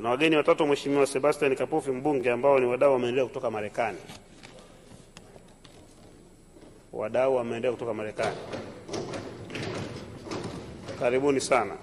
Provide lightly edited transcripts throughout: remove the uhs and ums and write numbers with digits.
na wageni watatu Mheshimiwa Sebastian Kapufi mbunge, ambao ni wadau wa maendeleo kutoka Marekani. Wadau wa maendeleo kutoka Marekani, karibuni sana.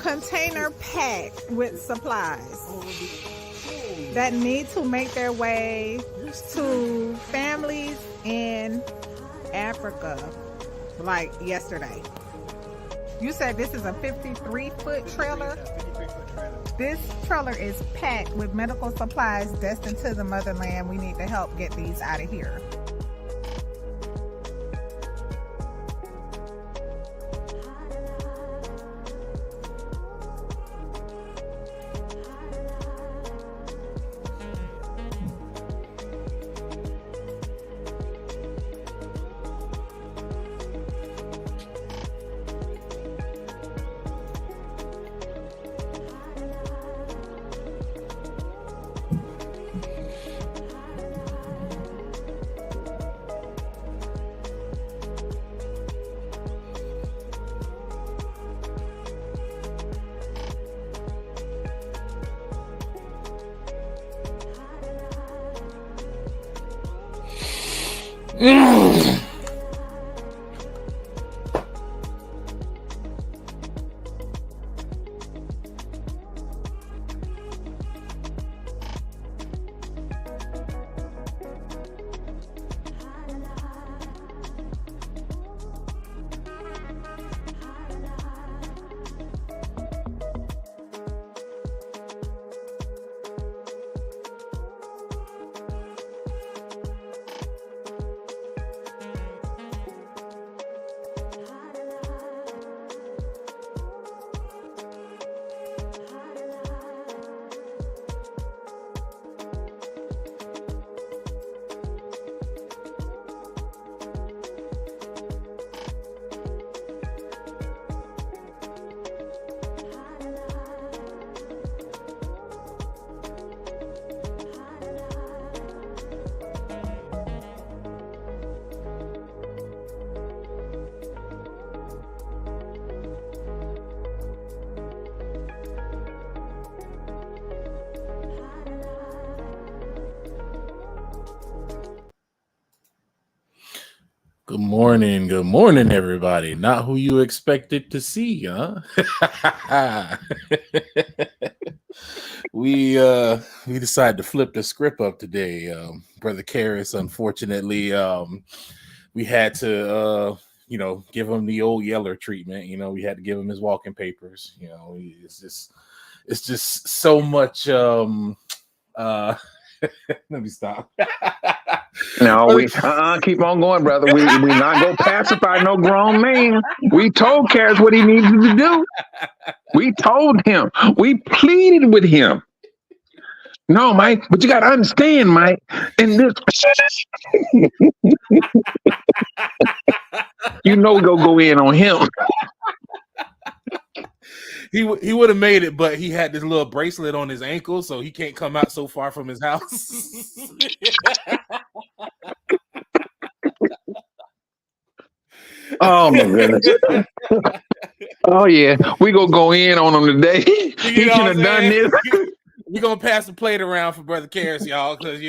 Container packed with supplies that need to make their way to families in Africa, like yesterday. You said this is a 53-foot trailer? This trailer is packed with medical supplies destined to the motherland. We need to help get these out of here. Good morning, everybody. Not who you expected to see, huh? We decided to flip the script up today, Brother Karras. Unfortunately, we had to give him the old Yeller treatment. We had to give him his walking papers. It's just so much. Let me stop. No, we keep on going, brother. We not gonna pacify no grown man. We told Karras what he needed to do. We told him. We pleaded with him. No, Mike, but you gotta understand, Mike. And this, we go in on him. He would have made it, but he had this little bracelet on his ankle, so he can't come out so far from his house. Oh my goodness! Oh yeah, we gonna go in on him today. He should have done this. We're gonna pass the plate around for Brother Karras, y'all, because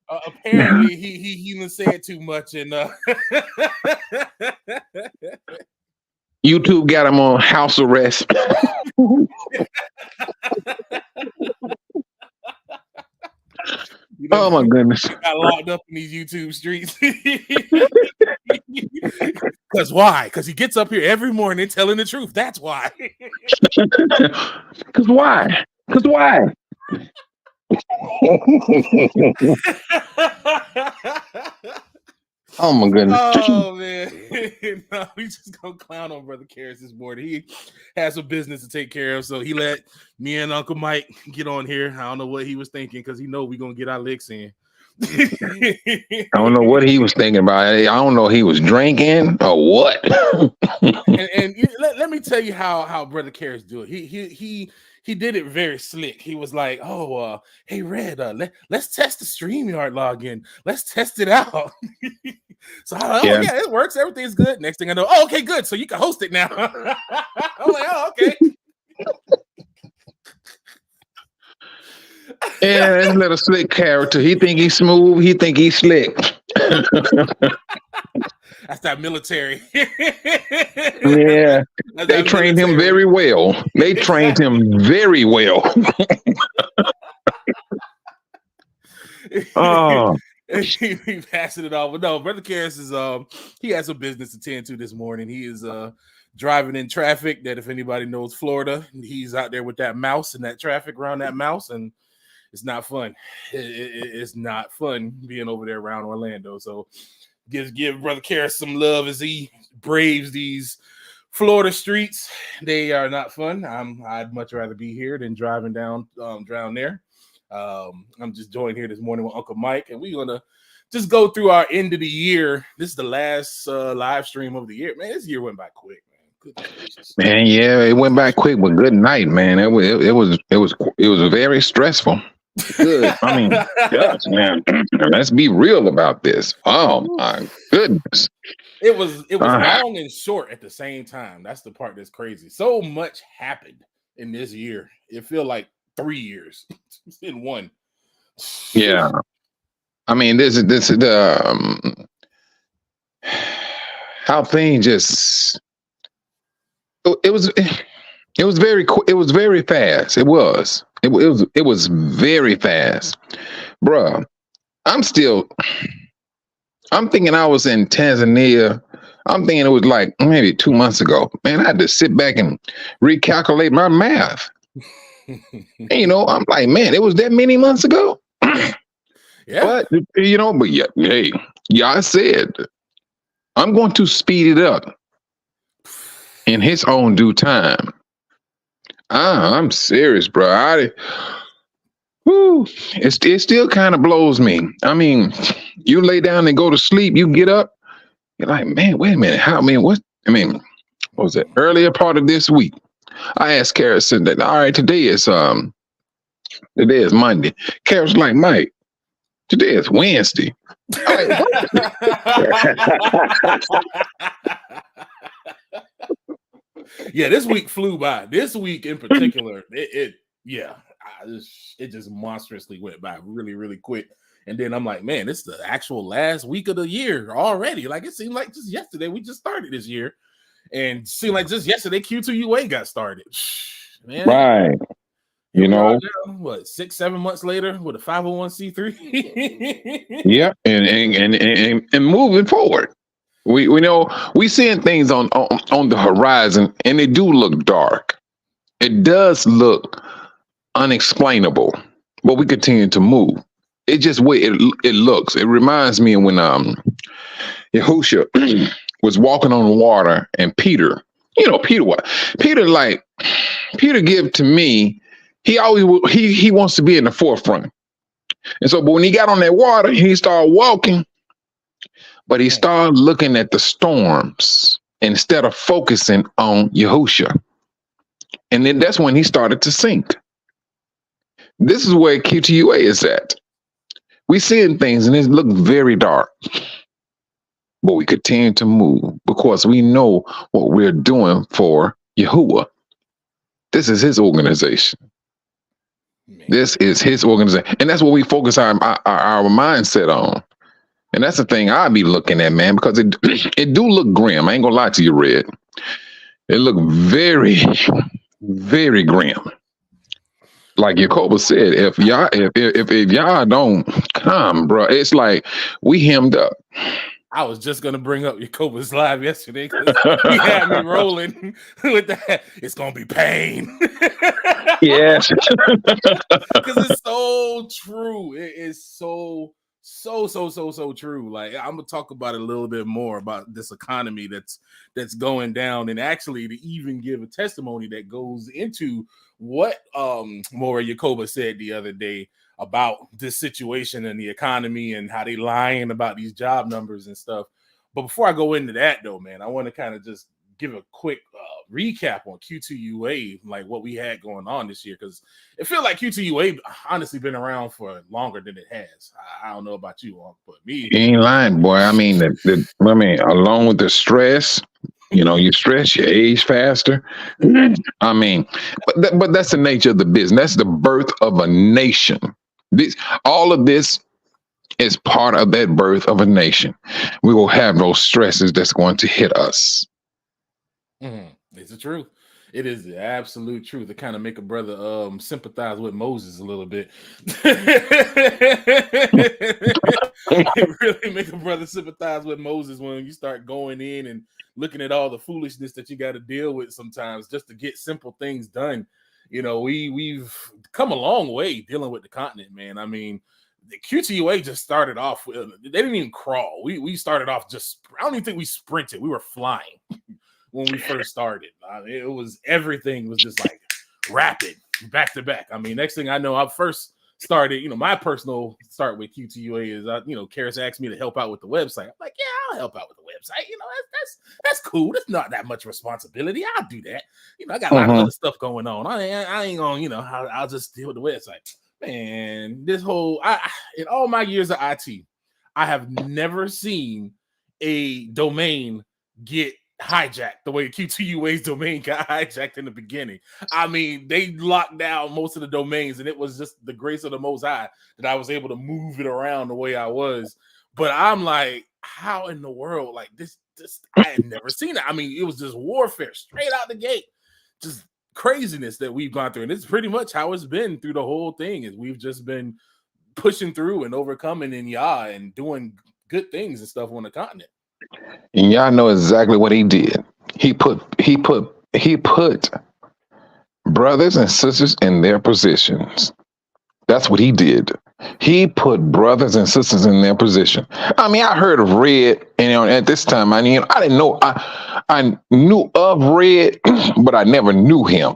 apparently he even said too much, and YouTube got him on house arrest. Oh my goodness! Got locked up in these YouTube streets. Because why? Because he gets up here every morning telling the truth. That's why. Because why? Because why? Oh my goodness! Oh man, no, we just gonna clown on Brother Karras this morning. He has some business to take care of, so he let me and Uncle Mike get on here. I don't know what he was thinking because he know we gonna get our licks in. I don't know what he was thinking about. I don't know if he was drinking or what. and let me tell you how Brother Karras do it. He did it very slick. He was like, "Oh, hey Red, let's test the StreamYard login. Let's test it out." So I'm like, "Oh yeah, it works. Everything's good." Next thing I know, "Oh, okay, good. So you can host it now." I'm like, "Oh, okay." Yeah, this little slick character. He think he's smooth. He think he's slick. That's that military. Yeah, they trained him very well. They trained him very well. Oh, He passing it off. But no, Brother Karras is he has some business to tend to this morning. He is driving in traffic. That if anybody knows Florida, he's out there with that mouse and that traffic around that mouse, and it's not fun. It's not fun being over there around Orlando. So give Brother Karras some love as he braves these Florida streets. They are not fun. I'd much rather be here than driving down there. I'm just joined here this morning with Uncle Mike, and we're gonna just go through our end of the year. This is the last live stream of the year. Man, this year went by quick, man. Goodness gracious. Man, yeah, it went by quick, but good night, man. It was very stressful. Good. I mean, yes, man. Let's be real about this. Oh my goodness. It was long and short at the same time. That's the part that's crazy. So much happened in this year. It feel like 3 years in one. Yeah. I mean, this is the how things just it was very quick. It was very fast. It was very fast, bruh. I'm thinking I was in Tanzania. I'm thinking it was like maybe 2 months ago. Man, I had to sit back and recalculate my math. And, I'm like, man, it was that many months ago. Yeah. But yeah, hey, I said I'm going to speed it up in his own due time. I'm serious, bro. It still kind of blows me. I mean, you lay down and go to sleep, you get up, you're like, man, wait a minute. What was it? Earlier part of this week, I asked Karras that, all right, today is Monday. Karras like, Mike, today is Wednesday. Yeah, this week flew by. This week in particular, it just monstrously went by really, really quick. And then I'm like, man, it's the actual last week of the year already. Like, it seemed like just yesterday we just started this year, and it seemed like just yesterday Q2UA got started. Man, right? Now, what 6-7 months later with a 501c3. Yeah, and moving forward. We know we seeing things on the horizon, and they do look dark. It does look unexplainable, but we continue to move. It just way it looks. It reminds me of when Yahushua was walking on the water, and Peter, Peter give to me. He always he wants to be in the forefront, and so but when he got on that water, he started walking. But he started looking at the storms instead of focusing on Yahushua. And then that's when he started to sink. This is where Q2UA is at. We seeing things and it look very dark. But we continue to move because we know what we're doing for Yahuwah. This is his organization. This is his organization. And that's what we focus our mindset on. And that's the thing I'll be looking at, man, because it do look grim. I ain't gonna lie to you, Red. It look very, very grim. like Jacoba said, if y'all don't come, bro, it's like we hemmed up. I was just gonna bring up Jacoba's live yesterday because he had me rolling with that. It's gonna be pain. Yes, because it's so true. It is so true. Like, I'm gonna talk about it a little bit more about this economy that's going down, and actually to even give a testimony that goes into what Maura Jacoba said the other day about this situation and the economy and how they lying about these job numbers and stuff. But before I go into that, though, man, I want to kind of just give a quick recap on Q2UA, like what we had going on this year, because it feels like Q2UA honestly been around for longer than it has. I don't know about you, but me, you ain't lying, boy. I mean, along with the stress, you stress, you age faster. I mean, but that's the nature of the business. That's the birth of a nation. All of this is part of that birth of a nation. We will have those stresses that's going to hit us. It's the truth. It is the absolute truth. To kind of make a brother sympathize with Moses a little bit. It really make a brother sympathize with Moses when you start going in and looking at all the foolishness that you got to deal with sometimes just to get simple things done. We've come a long way dealing with the continent, man. I mean, the Q2UA just started off with, they didn't even crawl. We started off I don't even think we sprinted. We were flying when we first started. It was, everything was just like rapid, back to back. I mean, next thing I know, I first started, my personal start with Q2UA is, Karis asked me to help out with the website. I'm like, yeah, I'll help out with the website. That's cool. That's not that much responsibility. I'll do that. I got a lot of other stuff going on. I ain't gonna, I'll just deal with the website. Man, this whole, in all my years of IT, I have never seen a domain get hijacked the way Q2UA's domain got hijacked in the beginning. I mean, they locked down most of the domains, and it was just the grace of the Most High that I was able to move it around the way I was. But I'm like, how in the world? Like, this I had never seen it. I mean, it was just warfare straight out the gate. Just craziness that we've gone through. And it's pretty much how it's been through the whole thing, is we've just been pushing through and overcoming in Yah and doing good things and stuff on the continent. And y'all know exactly what he did. He put brothers and sisters in their positions. That's what he did. He put brothers and sisters in their position. I mean, I heard of Red, and at this time, I didn't know. I knew of Red, but I never knew him.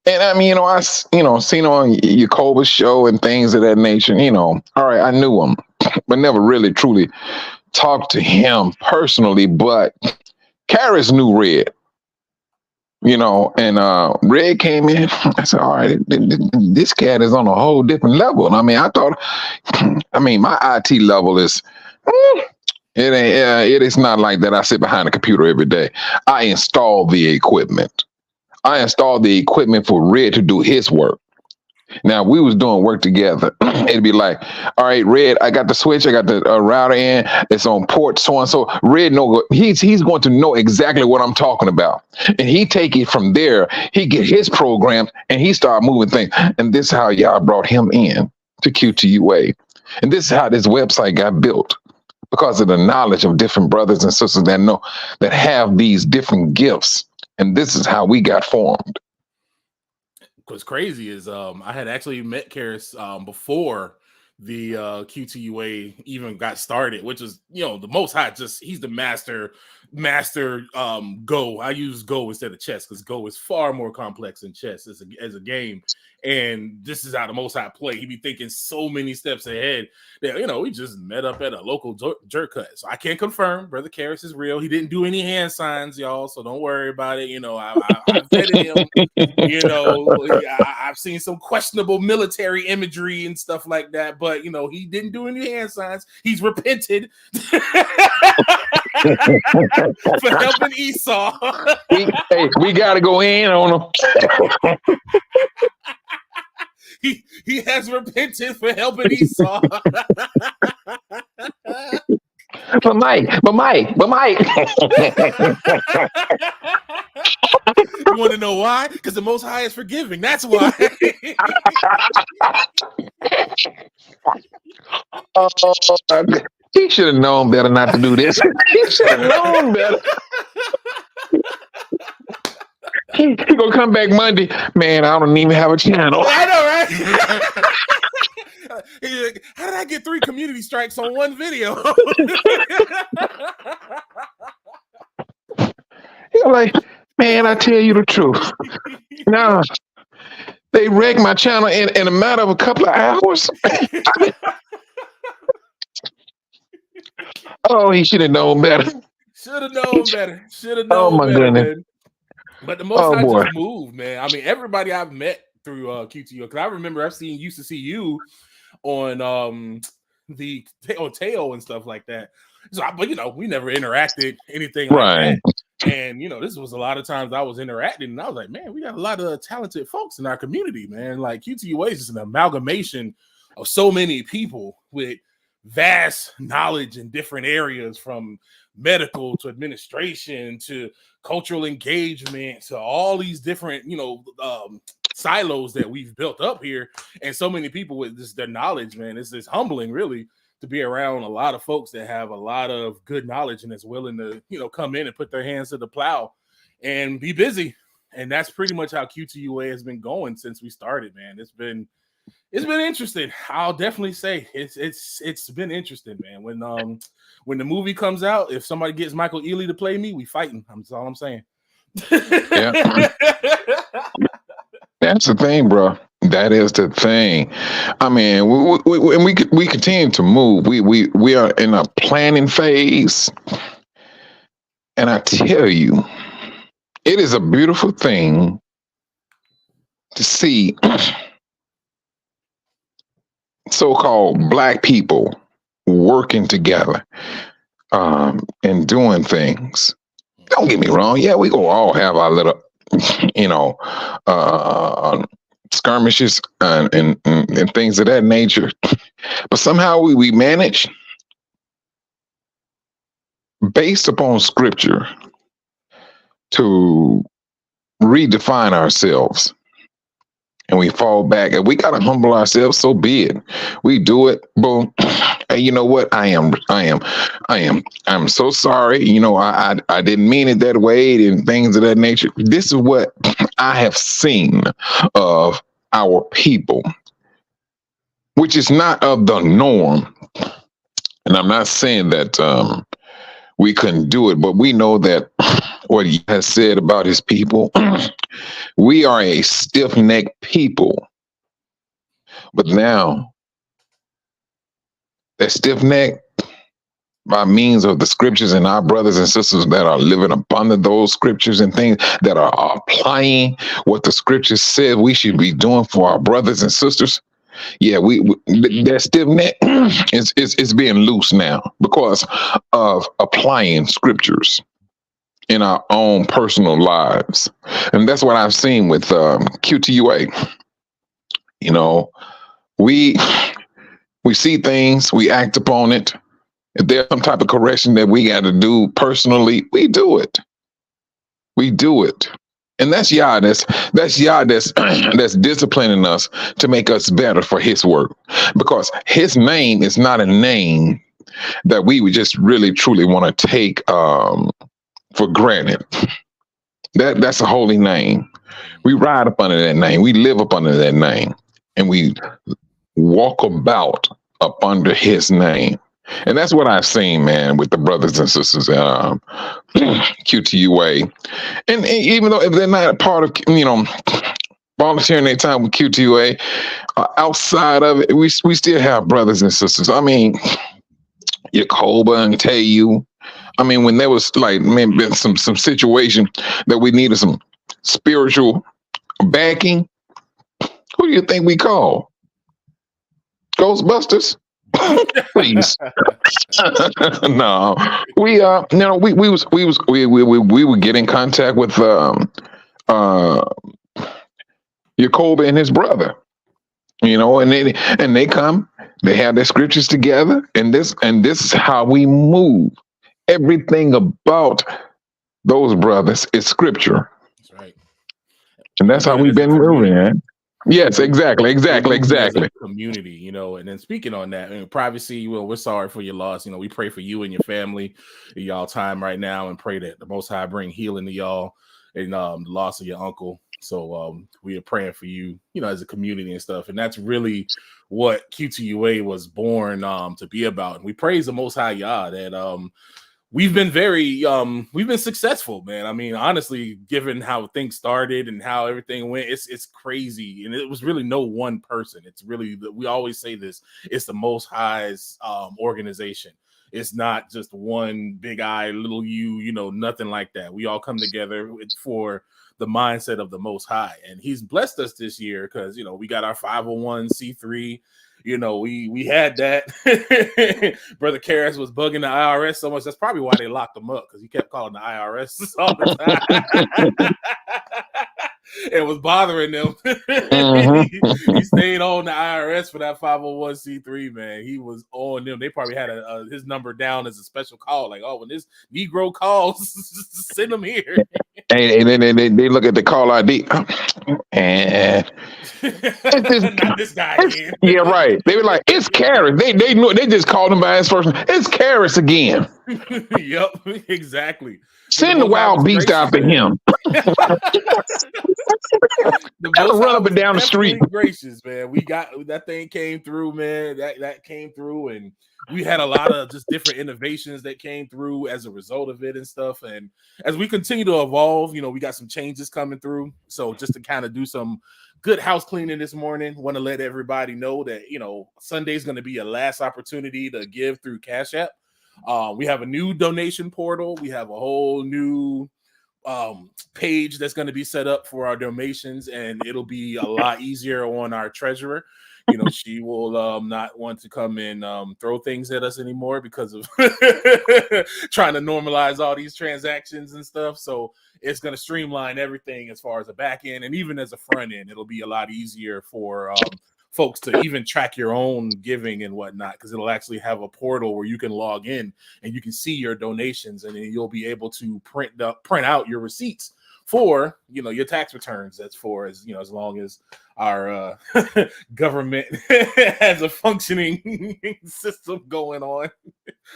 And I mean, I seen on Jacoba's show and things of that nature. All right, I knew him, but never really truly talked to him personally. But Karis knew Red. And Red came in. I said, all right, this cat is on a whole different level. And I mean, my IT level is, it is not like that. I sit behind a computer every day. I install the equipment. I installed the equipment for Red to do his work. Now, we was doing work together. It'd be like, all right, Red, I got the switch, I got the router in, it's on port so-and-so. Red, he's going to know exactly what I'm talking about. And he take it from there, he get his programs, and he start moving things. And this is how y'all brought him in to Q2UA. And this is how this website got built, because of the knowledge of different brothers and sisters that have these different gifts. And this is how we got formed. What's crazy is I had actually met Karis before the Q2UA even got started, which is, the Most High, he's the master Go. I use Go instead of chess because Go is far more complex than chess as a game. And this is how the Most High play. He be thinking so many steps ahead that, we just met up at a local jerk cut. So I can't confirm Brother Karis is real. He didn't do any hand signs, y'all. So don't worry about it. I've vetted him. I've seen some questionable military imagery and stuff like that. But, he didn't do any hand signs. He's repented for helping Esau. we got to go in on him. He has repented for helping Esau. But Mike. You want to know why? Because the Most High is forgiving. That's why. He should have known better not to do this. He should have known better. He gonna come back Monday. Man, I don't even have a channel. I know, right? He's like, how did I get 3 community strikes on one video? He's like, man, I tell you the truth. Now they wrecked my channel in a matter of a couple of hours. Oh, he should have known better. Should have known better. Should have known my better, goodness. man. But the Most High just moved, man. I mean, everybody I've met through Q2UA, because I remember used to see you on on Tail and stuff like that. So, but we never interacted anything like that. And this was a lot of times I was interacting, and I was like, man, we got a lot of talented folks in our community, man. Like Q2UA is just an amalgamation of so many people with vast knowledge in different areas, from medical to administration to cultural engagement to all these different silos that we've built up here, and so many people with just their knowledge, man. It's humbling, really, to be around a lot of folks that have a lot of good knowledge and is willing to come in and put their hands to the plow and be busy. And that's pretty much how Q2UA has been going since we started, man. It's been interesting. I'll definitely say it's been interesting, man. When the movie comes out, if somebody gets Michael Ealy to play me, we fighting. That's all I'm saying. Yeah. That's the thing, bro. That is the thing. I mean, we continue to move. We are in a planning phase, and I tell you, it is a beautiful thing to see so-called Black people working together and doing things. Don't get me wrong. Yeah, we gonna all have our little, skirmishes and things of that nature. But somehow we manage, based upon scripture, to redefine ourselves. And we fall back, and we got to humble ourselves. So be it. We do it. Boom. And you know what? I'm so sorry. I didn't mean it that way and things of that nature. This is what I have seen of our people, which is not of the norm. And I'm not saying that we couldn't do it, but we know that what he has said about his people, we are a stiff-necked people. But now, that stiff-neck, by means of the scriptures and our brothers and sisters that are living up under those scriptures and things that are applying what the scriptures said we should be doing for our brothers and sisters. Yeah, that stiff neck is being loose now because of applying scriptures in our own personal lives. And that's what I've seen with Q2UA. We see things, we act upon it. If there's some type of correction that we got to do personally, we do it. We do it. And that's Yah. That's Yah that's disciplining us to make us better for his work. Because his name is not a name that we would just really truly want to take for granted. That's a holy name. We ride up under that name. We live up under that name. And we walk about up under his name. And that's what I've seen, man, with the brothers and sisters at Q2UA. And even though if they're not a part of, volunteering their time with Q2UA, outside of it, we still have brothers and sisters. I mean, Yakoba and Tayu. I mean, when there was been some situation that we needed some spiritual backing, who do you think we call? Ghostbusters? Please. No, we would get in contact with Yakoba and his brother, and they come, they have their scriptures together, and this is how we move. Everything about those brothers is scripture. And that's how we've been moving, man. Yes, exactly. As a community, you know. And then speaking on that, privacy, well, we're sorry for your loss. You know, we pray for you and your family in y'all time right now, and pray that the Most High bring healing to y'all and the loss of your uncle. So we are praying for you, you know, as a community and stuff. And that's really what Q2UA was born to be about. And we praise the Most High Yah that we've been successful, man. I mean, honestly, given how things started and how everything went, it's crazy. And it was really no one person. It's really, we always say this, it's the Most High's organization. It's not just one big I, little you know, nothing like that. We all come together for the mindset of the Most High. And he's blessed us this year because, you know, we got our 501c3. You know, we had that. Brother Karras was bugging the IRS so much. That's probably why they locked him up, because he kept calling the IRS all the time. It was bothering them. He stayed on the IRS for that 501c3, man. He was on them. They probably had his number down as a special call. Like, oh, when this Negro calls, send him here. And then they look at the call ID. And not this guy again. Yeah, right. They were like, it's Karras. They knew, they just called him by his first name. It's Karras again. Yep, exactly. Send the wild beast after him. Run up and down the street. Gracious, man. We got that thing came through, man. That came through, and we had a lot of just different innovations that came through as a result of it and stuff. And as we continue to evolve, you know, we got some changes coming through. So just to kind of do some good house cleaning this morning, want to let everybody know that, you know, Sunday is going to be a last opportunity to give through Cash App. We have a new donation portal. We have a whole new page that's going to be set up for our donations, and it'll be a lot easier on our treasurer. You know, she will not want to come and throw things at us anymore because of trying to normalize all these transactions and stuff. So it's going to streamline everything as far as the back end, and even as a front end, it'll be a lot easier for folks to even track your own giving and whatnot, because it'll actually have a portal where you can log in and you can see your donations, and then you'll be able to print out your receipts for, you know, your tax returns. That's for, as you know, as long as our government has a functioning system going on.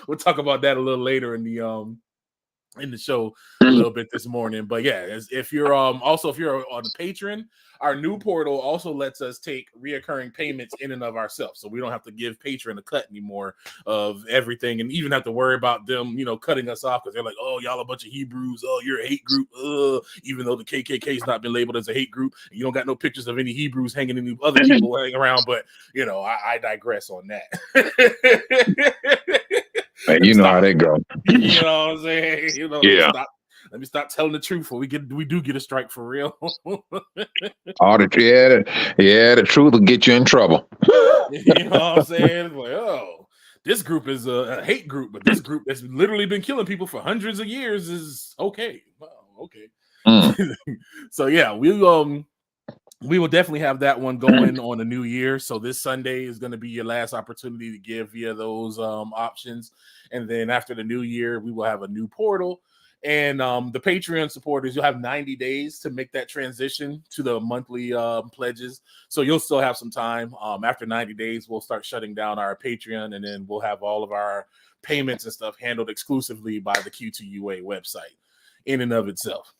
We'll talk about that a little later in the show a little bit this morning. But yeah, if you're also if you're on the Patreon, our new portal also lets us take reoccurring payments in and of ourselves, so we don't have to give Patreon a cut anymore of everything, and even have to worry about them, you know, cutting us off because they're like, oh, y'all a bunch of Hebrews, oh, you're a hate group, even though the KKK's not been labeled as a hate group, and you don't got no pictures of any Hebrews hanging in other people hanging around. But you know, I digress on that. Man, you know how they go. You know what I'm saying? You know, yeah. Let me stop telling the truth, or we do get a strike for real. The truth will get you in trouble. You know what I'm saying? It's like, oh, this group is a hate group, but this group that's literally been killing people for hundreds of years is okay. Well, okay. So yeah, we will definitely have that one going on the new year. So this Sunday is going to be your last opportunity to give via those options. And then after the new year, we will have a new portal. And the Patreon supporters, you'll have 90 days to make that transition to the monthly pledges. So you'll still have some time. After 90 days, we'll start shutting down our Patreon, and then we'll have all of our payments and stuff handled exclusively by the Q2UA website in and of itself.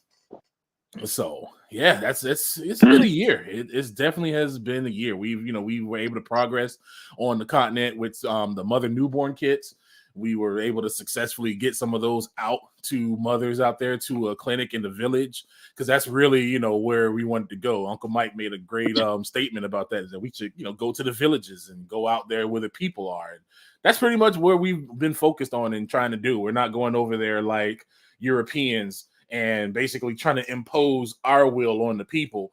So yeah, it's been a year. It definitely has been a year. We were able to progress on the continent with the mother newborn kits. We were able to successfully get some of those out to mothers out there, to a clinic in the village, because that's really, you know, where we wanted to go. Uncle Mike made a great statement about that, is that we should, you know, go to the villages and go out there where the people are. And that's pretty much where we've been focused on and trying to do. We're not going over there like Europeans and basically trying to impose our will on the people.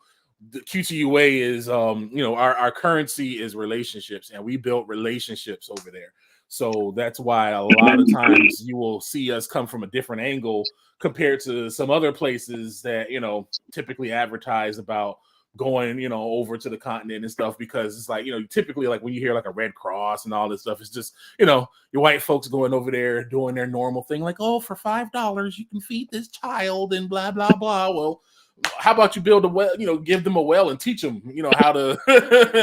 The Q2UA is, you know, our currency is relationships, and we built relationships over there. So that's why a lot of times you will see us come from a different angle compared to some other places that, you know, typically advertise about going, you know, over to the continent and stuff, because it's like, you know, typically like when you hear like a Red Cross and all this stuff, it's just, you know, your white folks going over there doing their normal thing, like, oh, for $5 you can feed this child and blah blah blah. Well, how about you build a well, you know, give them a well and teach them, you know, how to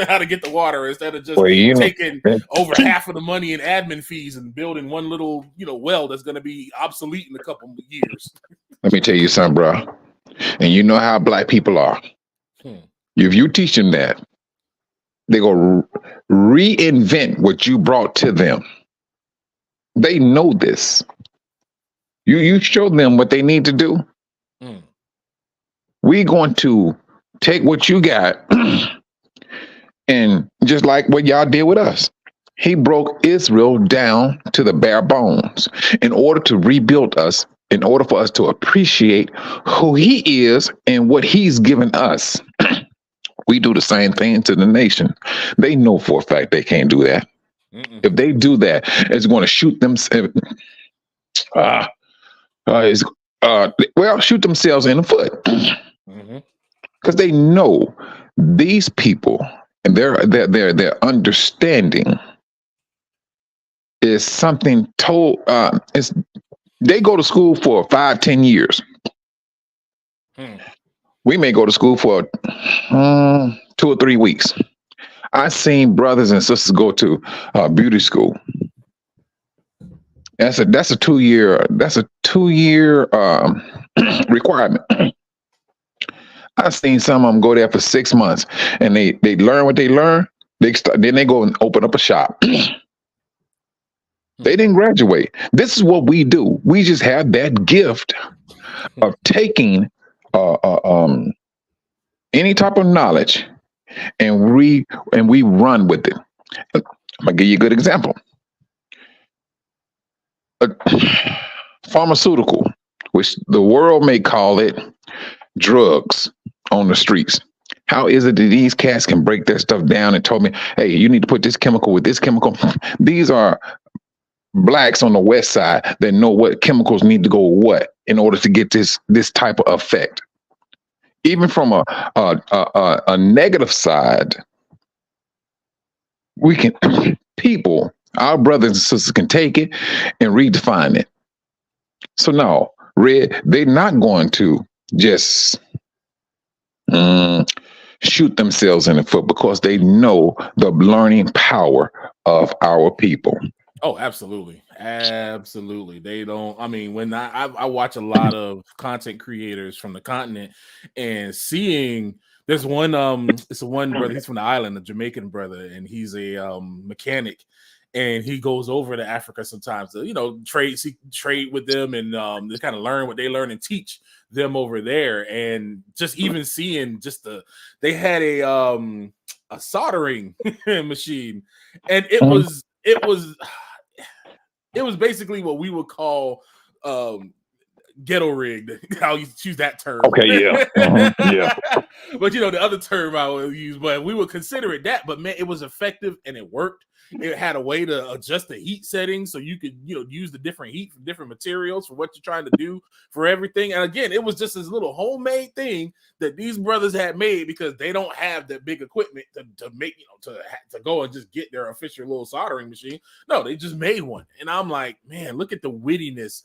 how to get the water, instead of just taking over half of the money in admin fees and building one little, you know, well that's going to be obsolete in a couple of years. Let me tell you something, bro. And you know how black people are. If you teach them that, they go reinvent what you brought to them. They know this. You show them what they need to do. We're going to take what you got and just like what y'all did with us. He broke Israel down to the bare bones in order to rebuild us, in order for us to appreciate who he is and what he's given us. We do the same thing to the nation. They know for a fact they can't do that. If they do that, it's going to shoot them. Shoot themselves in the foot, because they know these people and their understanding is something told. They go to school for 5-10 years. We may go to school for 2 or 3 weeks. I've seen brothers and sisters go to beauty school. That's a 2-year requirement. I've seen some of them go there for 6 months, and they learn what they learn. Then they go and open up a shop. They didn't graduate. This is what we do. We just have that gift of taking any type of knowledge and we run with it. I'm gonna give you a good example. Pharmaceutical, which the world may call it drugs on the streets. How is it that these cats can break their stuff down and told me, hey, you need to put this chemical with this chemical? These are blacks on the west side that know what chemicals need to go with what in order to get this type of effect. Even from a negative side, we can people, our brothers and sisters can take it and redefine it. So now, Red, they're not going to just shoot themselves in the foot, because they know the learning power of our people. Oh, absolutely. Absolutely. They don't, I mean, when I watch a lot of content creators from the continent and seeing, there's one, it's one brother, he's from the island, a Jamaican brother, and he's a mechanic, and he goes over to Africa sometimes to, you know, trade with them and to kind of learn what they learn and teach them over there. And just even seeing they had a soldering machine, and it was basically what we would call ghetto rigged. I'll choose that term. Okay, yeah. Yeah. But you know, the other term I would use, but we would consider it that. But man, it was effective and it worked. It had a way to adjust the heat settings so you could, you know, use the different heat from different materials for what you're trying to do for everything. And again, it was just this little homemade thing that these brothers had made because they don't have that big equipment to make, you know, to go and just get their official little soldering machine. No, they just made one. And I'm like, man, look at the wittiness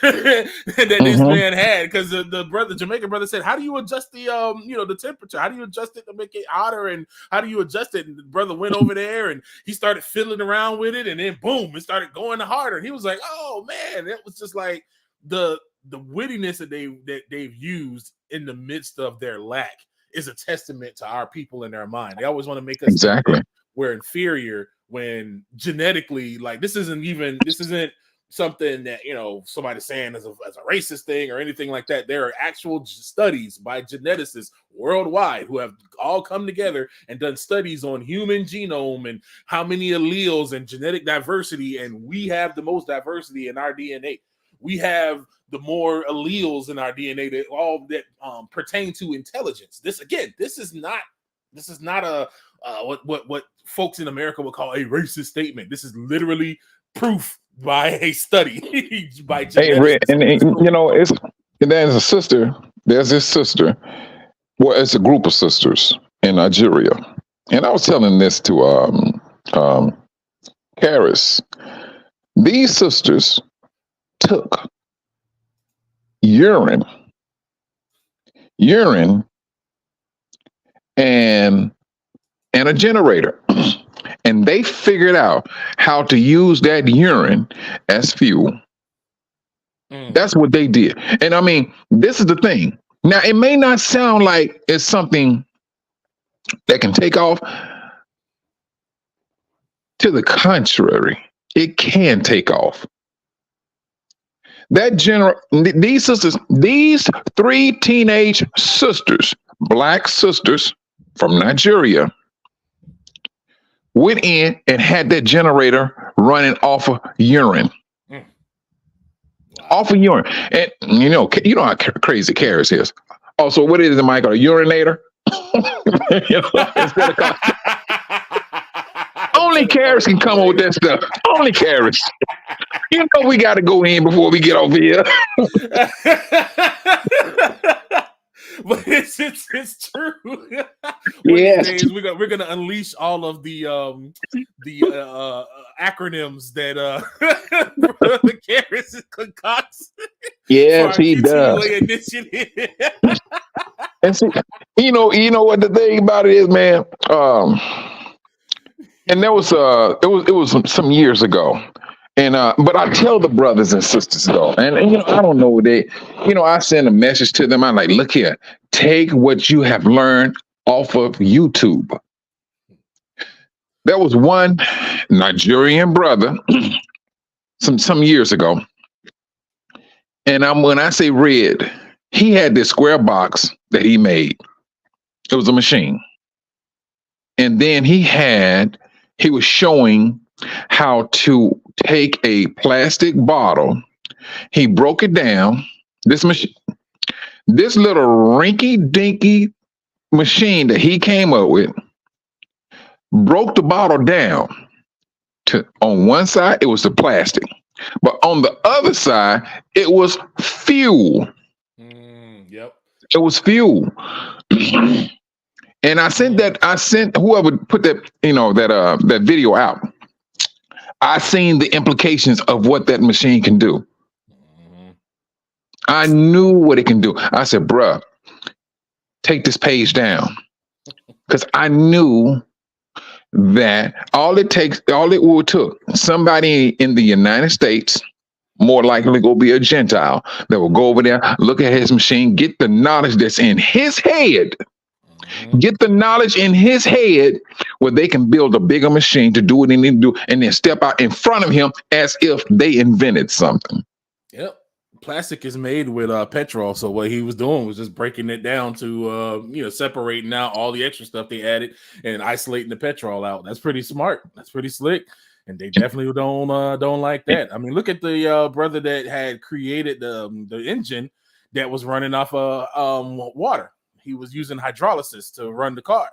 that this man had, because the Jamaican brother said, how do you adjust the you know, the temperature? How do you adjust it to make it hotter? And how do you adjust it? And the brother went over there and he started fiddling around with it, and then boom, it started going harder. And he was like, oh man, it was just like the wittiness that they've used in the midst of their lack is a testament to our people in their mind. They always want to make us exactly we're inferior when genetically, like, this isn't something that, you know, somebody's saying as a racist thing or anything like that. There are actual studies by geneticists worldwide who have all come together and done studies on human genome and how many alleles and genetic diversity, and we have the most diversity in our DNA. We have the more alleles in our DNA that pertain to intelligence. This is not a what folks in America would call a racist statement. This is literally proof by a study by genetics. And you know, there's this sister Well, it's a group of sisters in Nigeria, and I was telling this to Karis. These sisters took urine, and a generator, and they figured out how to use that urine as fuel. That's what they did. And I mean, this is the thing. Now, it may not sound like it's something that can take off. To the contrary, it can take off. These sisters, these 3 teenage sisters, black sisters from Nigeria, went in and had that generator running off of urine. Off of urine. And you know how crazy Karis is. Also, what is it, Michael? A urinator? Instead of only Karis can come up with that stuff. Only Karis. You know we got to go in before we get over here. But it's true. Yes. We're gonna unleash all of the acronyms that the Karis concocts. Yes, he does. Initiative. And see, you know what the thing about it is, man. And there was it was some years ago. And but I tell the brothers and sisters though, and I don't know, I send a message to them. I'm like, look here, take what you have learned off of YouTube. There was one Nigerian brother some years ago, and when I say red, he had this square box that he made. It was a machine, and then he was showing how to take a plastic bottle. He broke it down. This machine, this little rinky-dinky machine that he came up with, broke the bottle down to, on one side, it was the plastic, but on the other side, it was fuel. Yep. It was fuel. And I sent whoever put that, that video out. I seen the implications of what that machine can do. I knew what it can do. I said, bruh, take this page down. Because I knew that all it took, somebody in the United States, more likely go be a Gentile, that will go over there, look at his machine, get the knowledge that's in his head. Get the knowledge in his head where they can build a bigger machine to do what they need to do, and then step out in front of him as if they invented something. Yep. Plastic is made with petrol, so what he was doing was just breaking it down to separating out all the extra stuff they added and isolating the petrol out. That's pretty smart. That's pretty slick, and they definitely don't like that. I mean, look at the brother that had created the engine that was running off water. He was using hydrolysis to run the car.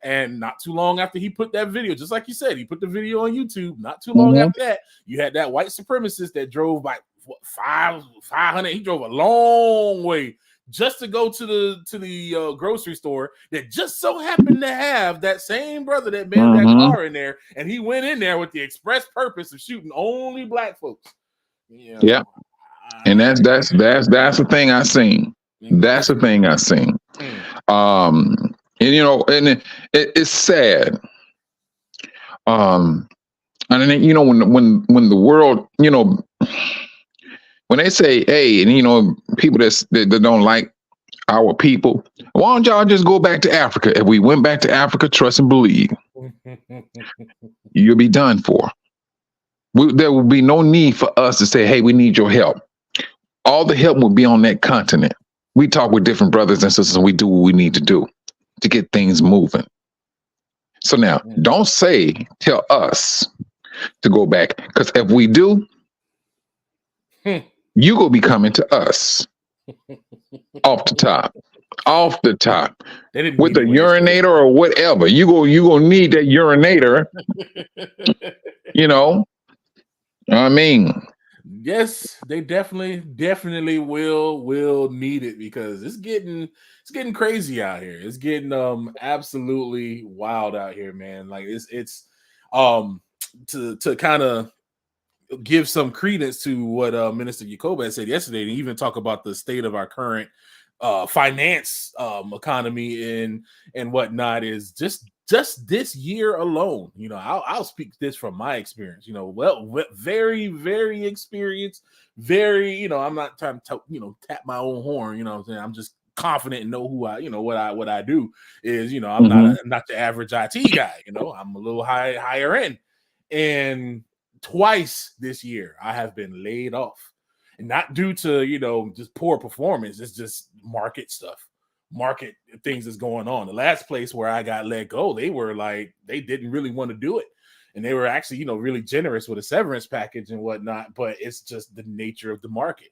And not too long after he put that video, just like you said, he put the video on YouTube. Not too long after that, you had that white supremacist that drove by 500. He drove a long way just to go to the grocery store that just so happened to have that same brother that made that car in there. And he went in there with the express purpose of shooting only black folks. Yeah. And that's the thing I seen. That's the thing I seen. And it's sad. And then when the world, when they say, hey, and people that don't like our people, why don't y'all just go back to Africa? If we went back to Africa, trust and believe, you'll be done for. There will be no need for us to say, hey, we need your help. All the help will be on that continent. We talk with different brothers and sisters, and we do what we need to do to get things moving. So now, don't tell us to go back, because if we do, you will be coming to us off the top, with a urinator or whatever. You gonna need that urinator. I mean, Yes, they definitely will need it because it's getting crazy out here. It's getting absolutely wild out here, man. Like it's um to kind of give some credence to what Minister Yacoba had said yesterday, and even talk about the state of our current finance economy and whatnot is just this year alone. You know, I'll speak this from my experience. You know, well, very experienced, very. You know, I'm not trying to tap my own horn. You know what I'm saying? I'm just confident and know who I, what I do is. You know, I'm not the average IT guy. You know, I'm a little higher end, and twice this year I have been laid off, and not due to just poor performance. It's just market stuff, market things that's going on. The last place where I got let go, they were like, they didn't really want to do it, and they were actually really generous with a severance package and whatnot, but it's just the nature of the market.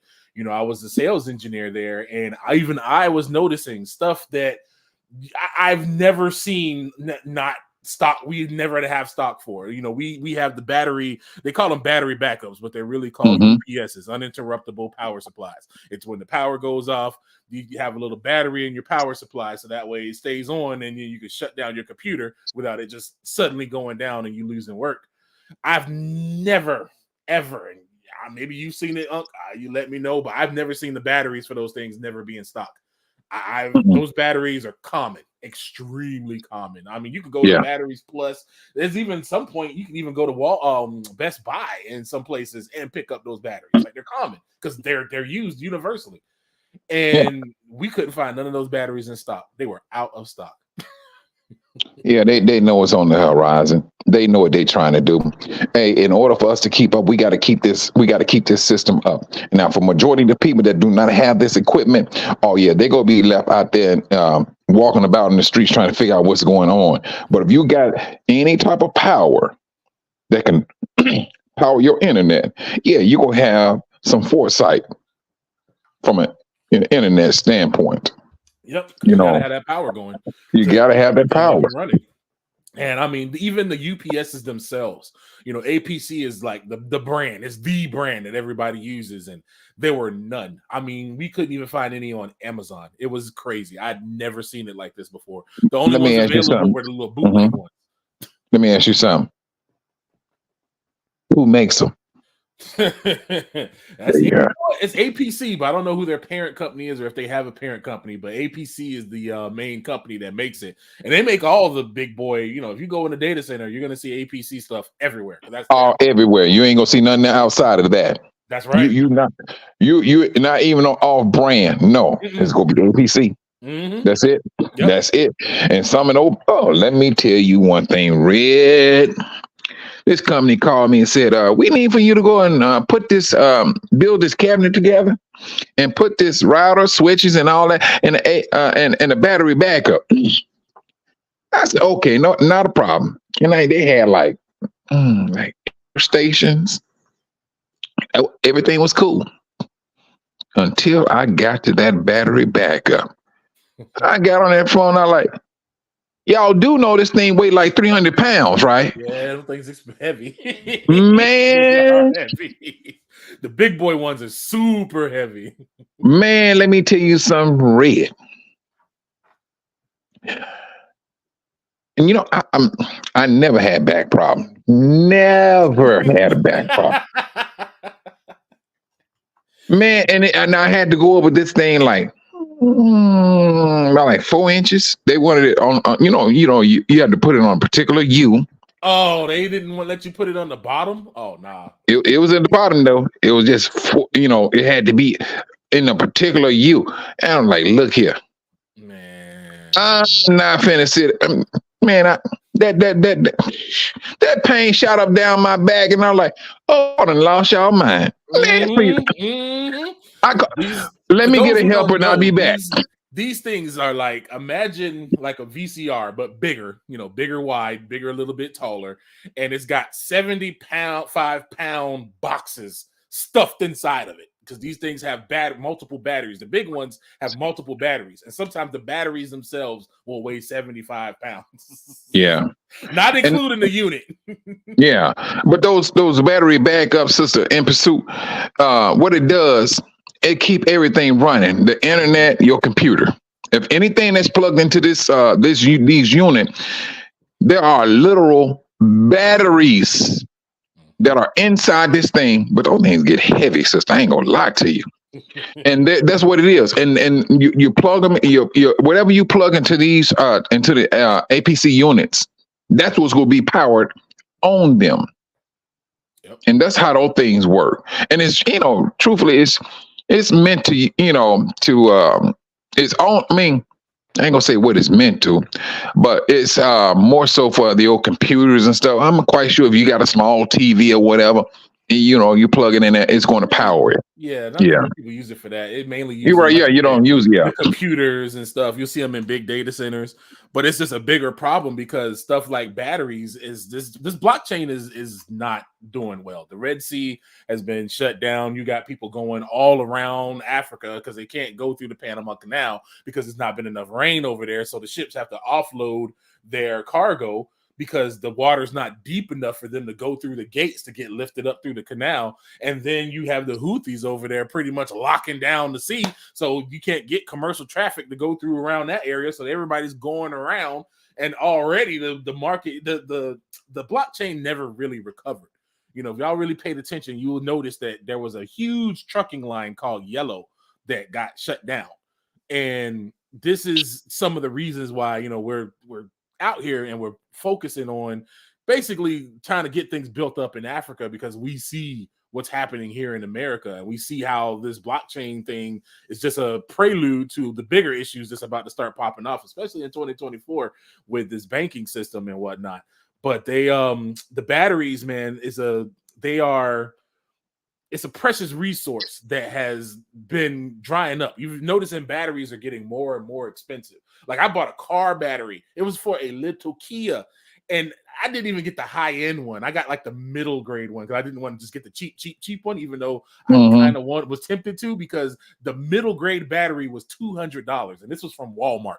I was a sales engineer there, and I was noticing stuff that I've never seen not stock. We never have stock for. We have the battery. They call them battery backups, but they're really called UPSs, uninterruptible power supplies. It's when the power goes off, you have a little battery in your power supply, so that way it stays on, and you can shut down your computer without it just suddenly going down and you losing work. I've never ever, and maybe you've seen it, Unc. You let me know, but I've never seen the batteries for those things never be in stock. Those batteries are common, extremely common. I mean, you could go to Batteries Plus. There's even some point you can even go to Best Buy in some places and pick up those batteries. Like, they're common because they're used universally. And we couldn't find none of those batteries in stock. They were out of stock. Yeah, they know it's on the horizon. They know what they're trying to do. Hey, in order for us to keep up, we got to keep this system up. Now, for majority of the people that do not have this equipment, they're gonna be left out there walking about in the streets trying to figure out what's going on. But if you got any type of power that can power your internet, you're gonna have some foresight from an internet standpoint. Yep, you gotta have that power going. You gotta have that power running. And I mean, even the UPSs themselves, APC is like the brand. It's the brand that everybody uses, and there were none. I mean, we couldn't even find any on Amazon. It was crazy. I'd never seen it like this before. The only ones available were the little bootleg ones. Let me ask you something. Who makes them? It's APC, but I don't know who their parent company is or if they have a parent company, but APC is the main company that makes it, and they make all the big boy. If you go in the data center, you're gonna see APC stuff everywhere. That's all everywhere. You ain't gonna see nothing outside of that. That's right. You not even on off brand. No, it's gonna be APC. That's it. Yep. That's it. And some of those. Let me tell you one thing, Red. This company called me and said, we need for you to go and put this, build this cabinet together and put this router, switches, and all that, and a battery backup. I said, okay, no, not a problem. And they had like stations. Everything was cool until I got to that battery backup. I got on that phone. I like, y'all do know this thing weigh like 300 pounds, right? Yeah, them things heavy. Man. Heavy. The big boy ones are super heavy. Man, let me tell you something, Red. And I never had back problem. Never had a back problem. Man, and I had to go over this thing like about like 4 inches. They wanted it on you had to put it on a particular U. Oh, they didn't want to let you put it on the bottom? Oh, nah. It was at the bottom though. It was just it had to be in a particular U. And I'm like, look here, man. I'm not finna sit. Man, that pain shot up down my back, and I'm like, oh, I done lost y'all mind. Man, let me get a helper and I'll be back. These things are like, imagine like a VCR, but bigger, bigger wide, bigger, a little bit taller. And it's got 5-pound boxes stuffed inside of it. because these things have multiple batteries. The big ones have multiple batteries, and sometimes the batteries themselves will weigh 75 pounds. Yeah. Not including the unit. Yeah. But those battery backup, sister, in pursuit, what it does, it keep everything running. The internet, your computer. If anything that's plugged into these unit, there are literal batteries that are inside this thing, but those things get heavy, sister. I ain't gonna lie to you. And that's what it is. And you plug them, your whatever you plug into these into the APC units, that's what's gonna be powered on them. Yep. And that's how those things work. And it's, truthfully, it's meant to, it's all, I mean, I ain't gonna say what it's meant to, but it's more so for the old computers and stuff. I'm quite sure if you got a small TV or whatever, you plug it in there, it's going to power it. Yeah, people use it for that. It mainly uses you're right. Yeah, you don't use the computers and stuff. You'll see them in big data centers, but it's just a bigger problem because stuff like batteries is this blockchain is not doing well. The Red Sea has been shut down. You got people going all around Africa because they can't go through the Panama Canal because there's not been enough rain over there. So the ships have to offload their cargo because the water's not deep enough for them to go through the gates to get lifted up through the canal. And then you have the Houthis over there pretty much locking down the sea. So you can't get commercial traffic to go through around that area. So everybody's going around. And already the market, the blockchain never really recovered. If y'all really paid attention, you will notice that there was a huge trucking line called Yellow that got shut down. And this is some of the reasons why, we're out here and we're focusing on basically trying to get things built up in Africa because we see what's happening here in America and we see how this blockchain thing is just a prelude to the bigger issues that's about to start popping off, especially in 2024 with this banking system and whatnot. But they the batteries, man, it's a precious resource that has been drying up. You've noticed batteries are getting more and more expensive. Like I bought a car battery. It was for a little Kia. And I didn't even get the high-end one. I got like the middle grade one because I didn't want to just get the cheap one, even though I kind of was tempted to because the middle grade battery was $200. And this was from Walmart.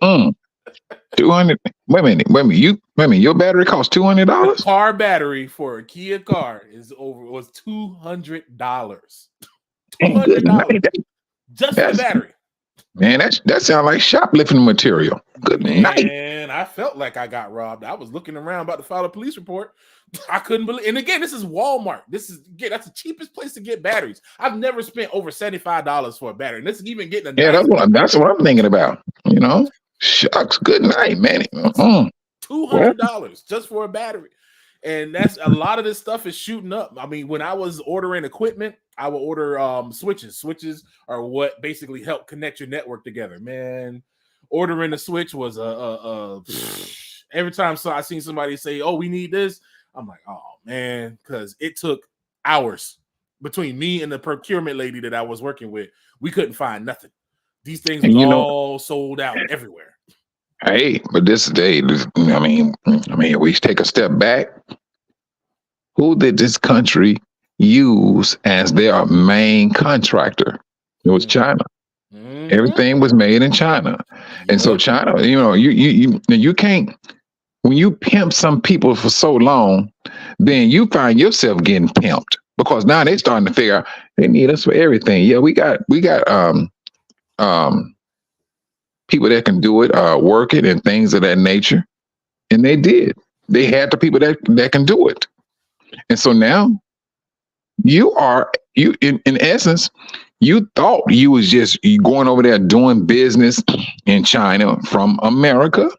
200. Wait a minute. Your battery costs $200? The car battery for a Kia car was $200. $200 just for the battery. Man, that sounds like shoplifting material. Good night. Man, I felt like I got robbed. I was looking around about to file a police report. I couldn't believe. And again, this is Walmart. That's the cheapest place to get batteries. I've never spent over $75 for a battery. And this is even getting a that's what I'm thinking about. Shucks, good night, man. $200 just for a battery. And that's a lot of this stuff is shooting up. I mean, when I was ordering equipment, I would order switches. Switches are what basically help connect your network together. Man, ordering a switch was every time I seen somebody say, "Oh, we need this," I'm like, "Oh man," because it took hours between me and the procurement lady that I was working with. We couldn't find nothing. These things were all sold out everywhere. Hey, but I mean, we take a step back. Who did this country use as their main contractor? It was China. Mm-hmm. Everything was made in China. And so China, you can't, when you pimp some people for so long, then you find yourself getting pimped because now they're starting to figure out they need us for everything. Yeah, we got people that can do it, work it and things of that nature. And they did. They had the people that can do it. And so now you in essence, you thought you was just going over there doing business in China from America.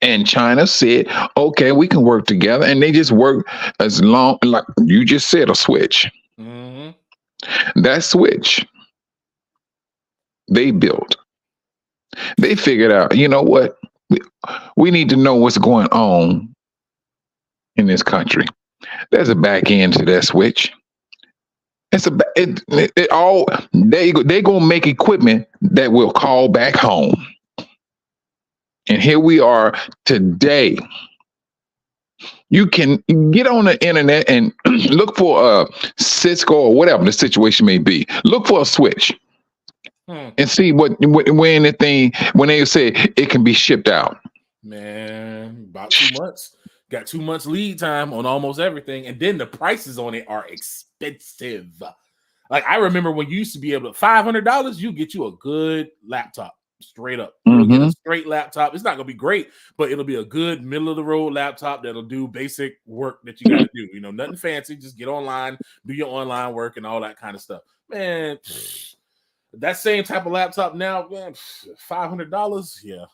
And China said, okay, we can work together. And they just work as long, like you just said, a switch. Mm-hmm. That switch they built. They figured out, you know what? We need to know what's going on in this country. There's a back end to that switch. They're gonna make equipment that will call back home. And here we are today. You can get on the internet and look for a Cisco or whatever the situation may be. Look for a switch and see when they say it can be shipped out. Man, about 2 months. Got 2 months lead time on almost everything, and then the prices on it are expensive. Like I remember when you used to be able to $500, you get you a good laptop. Straight up. You'll get a straight laptop. It's not gonna be great, but it'll be a good middle of the road laptop that'll do basic work that you gotta do. You know, nothing fancy, just get online, do your online work and all that kind of stuff. Man, that same type of laptop now, man, $500. Yeah.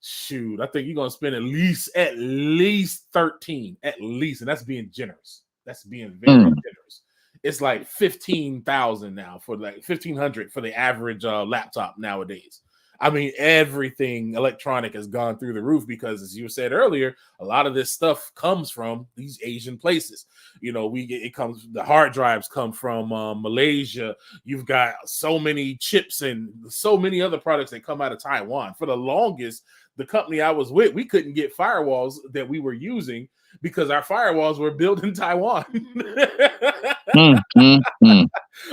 Shoot, I think you're gonna spend at least 13, at least, and that's being generous. That's being very generous. It's like 15,000 now for like 1,500 for the average laptop nowadays. I mean, everything electronic has gone through the roof because, as you said earlier, a lot of this stuff comes from these Asian places. You know, the hard drives come from Malaysia. You've got so many chips and so many other products that come out of Taiwan. For the longest, the company I was with, we couldn't get firewalls that we were using because our firewalls were built in Taiwan.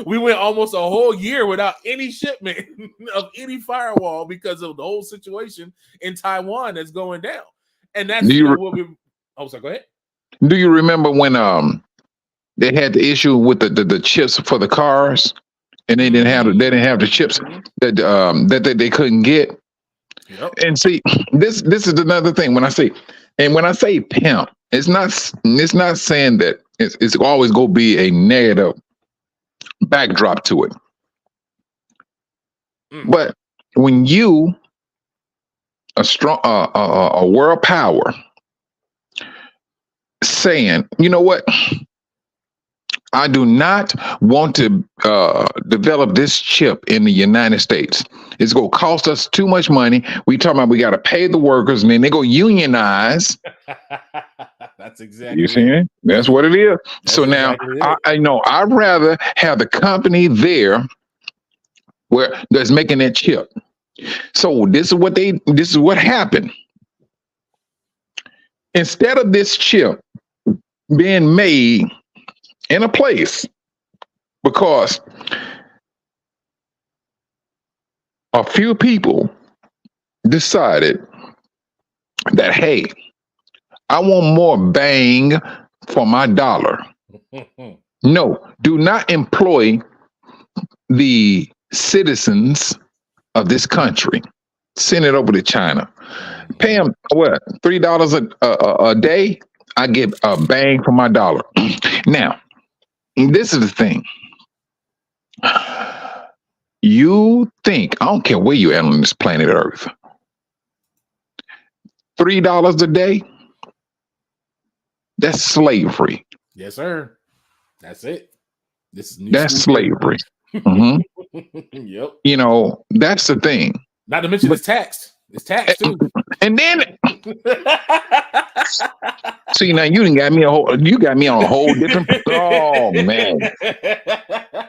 We went almost a whole year without any shipment of any firewall because of the whole situation in Taiwan that's going down. And that's what we. Oh, sorry, go ahead. Do you remember when they had the issue with the chips for the cars, and they didn't have the chips that they couldn't get? Yep. And see, this is another thing when I say pimp, it's not saying that it's always going to be a negative backdrop to it. But when you a world power saying, you know what, I do not want to develop this chip in the United States. It's going to cost us too much money. We talking about we got to pay the workers, and then they go unionize. That's exactly. You see it? That's what it is. That's so exactly now I know I'd rather have the company there that's making that chip. So this is what happened. Instead of this chip being made in a place, because a few people decided that, hey, I want more bang for my dollar. No, do not employ the citizens of this country. Send it over to China. Pay them what, $3 a day? I get a bang for my dollar. Now, this is the thing. You think, I don't care where you at on this planet Earth, $3 a day? That's slavery. Yes, sir. That's it. That's slavery. Yep. You know, that's the thing. Not to mention it's taxed. It's taxed too. And then see, now you got me on a whole different. Oh man,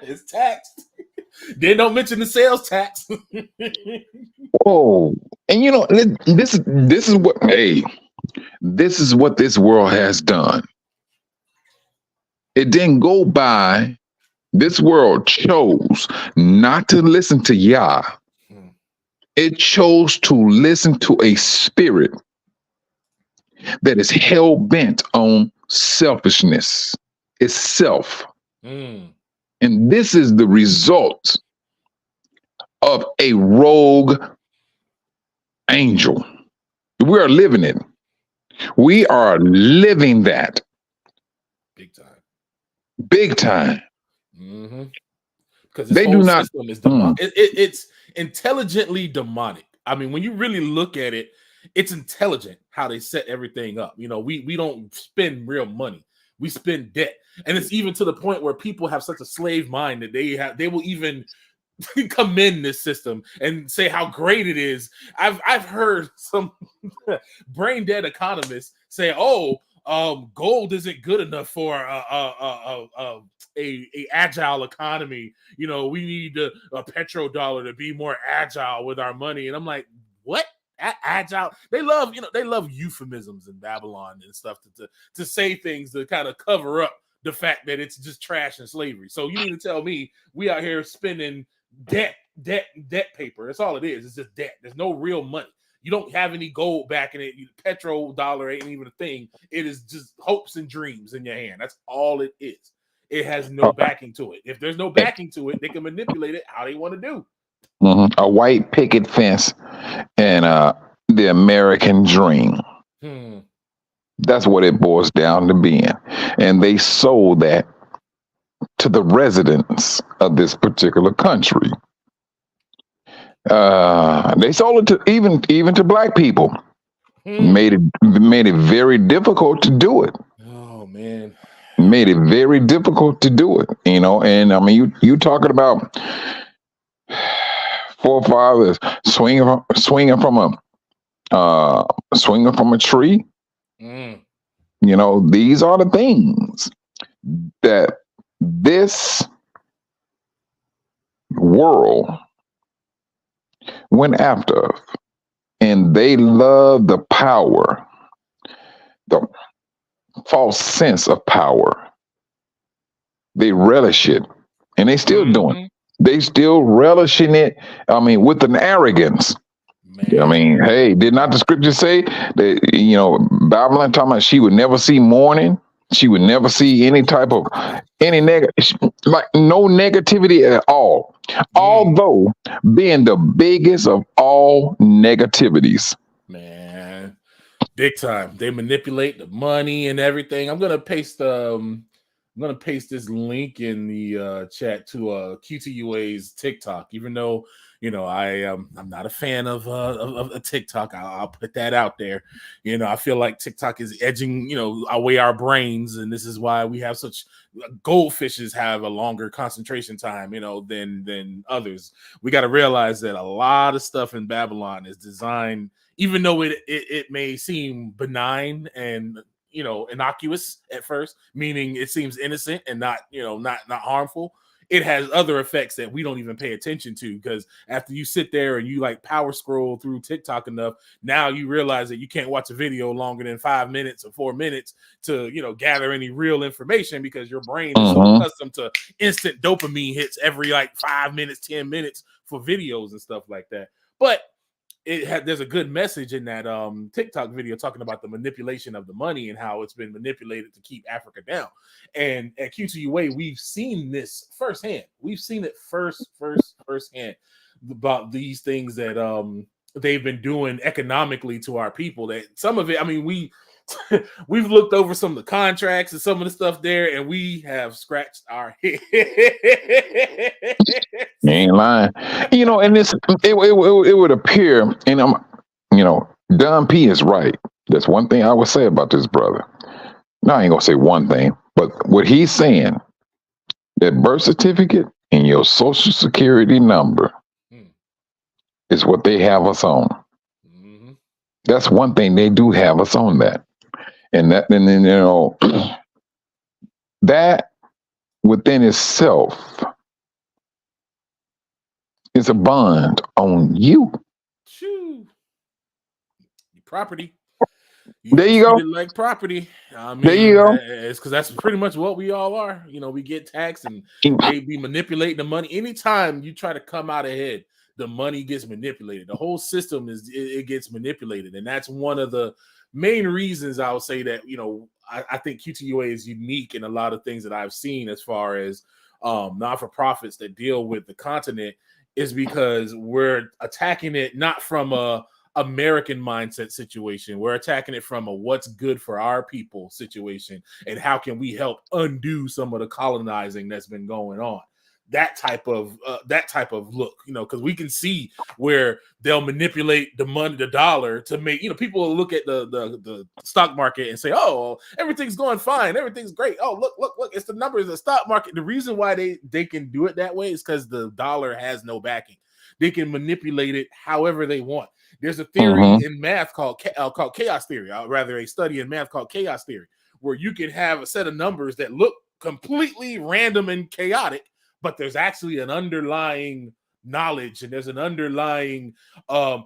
it's taxed. Then don't mention the sales tax. Oh, and you know this is what this is what this world has done. It didn't go by. This world chose not to listen to Yah. It chose to listen to a spirit that is hell bent on selfishness. It's self. And this is the result of a rogue angel. We are living it. We are living that. Big time. Big time. Because they do not. System is demonic. It's intelligently demonic. I mean, when you really look at it, it's intelligent how they set everything up. You know, we don't spend real money. We spend debt. And it's even to the point where people have such a slave mind that they will even commend this system and say how great it is. I've heard some brain dead economists say, gold isn't good enough for a agile economy. You know, we need a petrodollar to be more agile with our money. And I'm like, what? agile. They love, they love euphemisms in Babylon and stuff to say things to kind of cover up the fact that it's just trash and slavery. So you mean to tell me we out here spending debt paper? That's all it is. It's just debt. There's no real money. You don't have any gold backing it. Petrodollar ain't even a thing. It is just hopes and dreams in your hand. That's all it is. It has no backing to it. If there's no backing to it, they can manipulate it how they want to do. A white picket fence and the American dream. That's what it boils down to being. And they sold that to the residents of this particular country. They sold it to even to black people. Made it very difficult to do it. Oh man. Made it very difficult to do it, and I mean you talking about forefathers swinging from a tree. These are the things that this world went after, and they love the power, the false sense of power. They relish it, and they still doing it. They still relishing it. I mean, with an arrogance. Man. I mean, hey, did not the scripture say that, Babylon talking about she would never see mourning? She would never see any type of no negativity at all. Although being the biggest of all negativities. Man, big time. They manipulate the money and everything. I'm gonna paste this link in the chat to Q2UA's TikTok. Even though I'm not a fan of TikTok. I'll put that out there. I feel like TikTok is edging away our brains, and this is why we have such goldfishes have a longer concentration time than others. We got to realize that a lot of stuff in Babylon is designed, even though it may seem benign and innocuous at first, meaning it seems innocent and not harmful. It has other effects that we don't even pay attention to, because after you sit there and you power scroll through TikTok enough, now you realize that you can't watch a video longer than 5 minutes or 4 minutes to gather any real information, because your brain is so accustomed to instant dopamine hits every 5 minutes, 10 minutes for videos and stuff like that. But there's a good message in that TikTok video talking about the manipulation of the money and how it's been manipulated to keep Africa down. And at Q2UA, we've seen this firsthand. We've seen it firsthand about these things that they've been doing economically to our people. That some of it, I mean, we've looked over some of the contracts and some of the stuff there, and we have scratched our head. You ain't lying. And it would appear, and Don P is right. That's one thing I would say about this brother. Now I ain't gonna say one thing, but what he's saying, that birth certificate and your social security number is what they have us on. That's one thing, they do have us on that. And then that within itself is a bond on you. Shoo. Property. There you go. Like property. I mean, there you go. It's because that's pretty much what we all are. We get taxed, and they be manipulating the money. Anytime you try to come out ahead, the money gets manipulated. The whole system it gets manipulated, and that's one of the main reasons I would say that I think Q2UA is unique in a lot of things that I've seen as far as not-for-profits that deal with the continent, is because we're attacking it not from a American mindset situation. We're attacking it from a what's good for our people situation, and how can we help undo some of the colonizing that's been going on. That type of look, because we can see where they'll manipulate the money, the dollar, to make people will look at the stock market and say, "Oh, everything's going fine, everything's great. Oh, look, it's the numbers of the stock market." The reason why they can do it that way is because the dollar has no backing. They can manipulate it however they want. There's a theory in math called chaos theory, rather a study in math called chaos theory, where you can have a set of numbers that look completely random and chaotic, but there's actually an underlying knowledge, and there's an underlying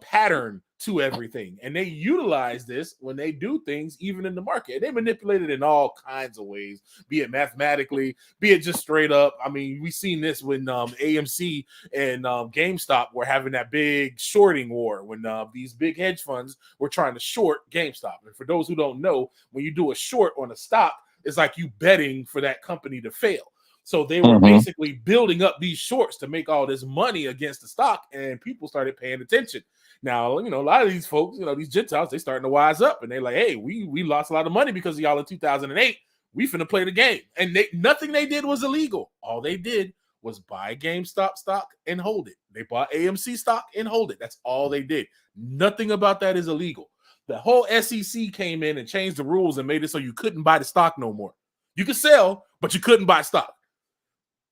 pattern to everything. And they utilize this when they do things, even in the market. They manipulate it in all kinds of ways, be it mathematically, be it just straight up. I mean, we've seen this when AMC and GameStop were having that big shorting war when these big hedge funds were trying to short GameStop. And for those who don't know, when you do a short on a stock, it's like you betting for that company to fail. So they were basically building up these shorts to make all this money against the stock, and people started paying attention. Now, a lot of these folks, these Gentiles, they starting to wise up, and they're like, hey, we lost a lot of money because of y'all in 2008. We finna play the game. And nothing they did was illegal. All they did was buy GameStop stock and hold it. They bought AMC stock and hold it. That's all they did. Nothing about that is illegal. The whole SEC came in and changed the rules and made it so you couldn't buy the stock no more. You could sell, but you couldn't buy stock.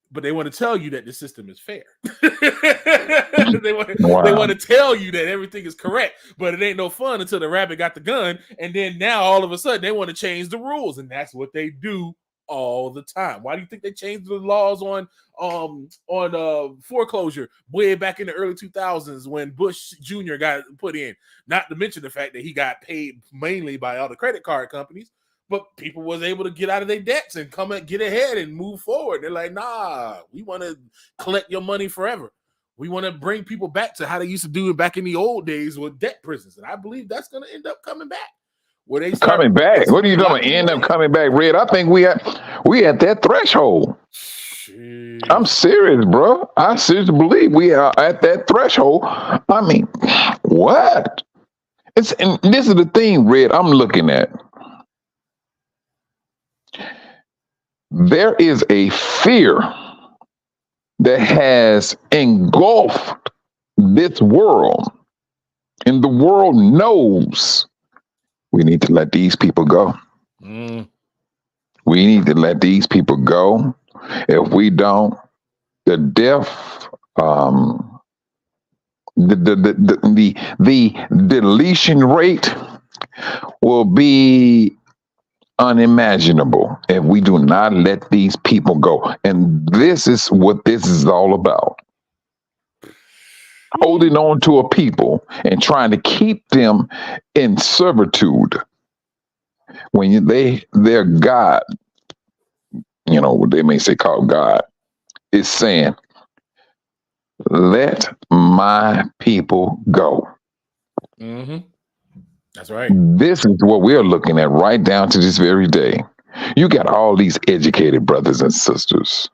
But they want to tell you that the system is fair. They want to tell you that everything is correct, but it ain't no fun until the rabbit got the gun. And then now all of a sudden they want to change the rules, and that's what they do all the time. Why do you think they changed the laws on foreclosure way back in the early 2000s when Bush Jr. got put in? Not to mention the fact that he got paid mainly by all the credit card companies. But people was able to get out of their debts and come and get ahead and move forward. They're like, nah, we want to collect your money forever. We want to bring people back to how they used to do it back in the old days with debt prisons. And I believe that's going to end up coming back. Where they coming back? What are you talking about? End up coming back, Red? I think we at that threshold. Jeez. I'm serious, bro. I seriously believe we are at that threshold. I mean, what? And this is the thing, Red, I'm looking at. There is a fear that has engulfed this world, and the world knows we need to let these people go. We need to let these people go. If we don't, the death, the deletion rate will be unimaginable if we do not let these people go. And this is what this is all about. Holding on to a people and trying to keep them in servitude when their God, they may say called God, is saying, let my people go. That's right. This is what we're looking at right down to this very day. You got all these educated brothers and sisters.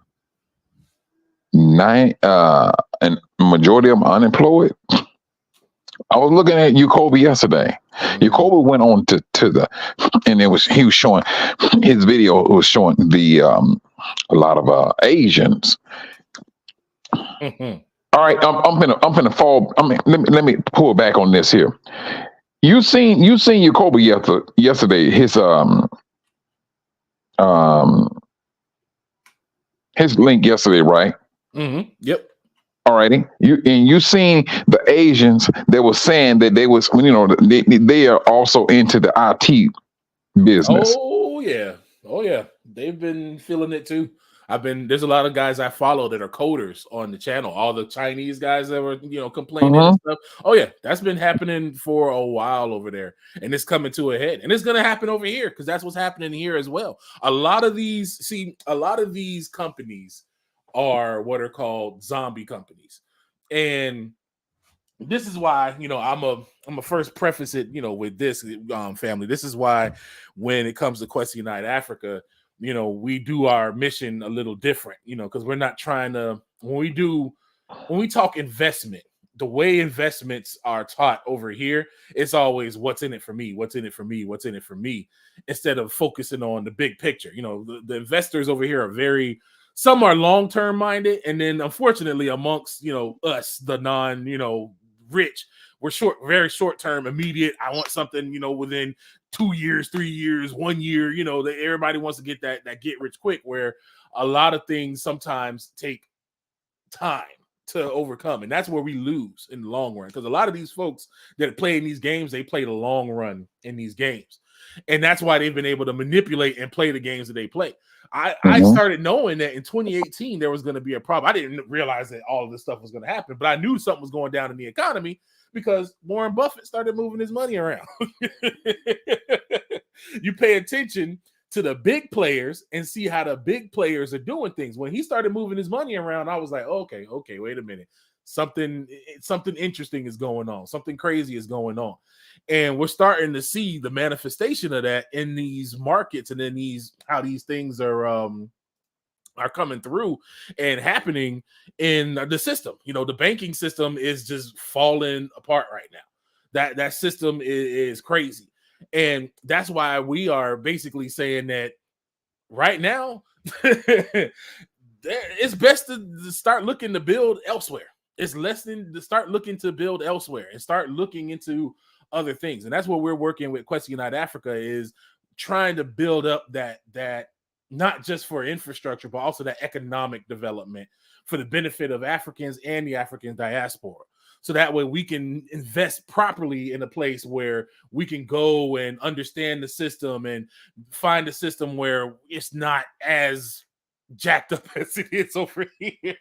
And majority of them unemployed. I was looking at Jacoby yesterday. Jacoby went on to the, and he was showing his video was showing the a lot of Asians. All right, I'm gonna fall. Let me pull back on this here. You seen Jacoby yesterday. His link yesterday, right? Yep. Alrighty. You seen the Asians that was saying that they was they are also into the IT business. Oh yeah. They've been feeling it too. There's a lot of guys I follow that are coders on the channel. All the Chinese guys that were, complaining and stuff. Oh yeah, that's been happening for a while over there, and it's coming to a head. And it's gonna happen over here because that's what's happening here as well. A lot of these companies are what are called zombie companies, and this is why I'm a first preface it with this family. This is why when it comes to Quest Unite Africa, we do our mission a little different, because we're not trying to, when we talk investment, the way investments are taught over here, it's always what's in it for me, what's in it for me, what's in it for me, instead of focusing on the big picture. The investors over here are some are long-term minded. And then unfortunately amongst, us, the rich, we're very short-term, immediate. I want something, within 2 years, 3 years, 1 year, that everybody wants to get that get rich quick, where a lot of things sometimes take time to overcome. And that's where we lose in the long run. Because a lot of these folks that play in these games, they play the long run in these games. And that's why they've been able to manipulate and play the games that they play. I started knowing that in 2018 there was going to be a problem. I didn't realize that all of this stuff was going to happen, but I knew something was going down in the economy because Warren Buffett started moving his money around. You pay attention to the big players and see how the big players are doing things. When he started moving his money around, I was like, okay, wait a minute. Something interesting is going on. Something crazy is going on. And we're starting to see the manifestation of that in these markets and in how these things are coming through and happening in the system. The banking system is just falling apart right now. That system is crazy. And that's why we are basically saying that right now, it's best to start looking to build elsewhere. It's less than to start looking to build elsewhere and start looking into other things. And that's what we're working with Quest Unite Africa, is trying to build up that not just for infrastructure, but also that economic development for the benefit of Africans and the African diaspora. So that way we can invest properly in a place where we can go and understand the system and find a system where it's not as jacked up as it is over here.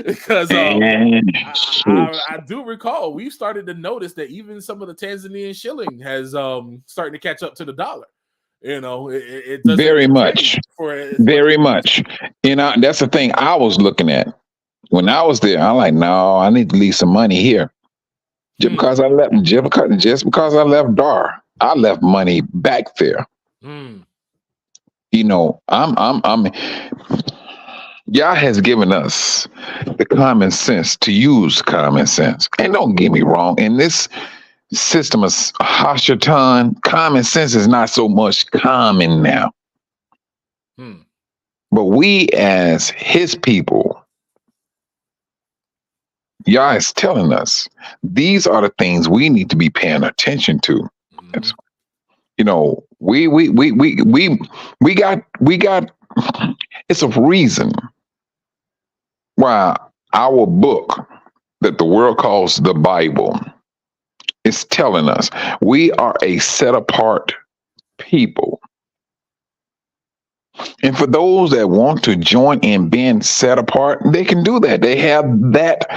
Because I do recall we started to notice that even some of the Tanzanian shilling has starting to catch up to the dollar. It doesn't very much. That's the thing I was looking at when I was there. I'm like, no, I need to leave some money here. Just because I left Dar, I left money back there. I'm Yah has given us the common sense to use common sense. And don't get me wrong, in this system of Hashatan, common sense is not so much common now. But we as his people, Yah is telling us these are the things we need to be paying attention to. We got it's a reason why our book that the world calls the Bible is telling us we are a set apart people. And for those that want to join in being set apart, they can do that. They have that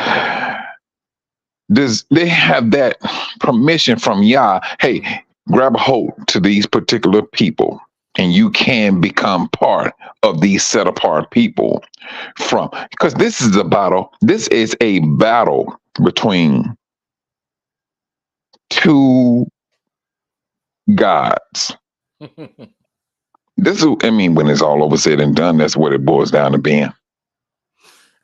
permission from Yah. Hey, grab a hold to these particular people and you can become part of these set apart people because this is a battle between two gods. When it's all over said and done, that's what it boils down to being.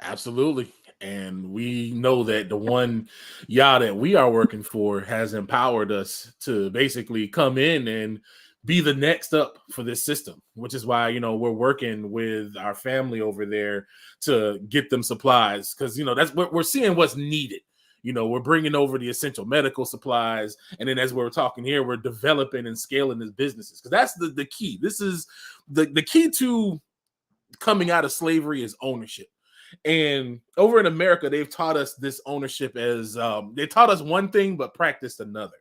Absolutely. And we know that the one Yah that we are working for has empowered us to basically come in and be the next up for this system, which is why, we're working with our family over there to get them supplies. Because, that's what we're seeing what's needed. We're bringing over the essential medical supplies. And then as we're talking here, we're developing and scaling these businesses. Because that's the key. This is the key to coming out of slavery is ownership. And over in America, they've taught us this ownership as they taught us one thing, but practiced another.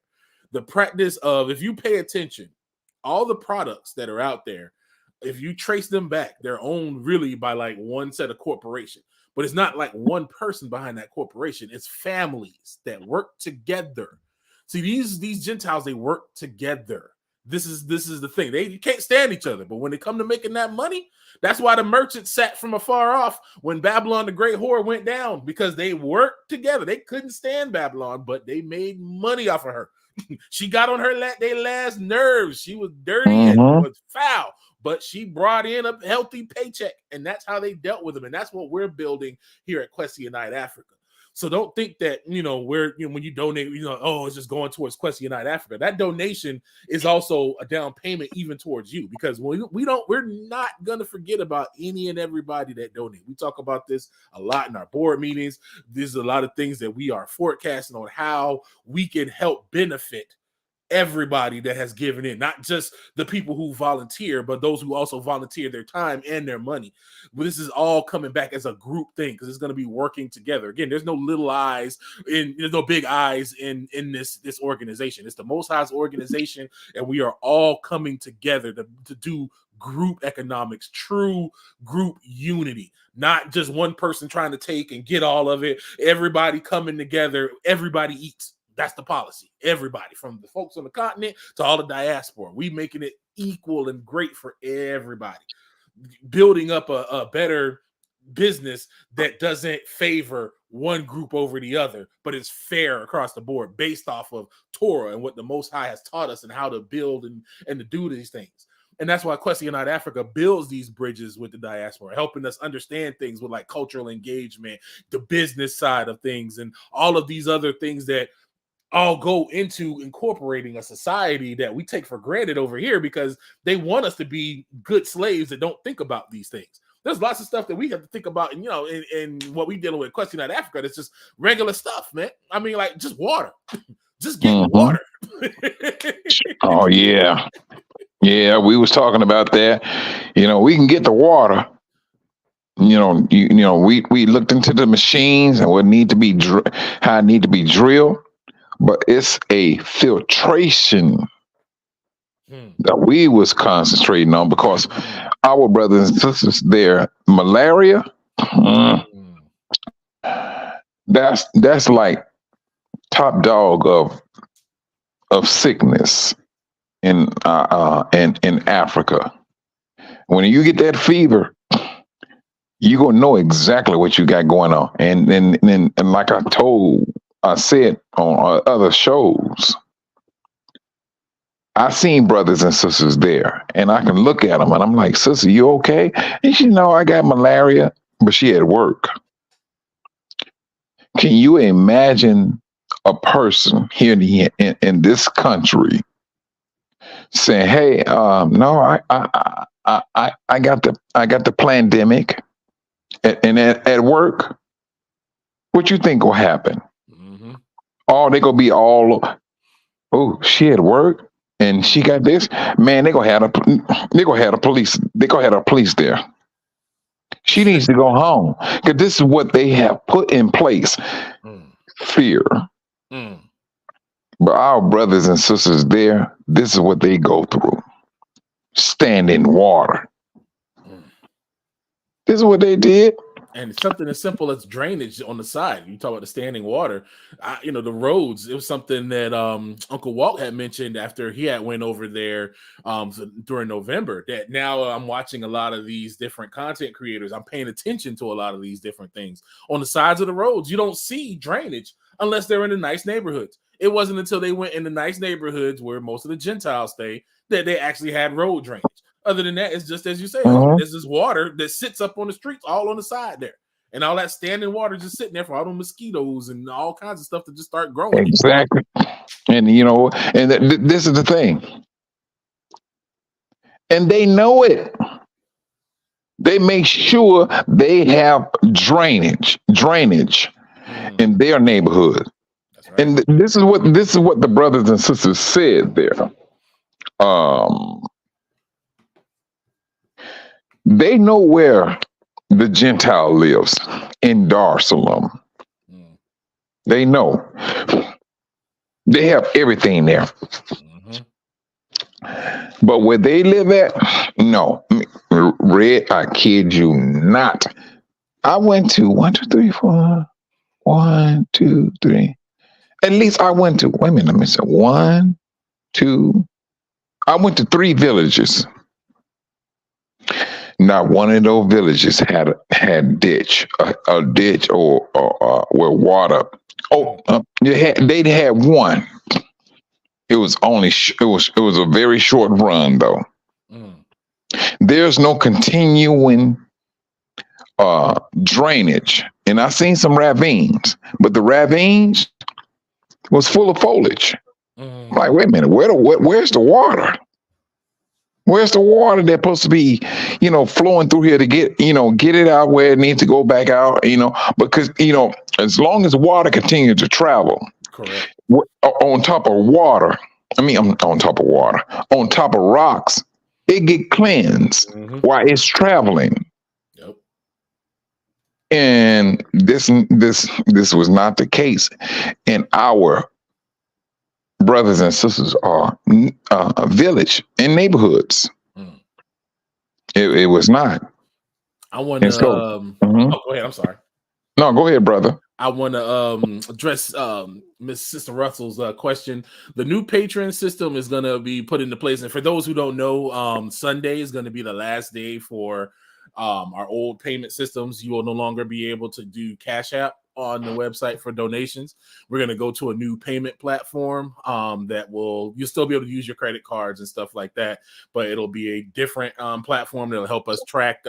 The practice of, if you pay attention, all the products that are out there, if you trace them back, they're owned really by like one set of corporation. But it's not like one person behind that corporation. It's families that work together. See, these Gentiles, they work together. This is the thing. They can't stand each other. But when they come to making that money, that's why the merchants sat from afar off when Babylon the Great Whore went down, because they worked together. They couldn't stand Babylon, but they made money off of her. She got on their last nerves. She was dirty and was foul, but she brought in a healthy paycheck, and that's how they dealt with them. And that's what we're building here at Quest Unite Africa. So don't think that, when you donate, it's just going towards Quest Unite Africa. That donation is also a down payment even towards you, because we're not going to forget about any and everybody that donate. We talk about this a lot in our board meetings. There's a lot of things that we are forecasting on how we can help benefit everybody that has given in, not just the people who volunteer, but those who also volunteer their time and their money. But this is all coming back as a group thing because it's going to be working together. Again, there's no little eyes there's no big eyes in this organization. It's the Most High's organization, and we are all coming together to do group economics, true group unity, not just one person trying to take and get all of it. Everybody coming together, everybody eats. That's the policy. Everybody, from the folks on the continent to all the diaspora, we making it equal and great for everybody. Building up a better business that doesn't favor one group over the other, but is fair across the board based off of Torah and what the Most High has taught us and how to build and to do these things. And that's why Quest United Africa builds these bridges with the diaspora, helping us understand things with like cultural engagement, the business side of things, and all of these other things that all go into incorporating a society that we take for granted over here because they want us to be good slaves that don't think about these things. There's lots of stuff that we have to think about, and in what we dealing with Quest United Africa, it's just regular stuff, man. I mean, like just water, just getting water. Oh yeah, yeah. We was talking about that. We can get the water. We looked into the machines and what need to be how it need to be drilled. But it's a filtration that we was concentrating on because our brothers and sisters there, malaria, that's like top dog of sickness in Africa. When you get that fever, you gonna know exactly what you got going on, and like I said on other shows, I seen brothers and sisters there, and I can look at them, and I'm like, "Sister, you okay?" And she know I got malaria, but she at work. Can you imagine a person here in this country saying, "Hey, no, I got the pandemic," and at work, what you think will happen? Oh, they gonna be all, oh, she at work and she got this. Man, they gonna have the police there. She needs to go home because this is what they have put in place. Fear. But our brothers and sisters there, this is what they go through. Stand in water. This is what they did. And something as simple as drainage on the side. You talk about the standing water. The roads. It was something that Uncle Walt had mentioned after he had went over there during November. That now I'm watching a lot of these different content creators. I'm paying attention to a lot of these different things. On the sides of the roads, you don't see drainage unless they're in the nice neighborhoods. It wasn't until they went in the nice neighborhoods where most of the Gentiles stay that they actually had road drainage. Other than that, it's just as you say, there's this water that sits up on the streets, all on the side there. And all that standing water just sitting there for all the mosquitoes and all kinds of stuff to just start growing. Exactly. And, this is the thing. And they know it. They make sure they have drainage in their neighborhood. That's right. And this is what the brothers and sisters said there. They know where the Gentile lives in Dar es Salaam. They know. They have everything there. But where they live at, no. Red, I kid you not. I went to 1, 2, 3, 4. 1, 2, 3. At least I went to, wait a minute, let me say 1, 2. I went to 3 villages. Not one of those villages had a ditch or where water. They had one. It was a very short run though. There's no continuing drainage, and I seen some ravines, but the ravines was full of foliage. Like, wait a minute, where's the water? Where's the water that's supposed to be, flowing through here to get it out where it needs to go back out, because, as long as water continues to travel, correct, on top of water, I mean, I'm on top of water, on top of rocks. It get cleansed while it's traveling. Yep. And this was not the case in our brothers and sisters are village and neighborhoods. It was not. I want to. So, Oh, go ahead. I'm sorry. No, go ahead, brother. I want to address Miss Sister Russell's question. The new patron system is going to be put into place, and for those who don't know, Sunday is going to be the last day for our old payment systems. You will no longer be able to do Cash App on the website for donations. We're going to go to a new payment platform that you'll still be able to use your credit cards and stuff like that, but it'll be a different platform that'll help us track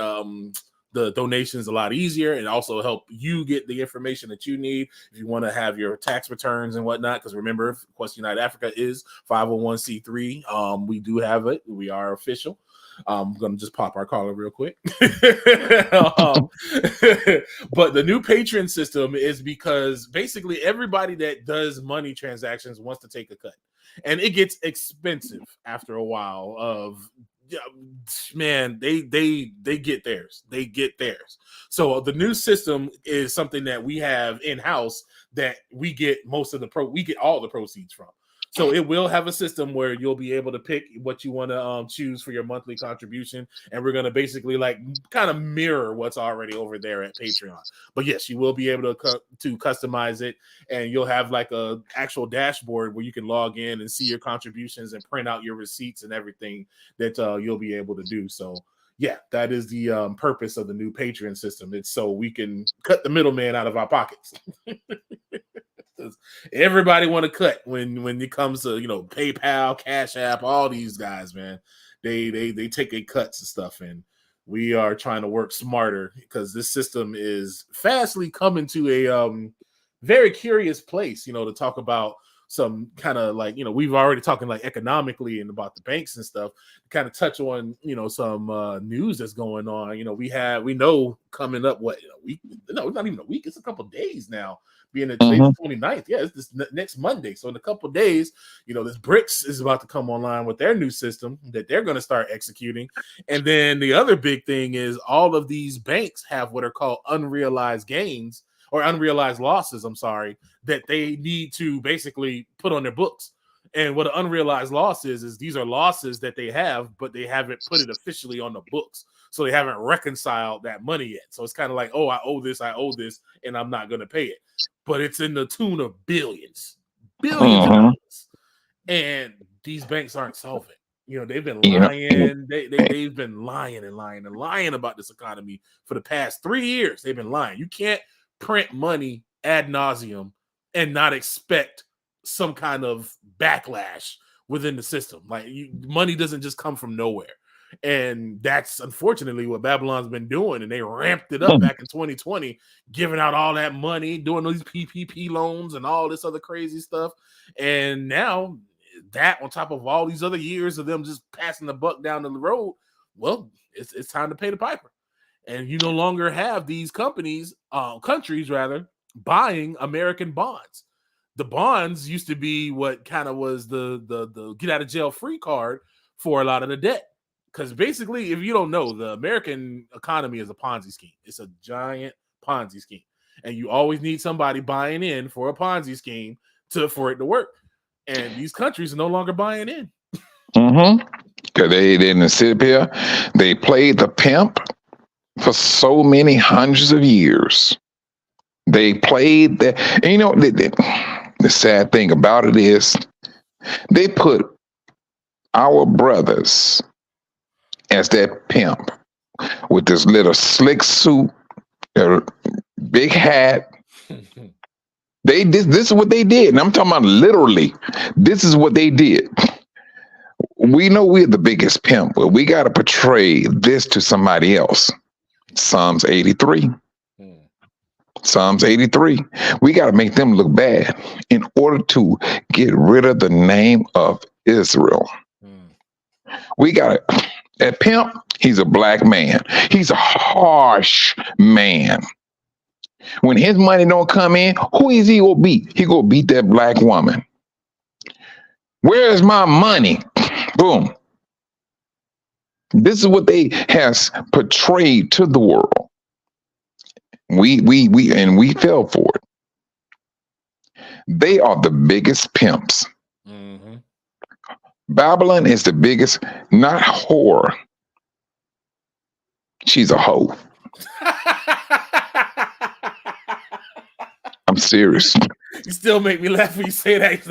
the donations a lot easier, and also help you get the information that you need if you want to have your tax returns and whatnot. Because remember, Quest United Africa is 501c3. We do have it. We are official. I'm going to just pop our caller real quick. But the new patron system is because basically everybody that does money transactions wants to take a cut. And it gets expensive after a while of, man, they get theirs. They get theirs. So the new system is something that we have in-house that we get we get all the proceeds from. So it will have a system where you'll be able to pick what you want to choose for your monthly contribution, and we're going to basically kind of mirror what's already over there at Patreon. But yes, you will be able to customize it, and you'll have like a actual dashboard where you can log in and see your contributions and print out your receipts and everything that you'll be able to do. So yeah, that is the purpose of the new Patreon system. It's so we can cut the middleman out of our pockets. Everybody want to cut when it comes to PayPal, Cash App, all these guys, man. They take their cuts and stuff, and we are trying to work smarter because this system is fastly coming to a very curious place. To talk about some kind of we've already talking economically and about the banks and stuff. Kind of touch on some news that's going on. We know coming up a week? No, not even a week. It's a couple of days now. Being that today's the 29th. Yeah, it's this next Monday. So in a couple of days, this BRICS is about to come online with their new system that they're going to start executing. And then the other big thing is all of these banks have what are called unrealized gains or unrealized losses, that they need to basically put on their books. And what an unrealized loss is these are losses that they have, but they haven't put it officially on the books. So they haven't reconciled that money yet. So it's kind of like, I owe this, and I'm not going to pay it. But it's in the tune of billions of dollars. And these banks aren't solvent. They've been lying. They've been lying and lying and lying about this economy for the past 3 years. They've been lying. You can't print money ad nauseum and not expect some kind of backlash within the system. Money doesn't just come from nowhere. And that's unfortunately what Babylon's been doing. And they ramped it up back in 2020, giving out all that money, doing these PPP loans and all this other crazy stuff. And now that on top of all these other years of them just passing the buck down the road, well, it's time to pay the piper. And you no longer have these countries buying American bonds. The bonds used to be what kind of was the get out of jail free card for a lot of the debt. Because basically, if you don't know, the American economy is a Ponzi scheme. It's a giant Ponzi scheme. And you always need somebody buying in for a Ponzi scheme for it to work. And these countries are no longer buying in. Because they didn't sit here. They played the pimp for so many hundreds of years. They played that. And the sad thing about it is they put our brothers as that pimp with this little slick suit, big hat. This is what they did. And I'm talking about literally, this is what they did. We know we're the biggest pimp, but we got to portray this to somebody else. Psalms 83. Psalms 83. We got to make them look bad in order to get rid of the name of Israel. We got to. That pimp, he's a black man. He's a harsh man. When his money don't come in, who is he gonna beat? He gonna beat that black woman. Where's my money? Boom. This is what they has portrayed to the world. We fell for it. They are the biggest pimps. Mm-hmm. Babylon is the biggest, not whore. She's a hoe. I'm serious. You still make me laugh when you say that.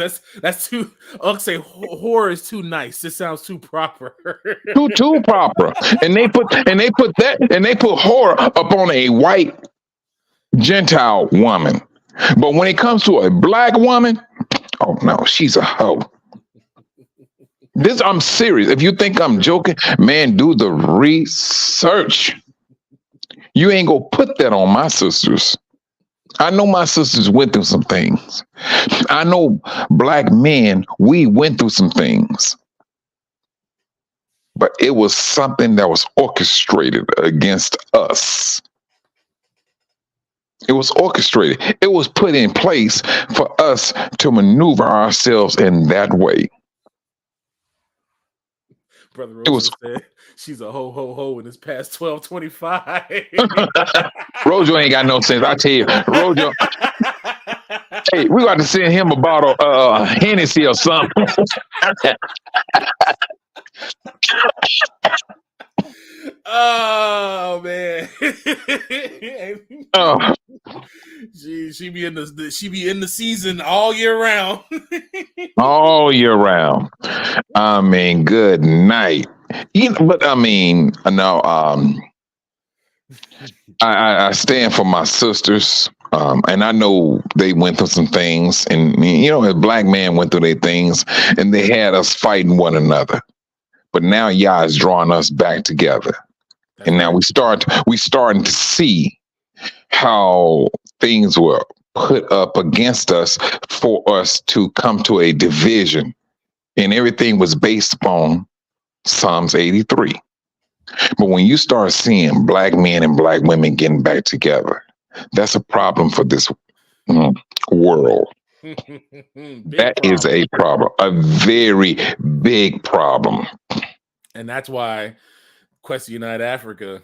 That's too. I'll say horror is too nice. It sounds too proper. Too proper. And they put horror up on a white Gentile woman. But when it comes to a black woman, oh no, she's a hoe. I'm serious. If you think I'm joking, man, do the research. You ain't gonna put that on my sisters. I know my sisters went through some things. I know black men, we went through some things. But it was something that was orchestrated against us. It was orchestrated. It was put in place for us to maneuver ourselves in that way. Brother Rojo said she's a ho, and it's past 12:25. Rojo ain't got no sense. I tell you, Rojo. Hey, we got to send him a bottle of Hennessy or something. Oh man. Oh. She be in the season all year round. All year round. I mean, good night. But I mean, no. I stand for my sisters, and I know they went through some things, and as black men went through their things, and they had us fighting one another. But now Yah is drawing us back together, and now we starting to see how things were put up against us for us to come to a division, and everything was based upon Psalms 83. But when you start seeing black men and black women getting back together, that's a problem for this world. That is a problem, a very big problem. And that's why Q2UA Africa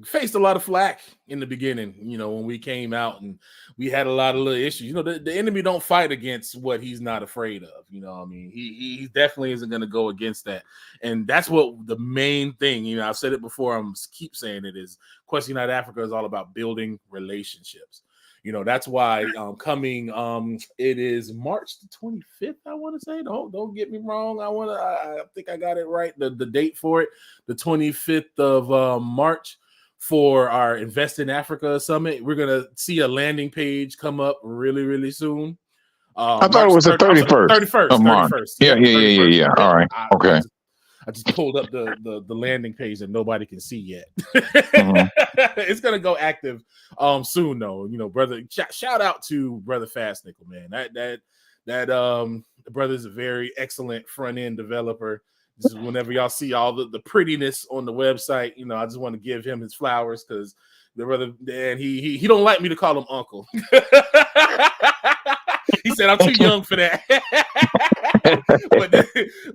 faced a lot of flack in the beginning, when we came out and we had a lot of little issues. The enemy don't fight against what he's not afraid of. I mean, he definitely isn't going to go against that. And that's what the main thing, I've said it before, I'm keep saying it, is Q2UA Africa is all about building relationships. That's why coming, it is March the 25th, I want to say. Don't get me wrong. I think I got it right. The date for it, the 25th of March, for our Invest in Africa Summit. We're going to see a landing page come up really, really soon. I thought it was the 31st. 31st. Yeah. All right. Okay. I just pulled up the landing page that nobody can see yet. Mm-hmm. It's gonna go active soon though. Brother, shout out to Brother Fast Nickel, man. That the brother's a very excellent front end developer. This is whenever y'all see all the prettiness on the website, I just want to give him his flowers, because the brother, man, he don't like me to call him uncle. He said I'm too young for that.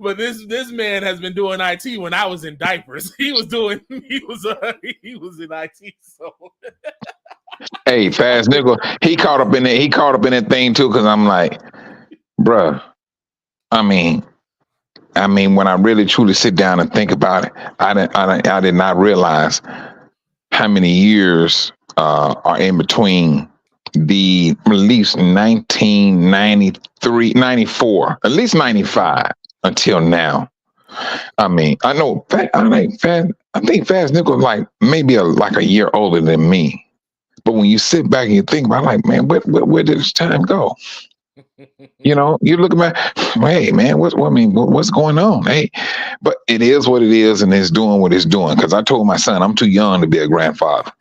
but this man has been doing IT when I was in diapers. He was in IT. So hey, Fast Nickel, he caught up in that thing too, because I'm like, bruh, I mean, when I really truly sit down and think about it, I did not realize how many years are in between the at least 1993, 94, at least 95 until now. I mean, I know, I think Fast Nickel like maybe a year older than me. But when you sit back and you think about it, like, man, where did this time go? You look at hey, man, what's going on? Hey, but it is what it is, and it's doing what it's doing. Because I told my son I'm too young to be a grandfather.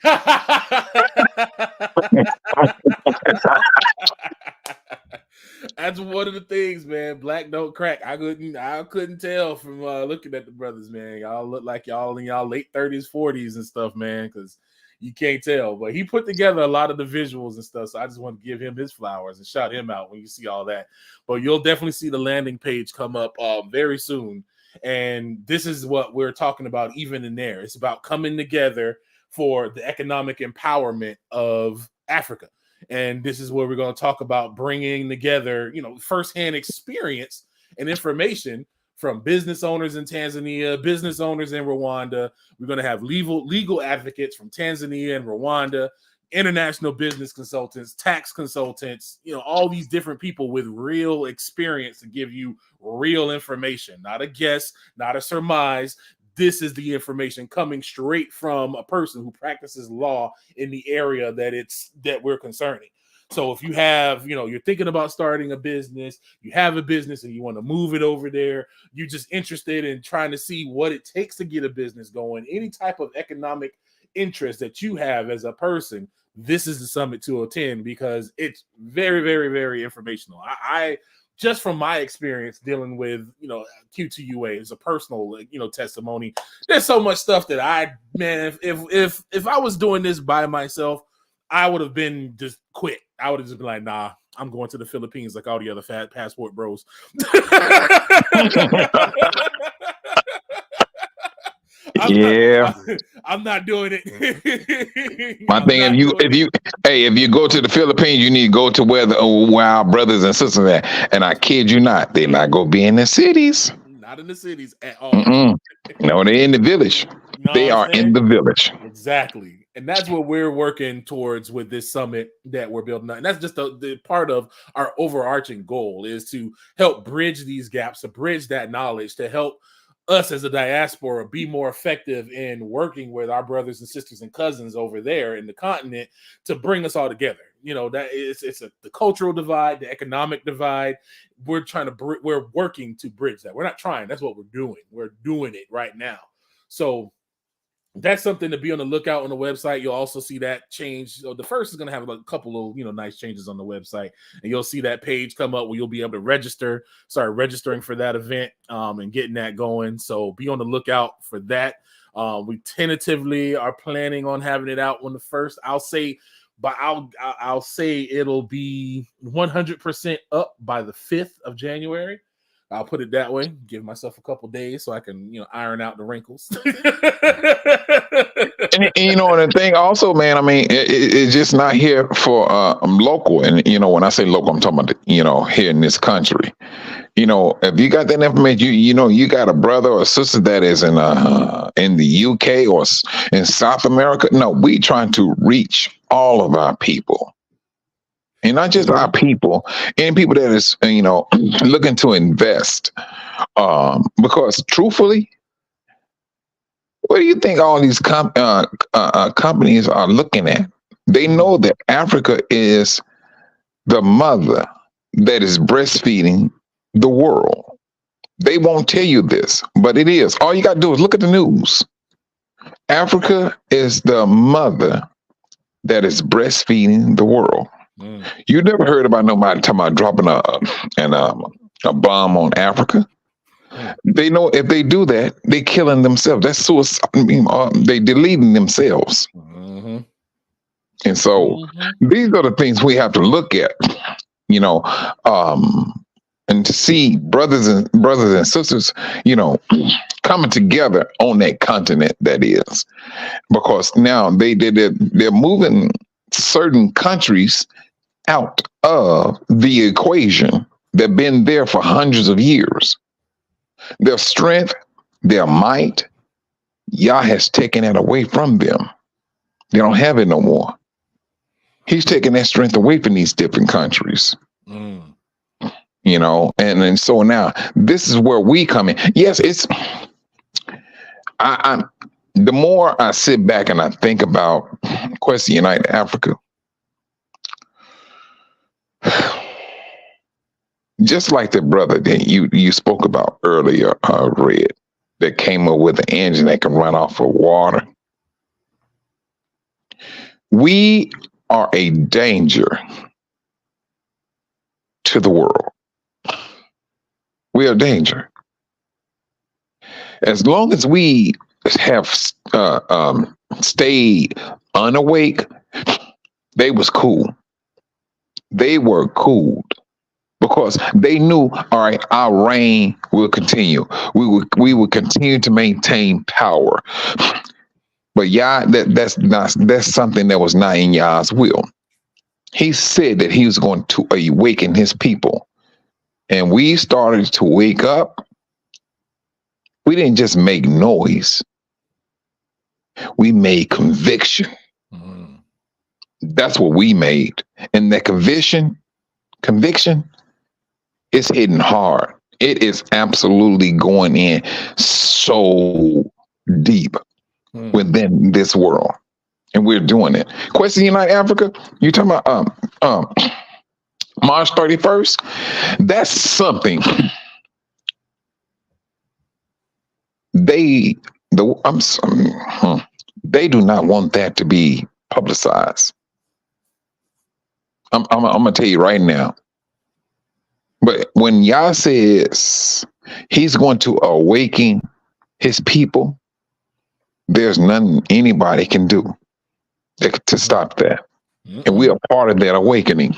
That's one of the things, man. Black don't crack. I couldn't tell from looking at the brothers, man. Y'all look like y'all in y'all late 30s, 40s and stuff, man. Because You can't tell, but he put together a lot of the visuals and stuff. So I just want to give him his flowers and shout him out when you see all that. But you'll definitely see the landing page come up very soon. And this is what we're talking about even in there. It's about coming together for the economic empowerment of Africa. And this is where we're going to talk about bringing together, firsthand experience and information from business owners in Tanzania, business owners in Rwanda. We're going to have legal advocates from Tanzania and Rwanda, international business consultants, tax consultants, all these different people with real experience to give you real information, not a guess, not a surmise. This is the information coming straight from a person who practices law in the area that we're concerning. So if you have, you're thinking about starting a business, you have a business and you want to move it over there, you're just interested in trying to see what it takes to get a business going, any type of economic interest that you have as a person, this is the summit to attend because it's very, very, very informational. I just from my experience dealing with, Q2UA as a personal, testimony, there's so much stuff that if I was doing this by myself, I would have been just quit. I would have just been like, nah, I'm going to the Philippines like all the other fat passport bros. I'm not doing it. My thing, if you go to the Philippines, you need to go to where our brothers and sisters at. And I kid you not, they're not gonna be in the cities. Not in the cities at all. No, they're in the village. They are in the village. Exactly. And that's what we're working towards with this summit that we're building up. And that's just the part of our overarching goal is to help bridge these gaps, to bridge that knowledge, to help us as a diaspora be more effective in working with our brothers and sisters and cousins over there in the continent to bring us all together. That it's the cultural divide, the economic divide. We're working to bridge that. We're not trying. That's what we're doing. We're doing it right now. So that's something to be on the lookout on the website. You'll also see that change. So the first is going to have a couple of, nice changes on the website, and you'll see that page come up where you'll be able to start registering for that event and getting that going. So be on the lookout for that. We tentatively are planning on having it out on the 1st. I'll say it'll be 100% up by the 5th of January. I'll put it that way. Give myself a couple days so I can, iron out the wrinkles. and the thing also, man, I mean, it's just not here for local. And when I say local, I'm talking about here in this country. If you got that information, you got a brother or a sister that is in the UK or in South America. No, we trying to reach all of our people. And not just our people, and people that is, looking to invest. Because truthfully, what do you think all these companies are looking at? They know that Africa is the mother that is breastfeeding the world. They won't tell you this, but it is. All you got to do is look at the news. Africa is the mother that is breastfeeding the world. You never heard about nobody talking about dropping a bomb on Africa. They know if they do that, they killing themselves. That's suicide. They deleting themselves. And so these are the things we have to look at, and to see brothers and sisters, coming together on that continent that is, because now they're moving certain countries out of the equation. They've been there for hundreds of years. Their strength, their might, Yah has taken it away from them. They don't have it no more. He's taking that strength away from these different countries. And so now this is where we come in. Yes, it's the more I sit back and I think about Quest United Africa, just like the brother that you spoke about earlier, Red, that came up with an engine that can run off of water. We are a danger to the world. We are a danger. As long as we have stayed unawake, they was cool. They were cooled because they knew, all right, our reign will continue. We will continue to maintain power. But Yah, that's something that was not in Yah's will. He said that he was going to awaken his people. And we started to wake up. We didn't just make noise. We made conviction. Mhm. That's what we made. And that conviction is hitting hard. It is absolutely going in so deep within this world. And we're doing it. Question Unite Africa, you talking about March 31st? That's something they do not want that to be publicized. I'm gonna tell you right now. But when Yah says he's going to awaken his people, there's nothing anybody can do to stop that. And we are part of that awakening.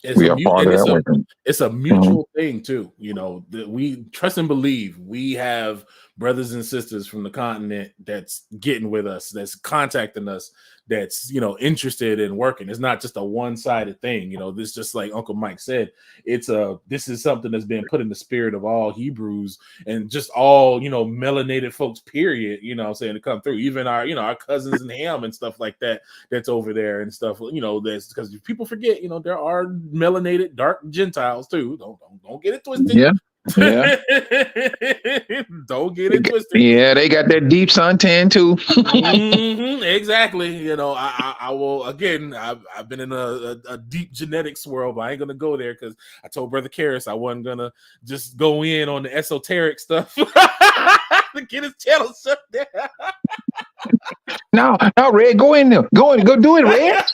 It's a mutual thing too. You know, that we trust and believe. We have brothers and sisters from the continent that's getting with us, that's contacting us, that's, you know, interested in working. It's not just a one-sided thing. You know, this, just like Uncle Mike said, this is something that's been put in the spirit of all Hebrews and just all, you know, melanated folks, period, you know what I'm saying, to come through. Even our, you know, our cousins in Ham and stuff like that, that's over there and stuff, you know, that's because people forget, you know, there are melanated dark Gentiles too. Don't get it twisted. Yeah. Don't get it twisted. Yeah, they got that deep suntan too. Exactly. You know, I will, again, I've been in a deep genetics world, but I ain't gonna go there because I told Brother Karras I wasn't gonna just go in on the esoteric stuff to get his channel shut down. No, Red, go in there. Go do it, Red.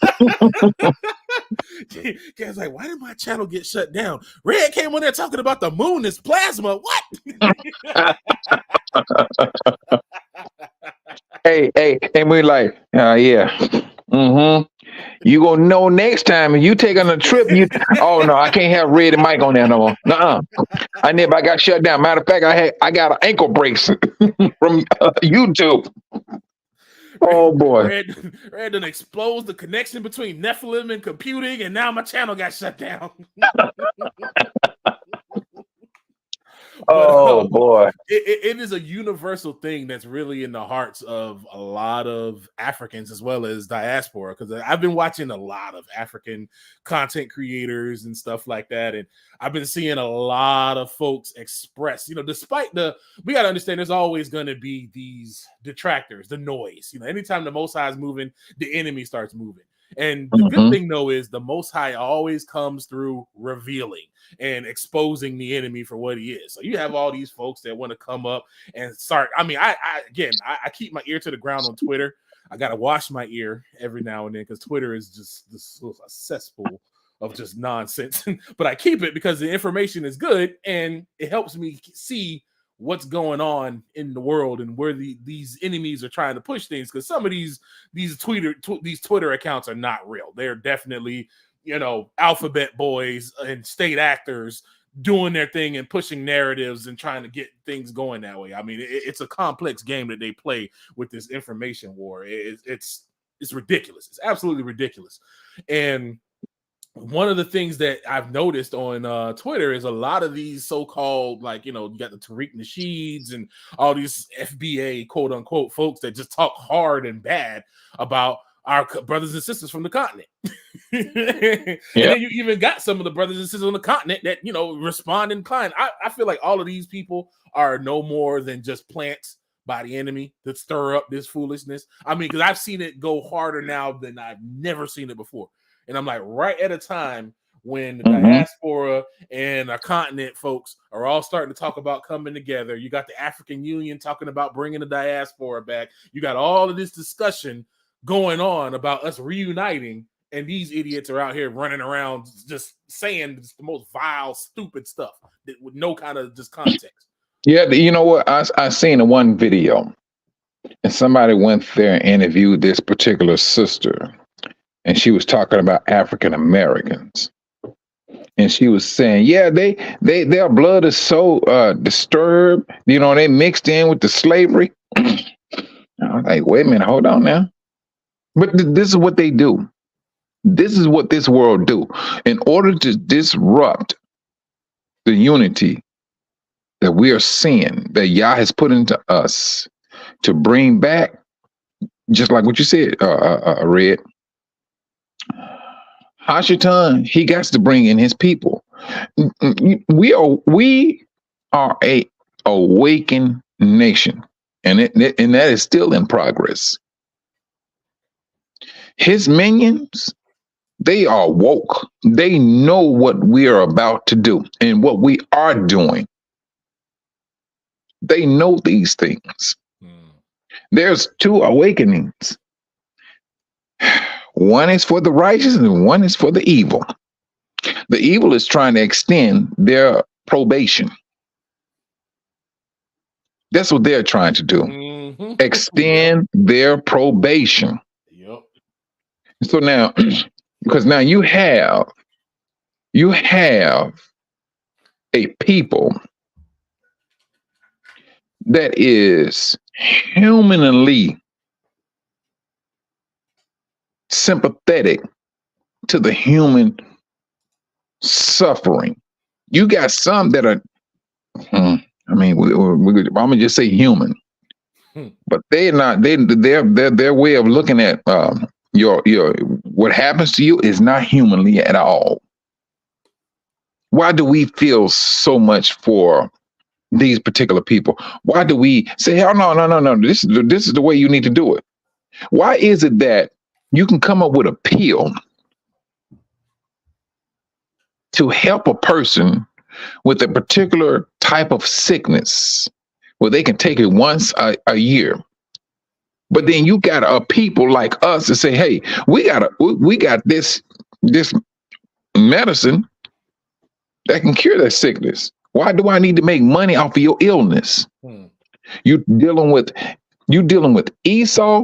Guy's like, why did my channel get shut down? Red came on there talking about the moon is plasma. What? Hey, and we're like, yeah. Mm-hmm. You gonna know next time and you take on a trip. Oh no, I can't have Red and Mike on there no more. Nuh-uh. I got shut down. Matter of fact, I got an ankle brace from YouTube. Oh boy. Red done exposed the connection between Nephilim and computing, and now my channel got shut down. Oh boy. It is a universal thing that's really in the hearts of a lot of Africans as well as diaspora, because I've been watching a lot of African content creators and stuff like that, and I've been seeing a lot of folks express, you know, despite we got to understand there's always going to be these detractors, the noise, you know, anytime the Most High is moving, the enemy starts moving. And the good thing, though, is the Most High always comes through revealing and exposing the enemy for what he is. So you have all these folks that want to come up and start. I mean, I keep my ear to the ground on Twitter. I got to wash my ear every now and then because Twitter is just this a cesspool of just nonsense. But I keep it because the information is good and it helps me see what's going on in the world and where these enemies are trying to push things, because some of these Twitter accounts are not real. They're definitely, you know, alphabet boys and state actors doing their thing and pushing narratives and trying to get things going that way. I mean, it's a complex game that they play with this information war. It's ridiculous. It's absolutely ridiculous. And one of the things that I've noticed on Twitter is a lot of these so-called, like, you know, you got the Tariq Nasheeds and all these FBA quote unquote folks that just talk hard and bad about our brothers and sisters from the continent. And then you even got some of the brothers and sisters on the continent that, you know, respond in kind. I feel like all of these people are no more than just plants by the enemy to stir up this foolishness. I mean, because I've seen it go harder now than I've never seen it before. And I'm like, right at a time when the diaspora and our continent folks are all starting to talk about coming together. You got the African Union talking about bringing the diaspora back. You got all of this discussion going on about us reuniting. And these idiots are out here running around just saying the most vile, stupid stuff with no kind of just context. Yeah, you know what? I seen in one video And somebody went there and interviewed this particular sister, and she was talking about African Americans. And she was saying, yeah, their blood is so disturbed. You know, they mixed in with the slavery. I was like, wait a minute, hold on now. But this is what they do. This is what this world do. In order to disrupt the unity that we are seeing, that Yah has put into us, to bring back, just like what you said, Red, Hashatan, he got to bring in his people. We are a awakened nation, and that is still in progress. His minions, they are woke. They know what we are about to do and what we are doing. They know these things. There's two awakenings. One is for the righteous and one is for the evil. The evil is trying to extend their probation. That's what they're trying to do. Mm-hmm. Extend their probation. Yep. So now, because now you have a people that is humanly sympathetic to the human suffering. You got some that are, I mean, I'm gonna just say human, but they're not. Their way of looking at your what happens to you is not humanly at all. Why do we feel so much for these particular people? Why do we say, "Oh no, this is the way you need to do it"? Why is it that you can come up with a pill to help a person with a particular type of sickness where they can take it once a year? But then you got a people like us to say, hey, we got this medicine that can cure that sickness. Why do I need to make money off of your illness? You dealing with Esau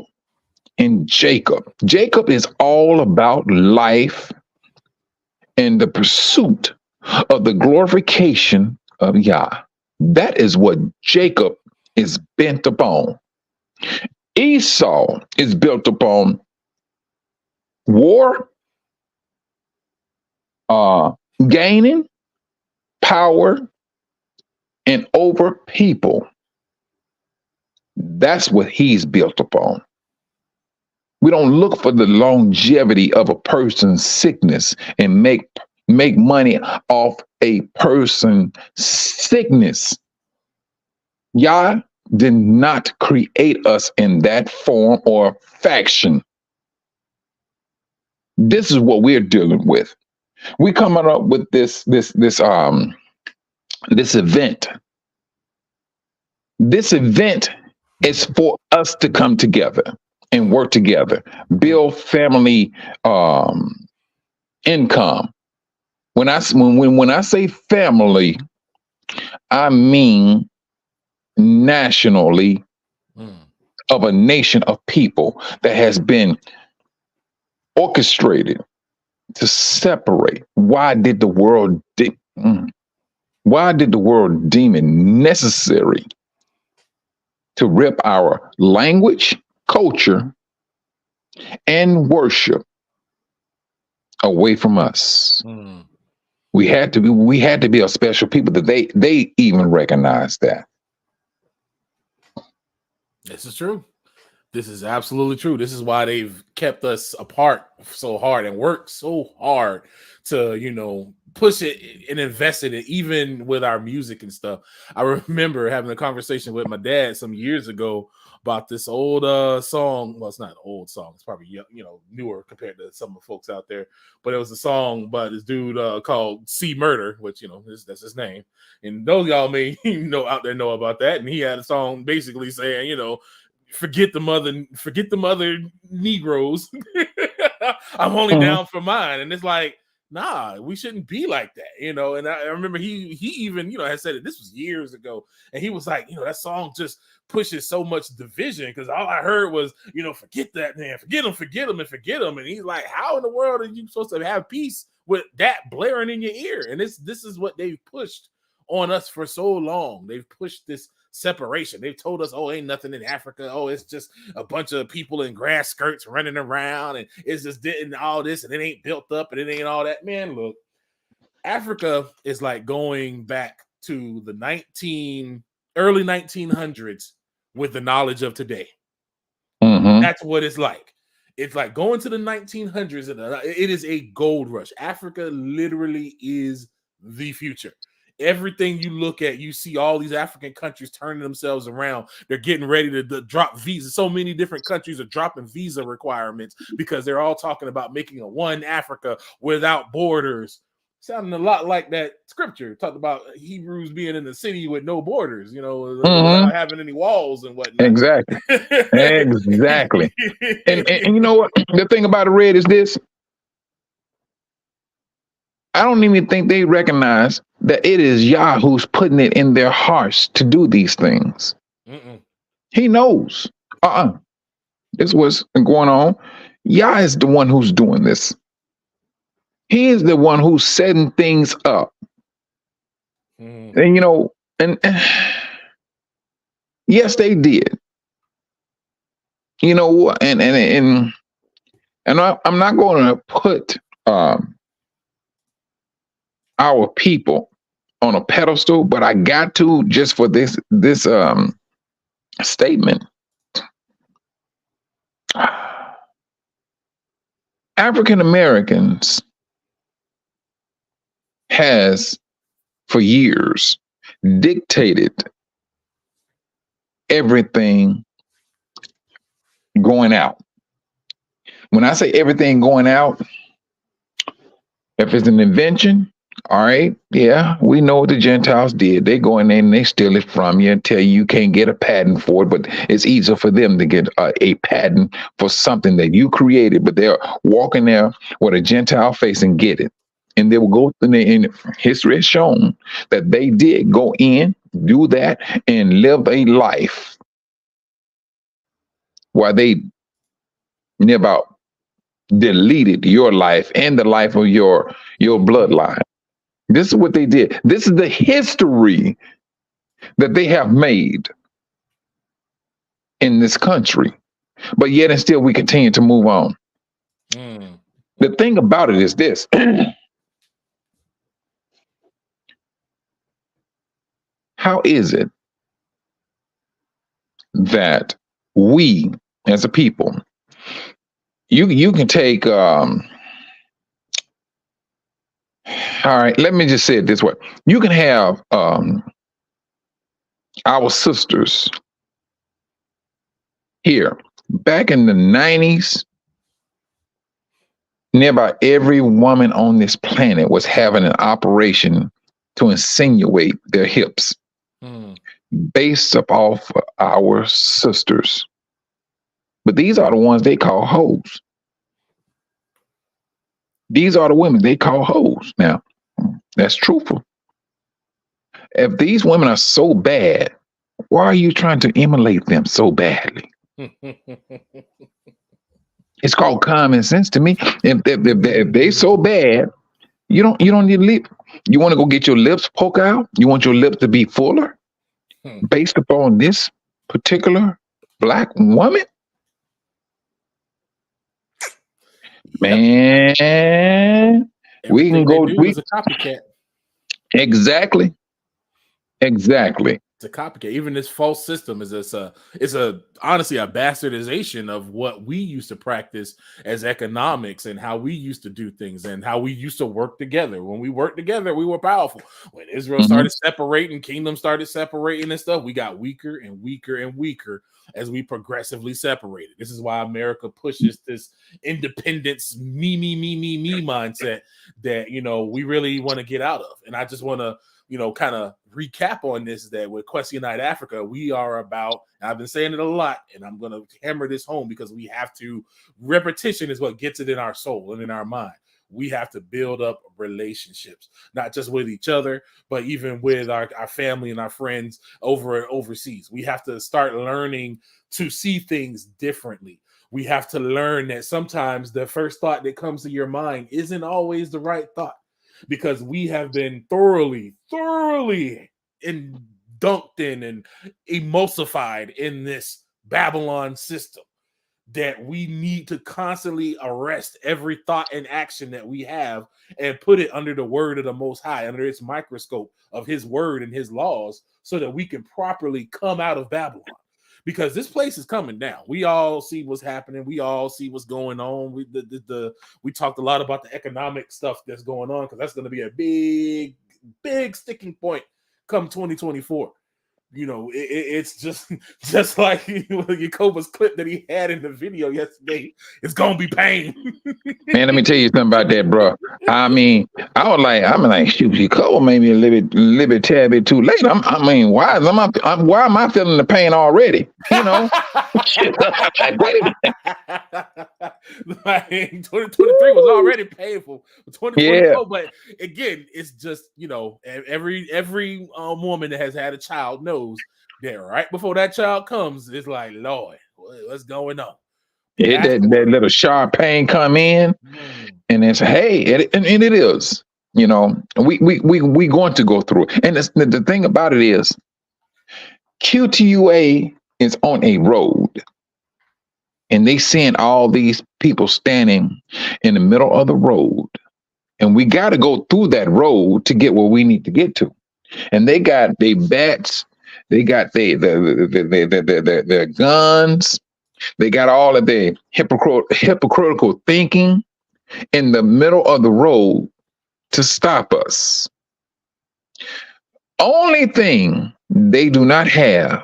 and Jacob. Jacob is all about life and the pursuit of the glorification of Yah. That is what Jacob is bent upon. Esau is built upon war, gaining power, and over people. That's what he's built upon. We don't look for the longevity of a person's sickness and make money off a person's sickness. Yah did not create us in that form or faction. This is what we're dealing with. We're coming up with this event. This event is for us to come together and work together, build family income. When I say family, I mean nationally, of a nation of people that has been orchestrated to separate. Why did the world deem it necessary to rip our language, culture, and worship away from us? We had to be a special people that they even recognize that. This is true. This is absolutely true. This is why they've kept us apart so hard and worked so hard to, push it and invest in it, even with our music and stuff. I remember having a conversation with my dad some years ago about this old song. Well, it's not an old song. It's probably, newer compared to some of the folks out there. But it was a song by this dude called C Murder, which, that's his name. And those y'all may out there know about that. And he had a song basically saying, forget the mother Negroes. I'm only down for mine. And it's like, nah, we shouldn't be like that, you know. And I remember he even, you know, had said it. This was years ago, and he was like, you know, that song just pushes so much division because all I heard was, you know, forget that man, forget him, and forget him. And he's like, how in the world are you supposed to have peace with that blaring in your ear? And this is what they've pushed on us for so long. They've pushed this separation. They've told us, oh, ain't nothing in Africa. Oh, it's just a bunch of people in grass skirts running around, and it's just didn't all this, and it ain't built up, and it ain't all that. Man, look, Africa is like going back to the early 1900s with the knowledge of today. That's what it's like. It's like going to the 1900s, and it is a gold rush. Africa literally is the future. Everything you look at, you see all these African countries turning themselves around. They're getting ready to drop visas. So many different countries are dropping visa requirements because they're all talking about making a one Africa without borders. Sounding a lot like that scripture talked about Hebrews being in the city with no borders, you know, without having any walls and whatnot. Exactly. Exactly. And you know what? The thing about it, Red, is this. I don't even think they recognize that it is Yah who's putting it in their hearts to do these things. He knows. This is what's going on. Yah is the one who's doing this. He is the one who's setting things up. And, you know, and yes, they did. You know, and I'm not going to put our people on a pedestal, but I got to, just for this statement. African Americans has for years dictated everything going out. When I say everything going out, if it's an invention, all right, yeah, we know what the Gentiles did. They go in there and they steal it from you and tell you can't get a patent for it, but it's easier for them to get a patent for something that you created, but they're walking there with a Gentile face and get it. And they will go, and history has shown that they did go in, do that, and live a life while they never deleted your life and the life of your bloodline. This is what they did. This is the history that they have made in this country. But yet and still we continue to move on. The thing about it is this. How is it that we as a people, you can take all right, let me just say it this way. You can have our sisters here. Back in the 90s, nearby every woman on this planet was having an operation to insinuate their hips based off our sisters. But these are the ones they call hoes. These are the women they call hoes. Now, that's truthful. If these women are so bad, why are you trying to emulate them so badly? It's called common sense to me. If they so bad, you don't need lip. You want to go get your lips poke out? You want your lips to be fuller based upon this particular black woman? Man, everything we can go. Is a copycat. Exactly. It's a copycat. Even this false system is honestly a bastardization of what we used to practice as economics and how we used to do things and how we used to work together. When we worked together, we were powerful. When Israel started separating, kingdoms started separating and stuff, we got weaker and weaker and weaker as we progressively separated. This is why America pushes this independence, me mindset that, you know, we really want to get out of. And I just want to, you know, kind of recap on this, that with Quest Unite Africa, we are about, and I've been saying it a lot, and I'm going to hammer this home because we have to, repetition is what gets it in our soul and in our mind. we have to build up relationships, not just with each other, but even with our family and our friends overseas. We have to start learning to see things differently. We have to learn that sometimes the first thought that comes to your mind isn't always the right thought, because we have been thoroughly dunked in and emulsified in this Babylon system, that we need to constantly arrest every thought and action that we have and put it under the word of the Most High, under its microscope of his word and his laws, so that we can properly come out of Babylon. Because this place is coming down. We all see what's happening. We all see what's going on. We talked a lot about the economic stuff that's going on, because that's going to be a big sticking point come 2024. You know, it's just like Yakoba's clip that he had in the video yesterday. It's gonna be pain. Man, let me tell you something about that, bro. I mean, I'm like, shoot, Yakoba made me a little bit tad bit too late. Why am I feeling the pain already? You know, like 2023 was already painful. 2024, but again, it's just, you know, every woman that has had a child knows that right before that child comes, it's like, Lord, what's going on? That little sharp pain come in, and it's and it is, you know, we going to go through it. And the thing about it is, Q2UA is on a road, and they seeing all these people standing in the middle of the road, and we got to go through that road to get where we need to get to. And they got their bats, they got their guns, they got all of their hypocritical thinking in the middle of the road to stop us. Only thing they do not have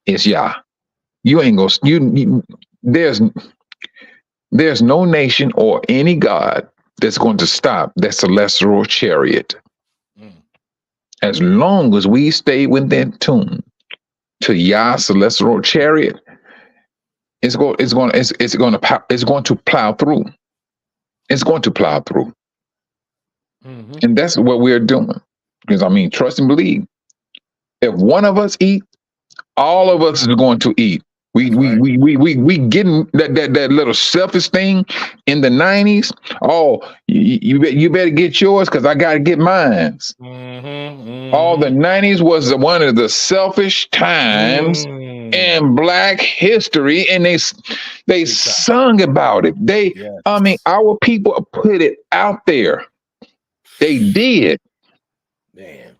is Yah. You ain't gonna. There's no nation or any God that's going to stop that celestial chariot. As long as we stay within tune to Yah's celestial chariot, it's going to plow through. It's going to plow through, and that's what we're doing. Because I mean, trust and believe. If one of us eat, all of us are going to eat. We getting that little selfish thing in the 90s. Oh, you better get yours because I got to get mine. All the 90s was one of the selfish times in Black history, and they sung about it. I mean, our people put it out there. They did. Man,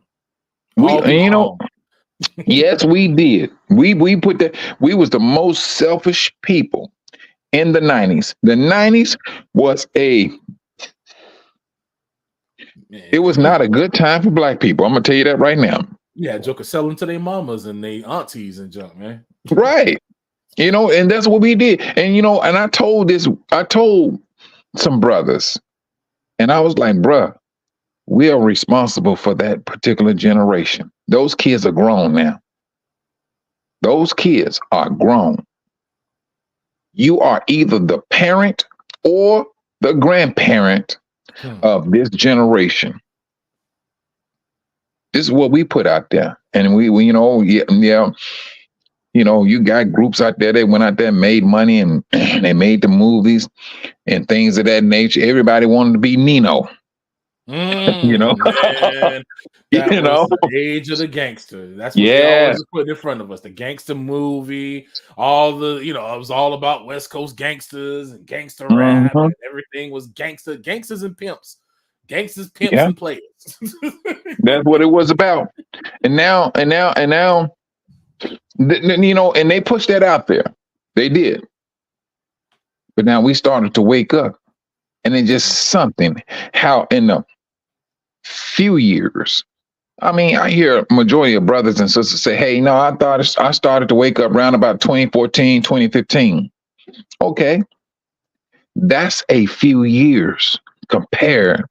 yes, we did. We put that. We was the most selfish people in the 90s. The 90s was it was not a good time for Black people. I'm gonna tell you that right now. Yeah, Joker selling to their mamas and their aunties and junk, man. Right. You know, and that's what we did. And you know, and I told some brothers, and I was like, bruh, we are responsible for that particular generation. Those kids are grown now. Those kids are grown. You are either the parent or the grandparent of this generation. This is what we put out there. And we you know, you know, you got groups out there that went out there and made money, and they made the movies and things of that nature. Everybody wanted to be Nino. You know, man, that was the age of the gangster. That's what they always put in front of us. The gangster movie, all the, you know, it was all about West Coast gangsters and gangster rap, and everything was gangsters and pimps, gangsters, pimps, and players. That's what it was about. And now, you know, and they pushed that out there. They did. But now we started to wake up, and it's just something how in the few years, I mean, I hear a majority of brothers and sisters say, hey, no, I started to wake up around about 2014, 2015. Okay. That's a few years compared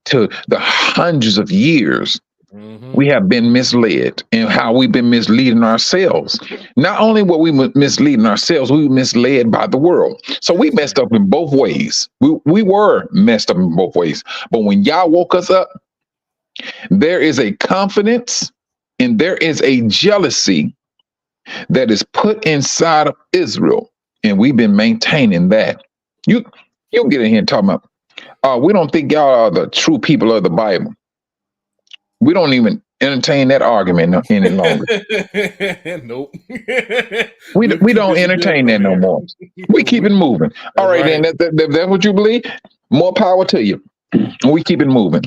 to the hundreds of years We have been misled, and how we've been misleading ourselves. Not only were we misleading ourselves, we were misled by the world. So we messed up in both ways. We were messed up in both ways. But when Yah woke us up, there is a confidence and there is a jealousy that is put inside of Israel, and we've been maintaining that. You'll get in here and talk about, we don't think y'all are the true people of the Bible. We don't even entertain that argument any longer. Nope. we don't entertain that no more. We keep it moving. All right, then that's what you believe. More power to you. We keep it moving.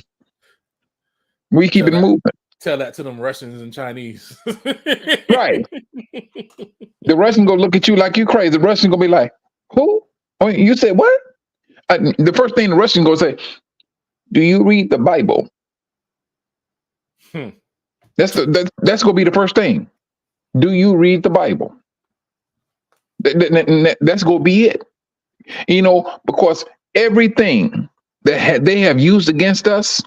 We keep it moving. Tell that to them Russians and Chinese. Right. The Russian gonna look at you like you crazy. The Russian gonna be like, who? Oh, you said what? The first thing the Russian gonna say, do you read the Bible? That's gonna be the first thing. Do you read the Bible? That's gonna be it. You know, because everything that they have used against us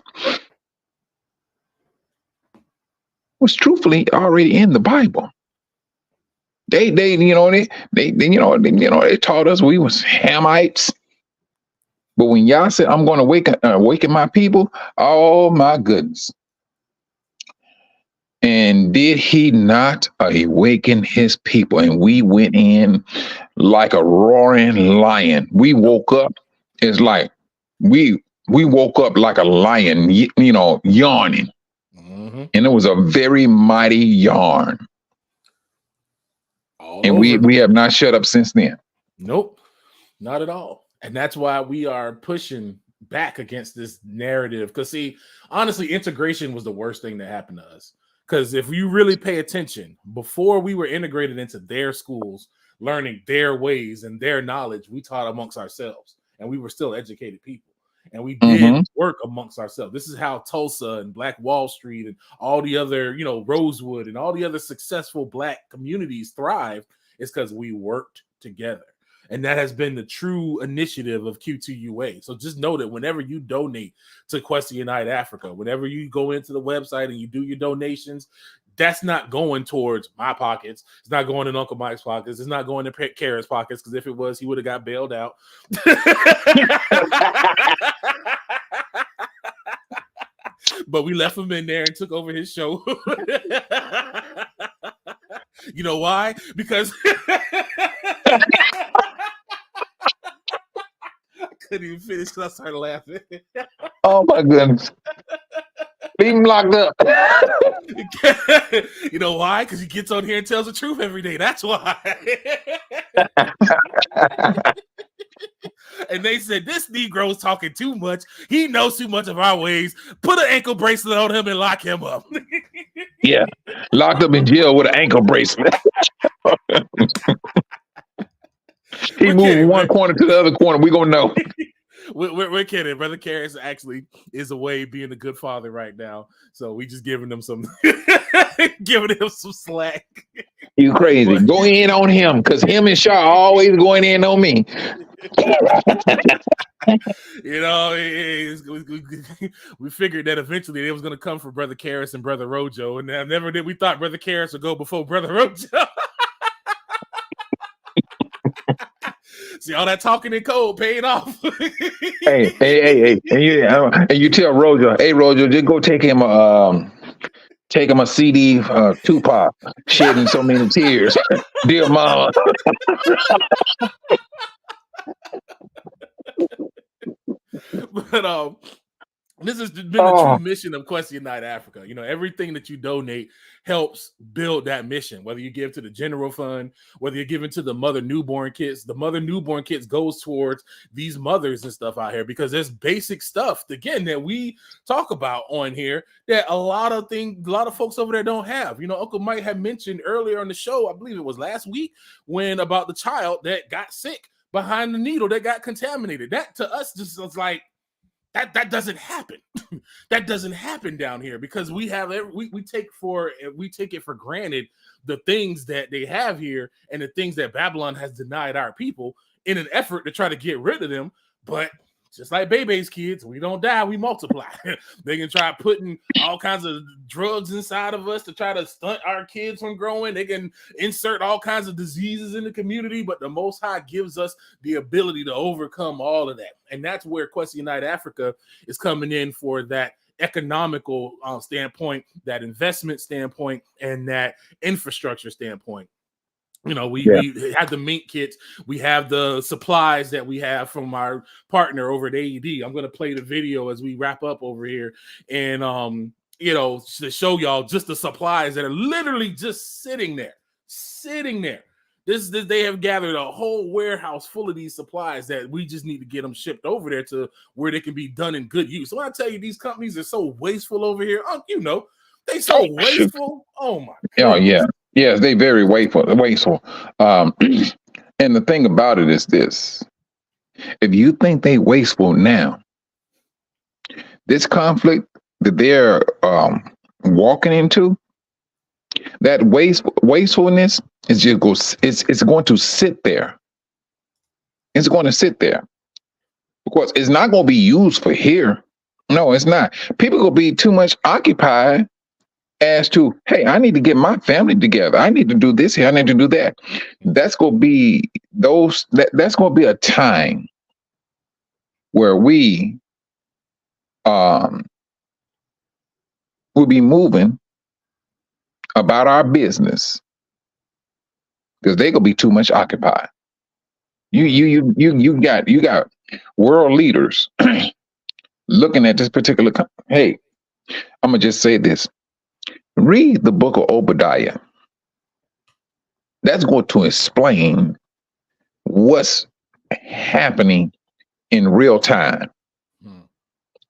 was truthfully already in the Bible. They taught us we was Hamites. But when Yah said, I'm going to awaken my people, oh my goodness. And did he not awaken his people? And we went in like a roaring lion. We woke up. It's like we woke up like a lion, yawning. And it was a very mighty yarn. And we have not shut up since then. Nope, not at all. And that's why we are pushing back against this narrative. Because see, honestly, integration was the worst thing that happened to us. Because if you really pay attention, before we were integrated into their schools, learning their ways and their knowledge, we taught amongst ourselves. And we were still educated people. And we did work amongst ourselves. This is how Tulsa and Black Wall Street and all the other, Rosewood and all the other successful Black communities thrived, is because we worked together. And that has been the true initiative of Q2UA. So just know that whenever you donate to Quest to Unite Africa, whenever you go into the website and you do your donations, that's not going towards my pockets. It's not going in Uncle Mike's pockets. It's not going to Kara's pockets, because if it was, he would have got bailed out. But we left him in there and took over his show. You know why? Because I couldn't even finish because I started laughing. Oh my goodness. Leave him locked up. You know why? Because he gets on here and tells the truth every day. That's why. And they said, this Negro's talking too much. He knows too much of our ways. Put an ankle bracelet on him and lock him up. Yeah. Locked up in jail with an ankle bracelet. He moved from one corner to the other corner. We're going to know. We're kidding. Brother Karras actually is away being a good father right now. So we just giving him some slack. You crazy. Go in on him, because him and Shaw always going in on me. We figured that eventually it was going to come from Brother Karras and Brother Rojo. And never did we thought Brother Karras would go before Brother Rojo. See, all that talking in code paying off. Hey. And you tell Rojo, hey, Rojo, just go take him a CD, Tupac, shedding so many tears. Dear mama. But this has been the true mission of Quest to Unite Africa. Everything that you donate helps build that mission. Whether you give to the General Fund, whether you're giving to the Mother Newborn Kits, the Mother Newborn Kits goes towards these mothers and stuff out here, because there's basic stuff, again, that we talk about on here that a lot of folks over there don't have. Uncle Mike had mentioned earlier on the show, I believe it was last week, about the child that got sick behind the needle, that got contaminated. That to us just was like, that doesn't happen. That doesn't happen down here, because we take it for granted the things that they have here and the things that Babylon has denied our people in an effort to try to get rid of them. But just like Bebe's kids, we don't die, we multiply. They can try putting all kinds of drugs inside of us to try to stunt our kids from growing. They can insert all kinds of diseases in the community, but the Most High gives us the ability to overcome all of that. And that's where Quest Unite Africa is coming in for that economical standpoint, that investment standpoint, and that infrastructure standpoint. You know, we have the mink kits, we have the supplies that we have from our partner over at AED. I'm going to play the video as we wrap up over here, and you know, to show y'all just the supplies that are literally just sitting there. This they have gathered a whole warehouse full of these supplies that we just need to get them shipped over there to where they can be done in good use. So when I tell you these companies are so wasteful over here, you know, they so wasteful. Oh my God. Oh yeah. Yes, they very wasteful. And the thing about it is this: if you think they wasteful now, this conflict that they're walking into, that wastefulness is just it's going to sit there. It's going to sit there because it's not going to be used for here. No, it's not. People will be too much occupied as to, hey, I need to get my family together. I need to do this here. I need to do that. That's going to be that's going to be a time where we will be moving about our business because they're going to be too much occupied. You got world leaders looking at this particular. Hey, I'm gonna just say this. Read the book of Obadiah. That's going to explain what's happening in real time.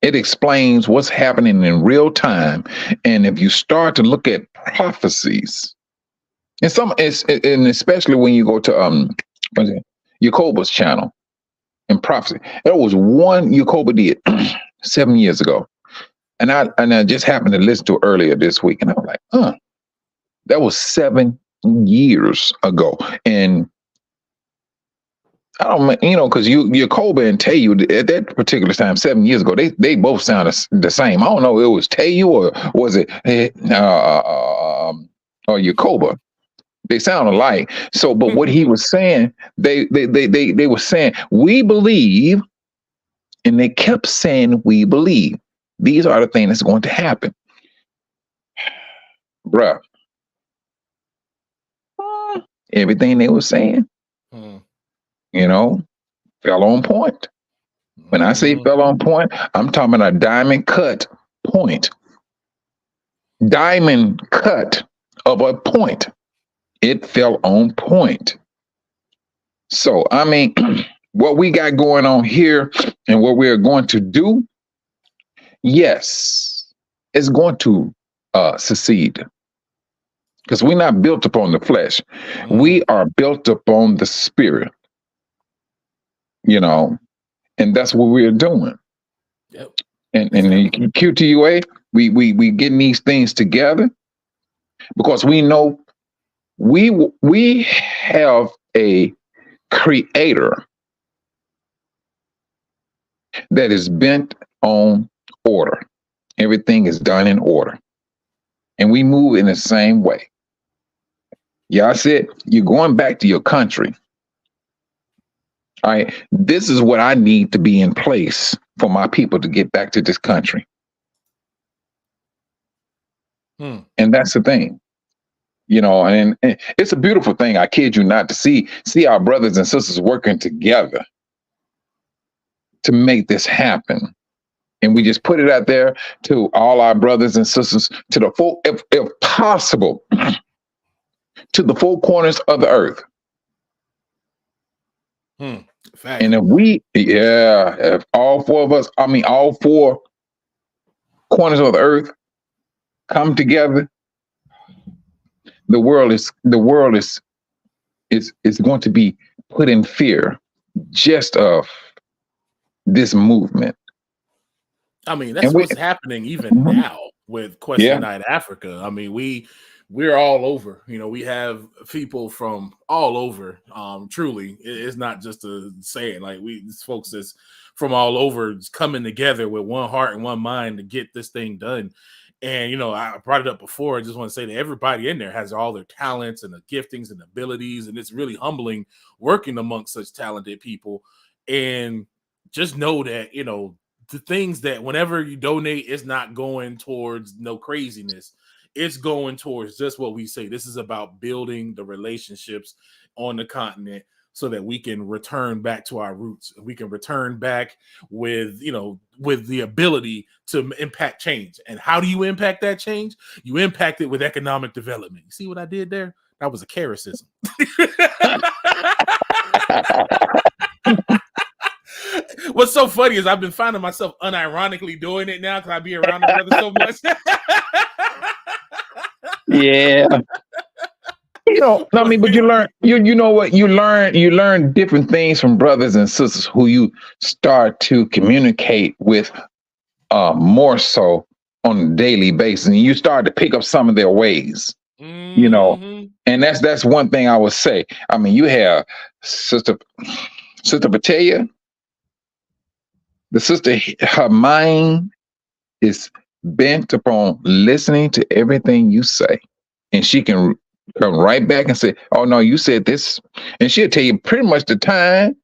It explains what's happening in real time. And if you start to look at prophecies, and especially when you go to Yakoba's channel in prophecy, there was one Yakoba did 7 years ago. And I just happened to listen to it earlier this week, and I was like, that was 7 years ago. And I don't, because Yakoba and Tayu at that particular time, 7 years ago, they both sounded the same. I don't know, it was Tayu or was it or Yakoba. They sound alike. So, but what he was saying, they were saying, we believe, and they kept saying, we believe. These are the things that's going to happen. Bruh. Everything they were saying, fell on point. When I say fell on point, I'm talking about a diamond cut point. Diamond cut of a point. It fell on point. So, I mean, what we got going on here and what we're going to do, yes, it's going to succeed. Because we're not built upon the flesh. We are built upon the spirit. And that's what we're doing. Yep. And Q2UA, we getting these things together because we know we have a creator that is bent on order. Everything is done in order. And we move in the same way. Yeah, I said, you're going back to your country. All right. This is what I need to be in place for my people to get back to this country. And that's the thing. And it's a beautiful thing. I kid you not, to see our brothers and sisters working together to make this happen. And we just put it out there to all our brothers and sisters, to the full, if possible, to the four corners of the earth. And if all four of us, all four corners of the earth come together, the world is going to be put in fear just of this movement. I mean, that's what's happening even now with Quest Unite Africa. I mean, we we're all over. You know, we have people from all over. Truly, it's not just a saying. Like these folks that's from all over coming together with one heart and one mind to get this thing done. And you know, I brought it up before. I just want to say that everybody in there has all their talents and the giftings and abilities, and it's really humbling working amongst such talented people. And just know that, you know, the things that whenever you donate, it's not going towards no craziness. It's going towards just what we say. This is about building the relationships on the continent so that we can return back to our roots. We can return back with, you know, with the ability to impact change. And how do you impact that change? You impact it with economic development. You see what I did there? That was a Karacism. What's so funny is I've been finding myself unironically doing it now because I be around the brother so much. Yeah. You know, I mean, but you learn, you know what, you learn different things from brothers and sisters who you start to communicate with more so on a daily basis, and you start to pick up some of their ways, you know. And that's one thing I would say. I mean, you have Sister Patalia, the sister, her mind is bent upon listening to everything you say, and she can come right back and say, "Oh no, you said this," and she'll tell you pretty much the time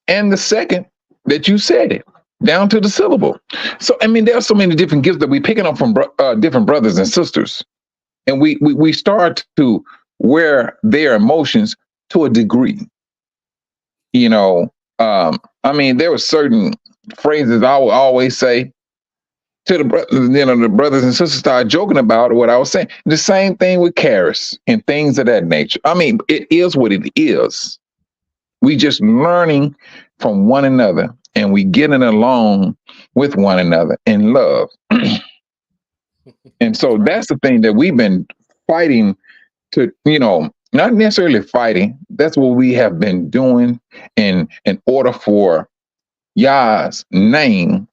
and the second that you said it, down to the syllable. So I mean, there are so many different gifts that we're picking up from different brothers and sisters, and we start to wear their emotions to a degree. You know, I mean, there were certain phrases I would always say to the the brothers and sisters started joking about what I was saying. The same thing with Karis and things of that nature. I mean, it is what it is. We just learning from one another, and we getting along with one another in love. And so that's the thing that we've been fighting to, you know, not necessarily fighting. That's what we have been doing in order for Yah's name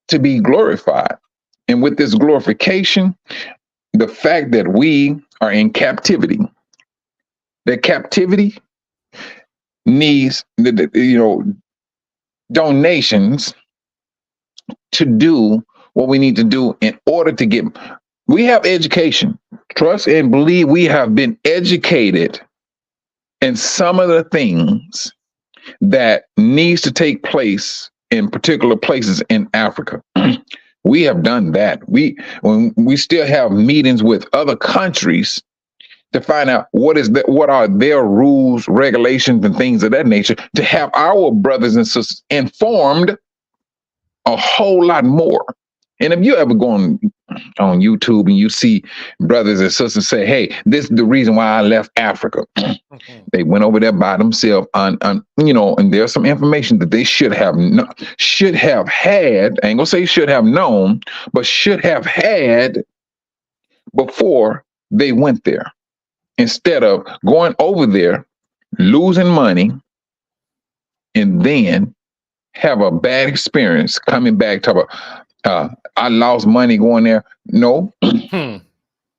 to be glorified. And with this glorification, the fact that we are in captivity, that captivity needs, you know, donations to do what we need to do in order to get. We have education. Trust and believe we have been educated in some of the things that needs to take place in particular places in Africa. We have done that. When we still have meetings with other countries to find out what are their rules, regulations, and things of that nature, to have our brothers and sisters informed a whole lot more. And if you ever go on YouTube and you see brothers and sisters say, "Hey, this is the reason why I left Africa." They went over there by themselves, you know, and there's some information that they should have had. I ain't gonna say should have known, but should have had before they went there. Instead of going over there, losing money, and then have a bad experience coming back to I lost money going there. No,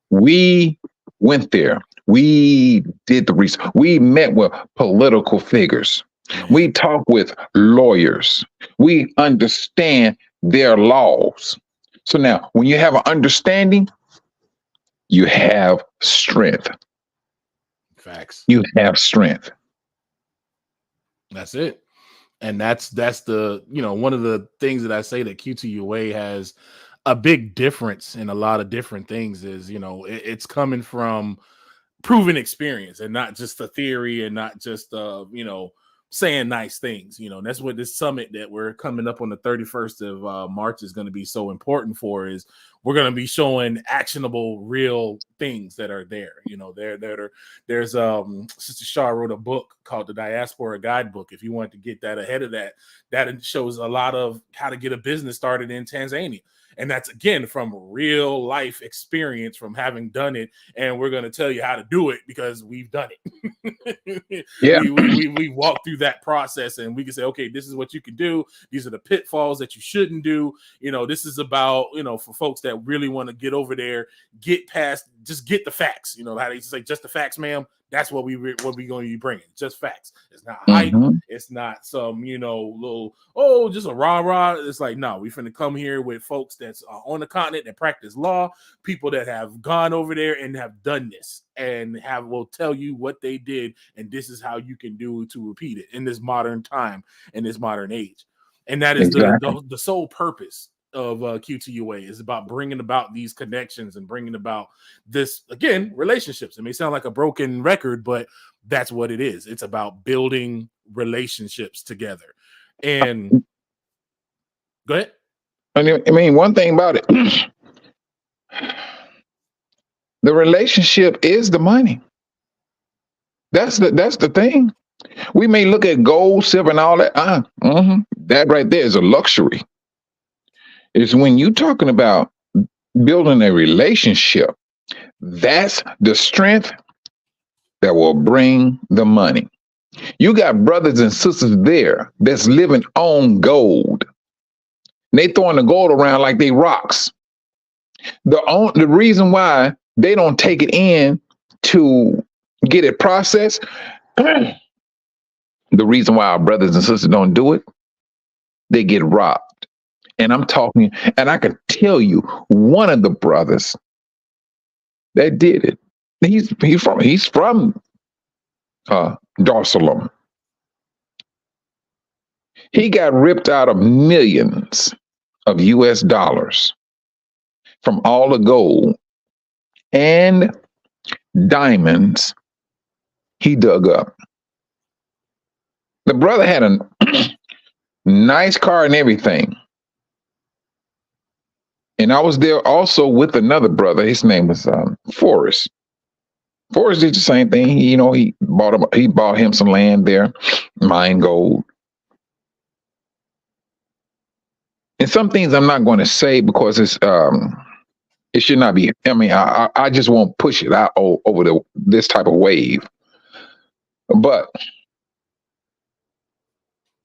we went there. We did the research. We met with political figures. We talked with lawyers. We understand their laws. So now, when you have an understanding, you have strength. Facts. You have strength. That's it. And that's the, you know, one of the things that I say that Q2UA has a big difference in a lot of different things is, you know, it's coming from proven experience and not just a theory and not just, you know, saying nice things, you know. And that's what this summit that we're coming up on the 31st of March is going to be so important for, is we're going to be showing actionable, real things that are there. You know, there's Sister Shaw wrote a book called The Diaspora Guidebook. If you want to get that ahead of that shows a lot of how to get a business started in Tanzania. And that's, again, from real life experience, from having done it. And we're going to tell you how to do it because we've done it. Yeah. We walked through that process, and we can say, okay, this is what you can do. These are the pitfalls that you shouldn't do. You know, this is about, you know, for folks that that really want to get over there, get past, just get the facts. You know how they say, just the facts, ma'am. That's what we going to be bringing. Just facts. It's not hype. It's not some, little, just a rah-rah. It's like, no, we finna come here with folks that's on the continent that practice law, people that have gone over there and have done this and will tell you what they did. And this is how you can do to repeat it in this modern time, in this modern age. And that is the sole purpose of Q2UA, is about bringing about these connections and bringing about this, again, relationships. It may sound like a broken record, but that's what it is. It's about building relationships together. And go ahead. I mean, one thing about it, the relationship is the money. That's the thing. We may look at gold, silver, and all that. That right there is a luxury. It's when you're talking about building a relationship, that's the strength that will bring the money. You got brothers and sisters there that's living on gold. They throwing the gold around like they rocks. The reason why they don't take it in to get it processed, the reason why our brothers and sisters don't do it, they get robbed. And I'm talking, and I can tell you one of the brothers that did it. He's from Dar es Salaam. He got ripped out of millions of US dollars from all the gold and diamonds he dug up. The brother had a nice car and everything. And I was there also with another brother. His name was Forrest. Forrest did the same thing. He bought him some land there, mined gold. And some things I'm not going to say because it should not be. I mean, I just won't push it out over this type of wave. But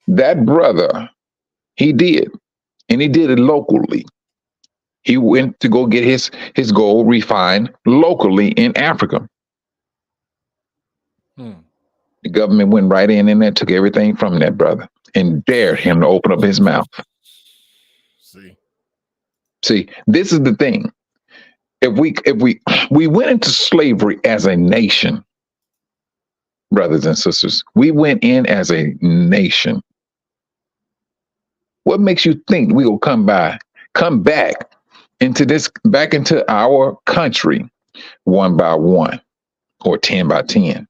that brother, he did, and he did it locally. He went to go get his gold refined locally in Africa. The government went right in and took everything from that brother and dared him to open up his mouth. See, this is the thing. If we went into slavery as a nation, brothers and sisters, we went in as a nation. What makes you think we will come back into our country 1 by 1 or 10 by 10?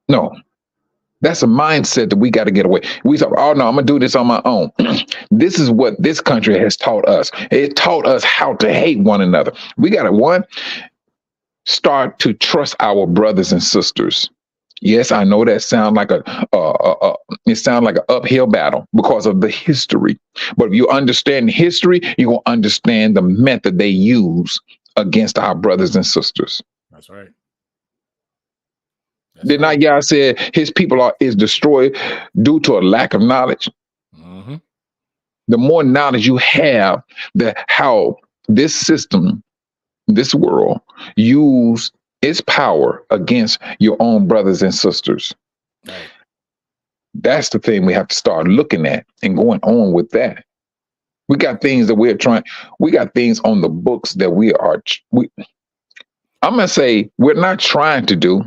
No, that's a mindset that we got to get away. We thought, oh no, I'm gonna do this on my own. This is what this country has taught us. It taught us how to hate one another. We got to start to trust our brothers and sisters. Yes, I know that sounds like an uphill battle because of the history. But if you understand history, you will understand the method they use against our brothers and sisters. That's right. Did not Yah said his people is destroyed due to a lack of knowledge? Mm-hmm. The more knowledge you have, how this system, this world, use its power against your own brothers and sisters. Right. That's the thing we have to start looking at and going on with that. We got things that we got things on the books that I'm going to say we're not trying to do.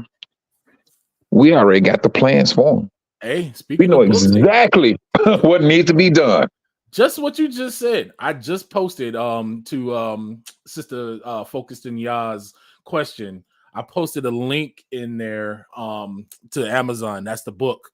We already got the plans for them. Hey, speaking we know of books, exactly what needs to be done. Just what you just said. I just posted to Sister Focused in Yah's question. I posted a link in there to Amazon. That's the book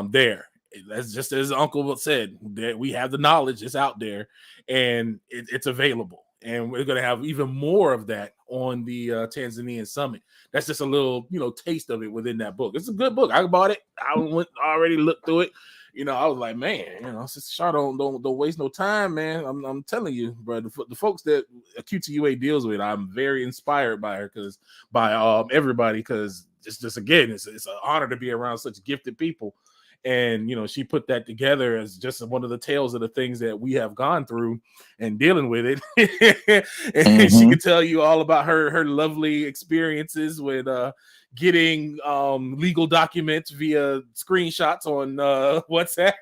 there. That's just as Uncle said, that we have the knowledge. It's out there and it's available. And we're going to have even more of that on the Tanzanian summit. That's just a little, taste of it within that book. It's a good book. I bought it. I already looked through it. I was like, man, Sister Shar don't waste no time, man. I'm telling you, bro. The folks that Q2UA deals with, I'm very inspired by her by everybody, because it's just, again, it's an honor to be around such gifted people. And, she put that together as just one of the tales of the things that we have gone through and dealing with it. And she could tell you all about her lovely experiences with getting legal documents via screenshots on WhatsApp.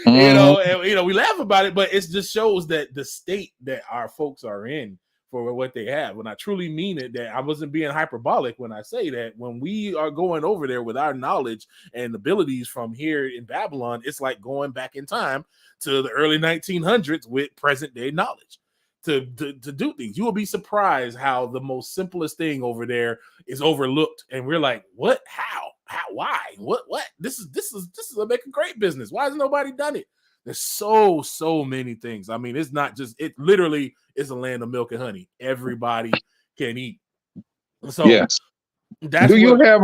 We laugh about it, but it just shows that the state that our folks are in for what they have. When I truly mean it, that I wasn't being hyperbolic when I say that when we are going over there with our knowledge and abilities from here in Babylon, it's like going back in time to the early 1900s with present day knowledge to do things. You will be surprised how the most simplest thing over there is overlooked. And we're like, what? How, why, what? This is a make a great business. Why has nobody done it? There's so many things. I mean, it's not just, it literally is a land of milk and honey. Everybody can eat. So yes. That's you have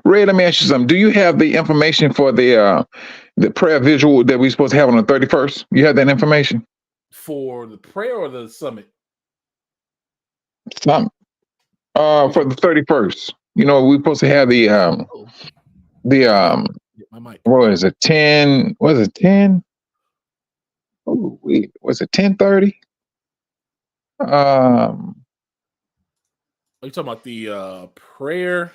Ray, let me ask you something. Do you have the information for the prayer visual that we're supposed to have on the 31st? You have that information? For the prayer or the summit? For the 31st. We're supposed to have my mic. What is it? 10? Was it 10? Oh, wait, was it 10:30? Are you talking about the prayer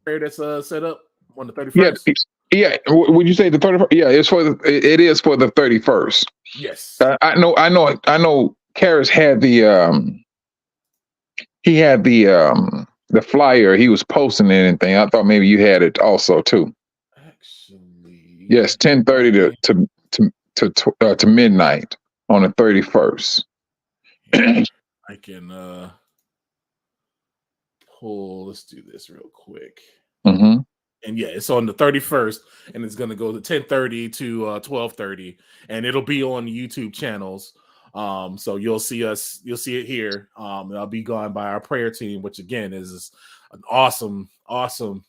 that's set up on the 31st? Yeah. Would you say the 31st? Yeah, it is for the 31st. Yes. I know. Karis had the flyer he was posting and anything. I thought maybe you had it also too. Actually, yes, 10:30 to midnight on the 31st. I can pull. Let's do this real quick. Mm-hmm. And yeah, it's on the 31st, and it's going to go to 10:30 to 12:30, and it'll be on the YouTube channels. So you'll see it here. I'll be gone by our prayer team, which again is an awesome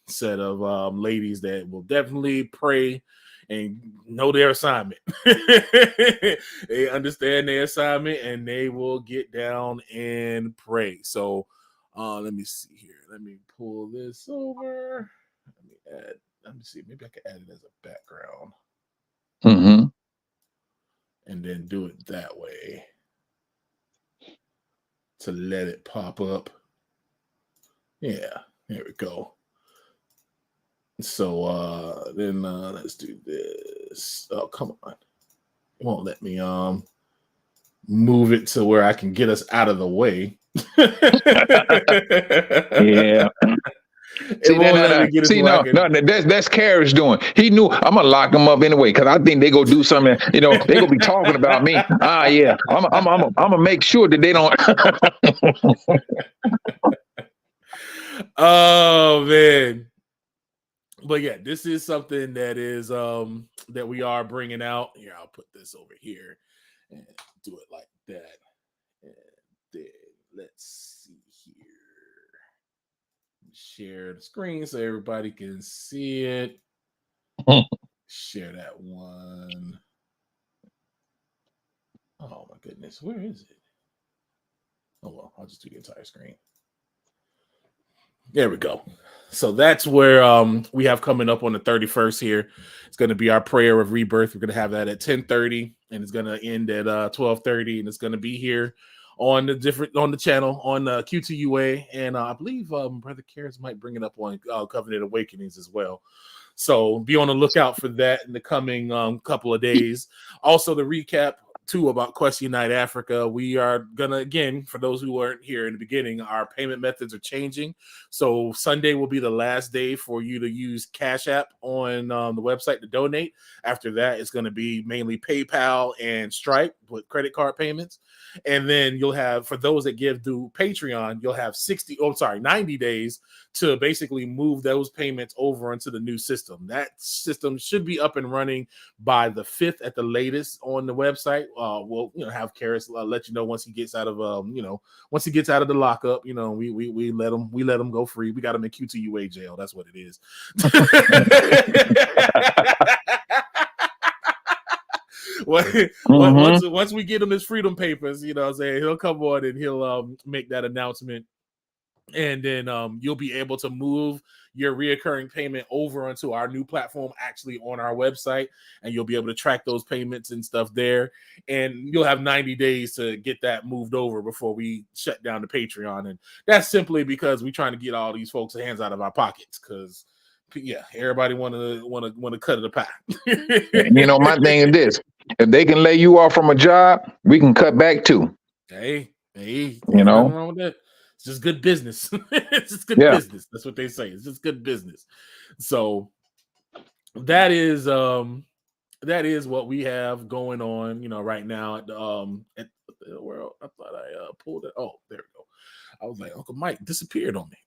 set of ladies that will definitely pray and know their assignment. They understand their assignment and they will get down and pray. So let me see here. Let me pull this over. Let me see. Maybe I can add it as a background. Mm-hmm. And then do it that way to let it pop up. Yeah, there we go. So then let's do this. Oh, come on. It won't let me move it to where I can get us out of the way. Yeah. That's Karis doing. He knew I'm gonna lock him up anyway because I think they go do something. They gonna be talking about me. Yeah, I'm gonna make sure that they don't. Oh man, but yeah, this is something that is that we are bringing out. Here, I'll put this over here and do it like that. And then let's see here. Share the screen so everybody can see it. Share that one. Oh my goodness, where is it? Oh well, I'll just do the entire screen. There we go. So that's where we have coming up on the 31st here. It's going to be our prayer of rebirth. We're going to have that at 10:30, and it's going to end at 12:30, and it's going to be here on the channel on Q2UA, and I believe Brother Karis might bring it up on Covenant Awakenings as well. So be on the lookout for that in the coming couple of days. Also, the recap too about Quest Unite Africa. We are gonna, again, for those who weren't here in the beginning, our payment methods are changing. So Sunday will be the last day for you to use Cash App on the website to donate. After that, it's going to be mainly PayPal and Stripe with credit card payments. And then you'll have, for those that give through Patreon, you'll have 90 days to basically move those payments over into the new system. That system should be up and running by the 5th at the latest on the website. We'll have Karis let you know once he gets out of once he gets out of the lockup. We let him go free. We got him in Q2UA jail. That's what it is. Once we get him his freedom papers, he'll come on and he'll make that announcement And then you'll be able to move your reoccurring payment over onto our new platform, actually on our website, and you'll be able to track those payments and stuff there. And you'll have 90 days to get that moved over before we shut down the Patreon. And that's simply because we're trying to get all these folks' hands out of our pockets, because everybody want to cut of the pie. You know, my thing is this: if they can lay you off from a job, we can cut back too. Hey, you nothing know, wrong with that. It's just good business. It's just good business. That's what they say. It's just good business. So that is what we have going on, right now at the world. I thought I pulled it. Oh, there we go. I was like, Uncle Mike disappeared on me.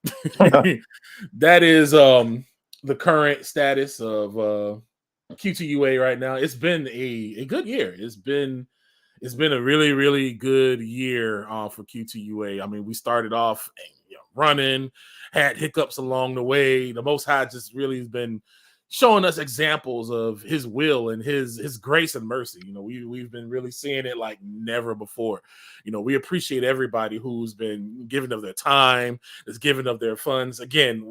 That is the current status of Q2UA right now. It's been a good year. It's been a really, really good year for Q2UA. I mean, we started off running, had hiccups along the way. The Most High just really has been showing us examples of his will and his grace and mercy. We've been really seeing it like never before. We appreciate everybody who's been giving of their time, that's giving of their funds. Again,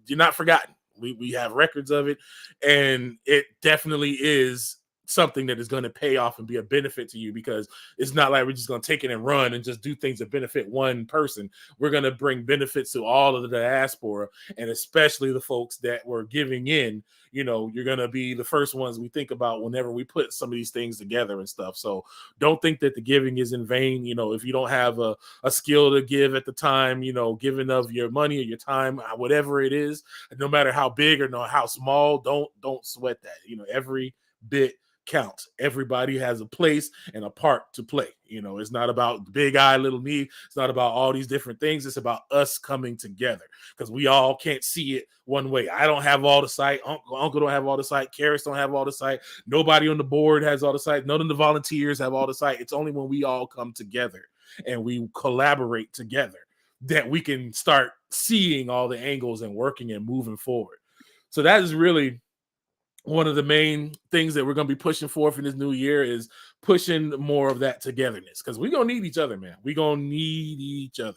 you're not forgotten. We have records of it, and it definitely is something that is going to pay off and be a benefit to you, because it's not like we're just going to take it and run and just do things that benefit one person. We're going to bring benefits to all of the diaspora, and especially the folks that were giving in. You're going to be the first ones we think about whenever we put some of these things together and stuff. So don't think that the giving is in vain. If you don't have a skill to give at the time, giving of your money or your time, whatever it is, no matter how big or how small, don't sweat that. Every bit counts. Everybody has a place and a part to play. It's not about big I, little me. It's not about all these different things. It's about us coming together, because we all can't see it one way. I don't have all the sight. Uncle don't have all the sight. Karis don't have all the sight. Nobody on the board has all the sight. None of the volunteers have all the sight. It's only when we all come together and we collaborate together that we can start seeing all the angles and working and moving forward. So that is really one of the main things that we're going to be pushing forth in this new year, is pushing more of that togetherness, because we're going to need each other, man. We're going to need each other.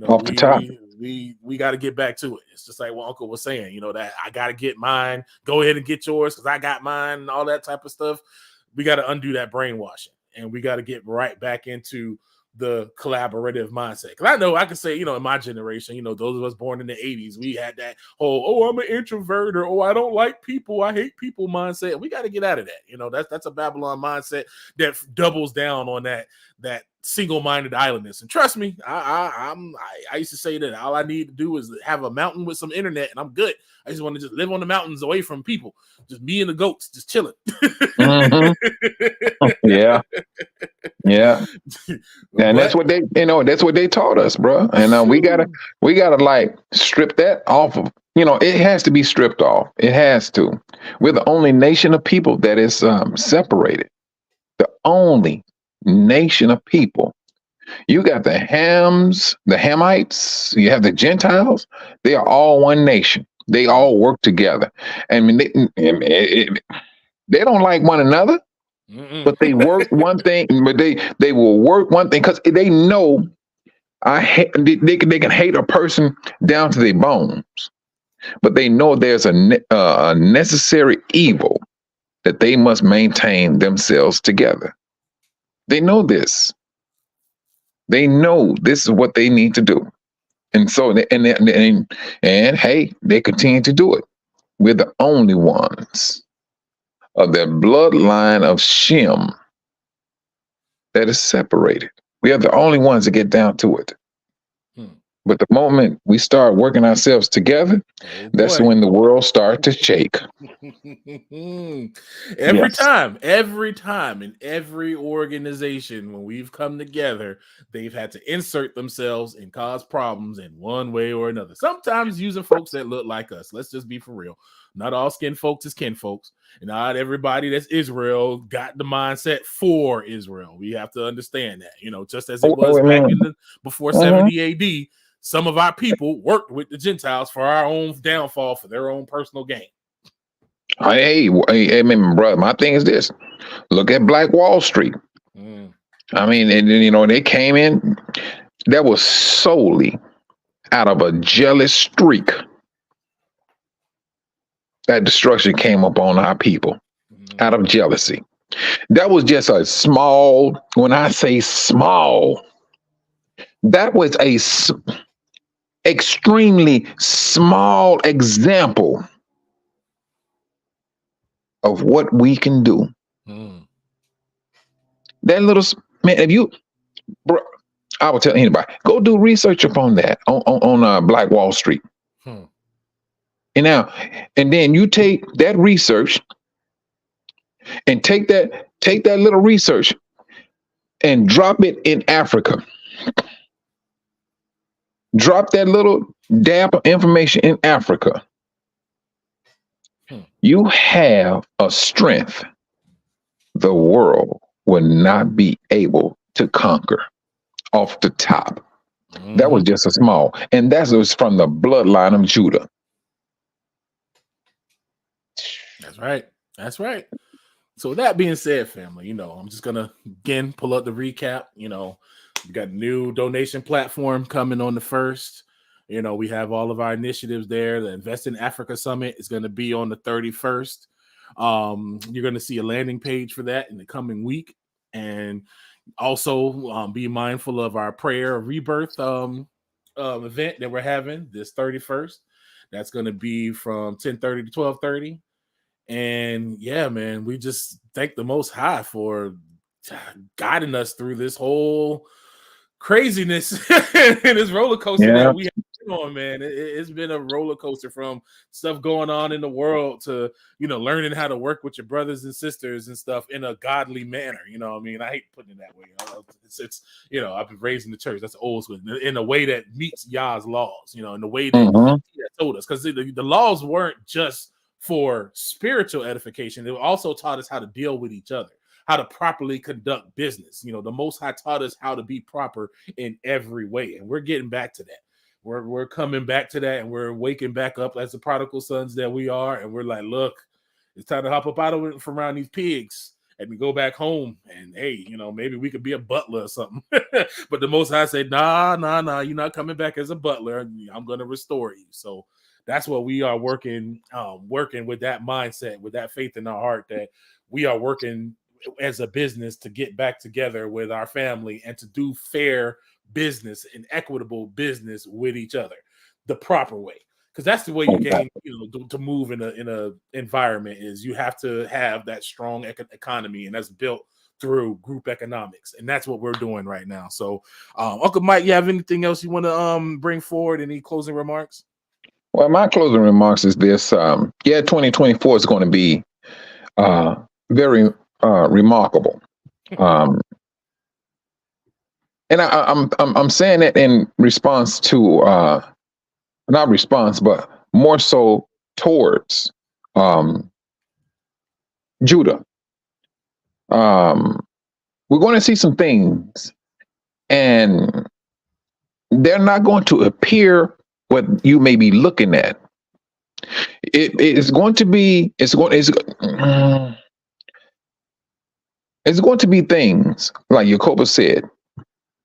Off the top. We got to get back to it. It's just like what Uncle was saying, that I got to get mine. Go ahead and get yours because I got mine and all that type of stuff. We got to undo that brainwashing, and we got to get right back into the collaborative mindset. Because I know I can say, in my generation, those of us born in the 80s, we had that whole, I'm an introvert, or I don't like people, I hate people mindset. We got to get out of that. That's a Babylon mindset that doubles down on that single-minded islandness. And trust me, I used to say that all I need to do is have a mountain with some internet and I'm good. I just want to just live on the mountains away from people. Just me and the goats, just chilling. Mm-hmm. Yeah. And that's what they taught us, bro. And we gotta like strip that off of. It has to be stripped off. It has to. We're the only nation of people that is separated. The only nation of people. You got the Hams, the Hamites. You have the Gentiles. They are all one nation. They all work together. I mean, they don't like one another. Mm-mm. But they work one thing. But they will work one thing because they know they can hate a person down to their bones, but they know there's a necessary evil that they must maintain themselves together. They know this. They know this is what they need to do, and so and hey, they continue to do it. We're the only ones of the bloodline of Shem that is separated. We are the only ones that get down to it. But the moment we start working ourselves together, that's when the world starts to shake. Every time, in every organization, when we've come together, they've had to insert themselves and cause problems in one way or another. Sometimes using folks that look like us. Let's just be for real. Not all skin folks is kin folks. And not everybody that's Israel got the mindset for Israel. We have to understand that, just as it was back in before 70 AD. Some of our people worked with the Gentiles for our own downfall, for their own personal gain. Hey, brother, my thing is this. Look at Black Wall Street. I mean, and they came in. That was solely out of a jealous streak, that destruction came upon our people out of jealousy. That was just a small, when I say small, that was extremely small example of what we can do. That little, man, if you, bro, I would tell anybody, go do research upon that on Black Wall Street. And now, and then you take that research and take that little research and drop it in Africa. Drop that little dab of information in Africa. You have a strength the world will not be able to conquer off the top. That was just a small, and that was from the bloodline of Judah. That's right. That's right. So with that being said, family, I'm just gonna again pull up the recap. We got a new donation platform coming on the 1st. We have all of our initiatives there. The Invest in Africa Summit is going to be on the 31st. You're going to see a landing page for that in the coming week. And also be mindful of our prayer of rebirth event that we're having this 31st. That's going to be from 10:30 to 12:30. And yeah, man, we just thank the Most High for guiding us through this whole craziness and this roller coaster that we have been on, man. It's been a roller coaster from stuff going on in the world to, learning how to work with your brothers and sisters and stuff in a godly manner. I hate putting it that way. It's I've been raised in the church. That's old school. In a way that meets Yah's laws, in the way that He told us. Because the laws weren't just for spiritual edification. It also taught us how to deal with each other, how to properly conduct business. The Most High taught us how to be proper in every way. And we're getting back to that. We're coming back to that, and we're waking back up as the prodigal sons that we are. And we're like, look, it's time to hop up out of it from around these pigs and we go back home. And hey, maybe we could be a butler or something. But the Most High said, nah, you're not coming back as a butler. I'm going to restore you. So that's what we are working with that mindset, with that faith in our heart, that we are working as a business to get back together with our family and to do fair business and equitable business with each other the proper way, because that's the way you gain to move in a environment. Is you have to have that strong economy, and that's built through group economics, and that's what we're doing right now. So Uncle Mike, you have anything else you want to bring forward? Any closing remarks? Well, my closing remarks is this. 2024 is going to be very remarkable. And I'm saying that in response to, not response, but more so towards Judah. We're going to see some things, and they're not going to appear what you may be looking at. It's going to be things like Jacob said,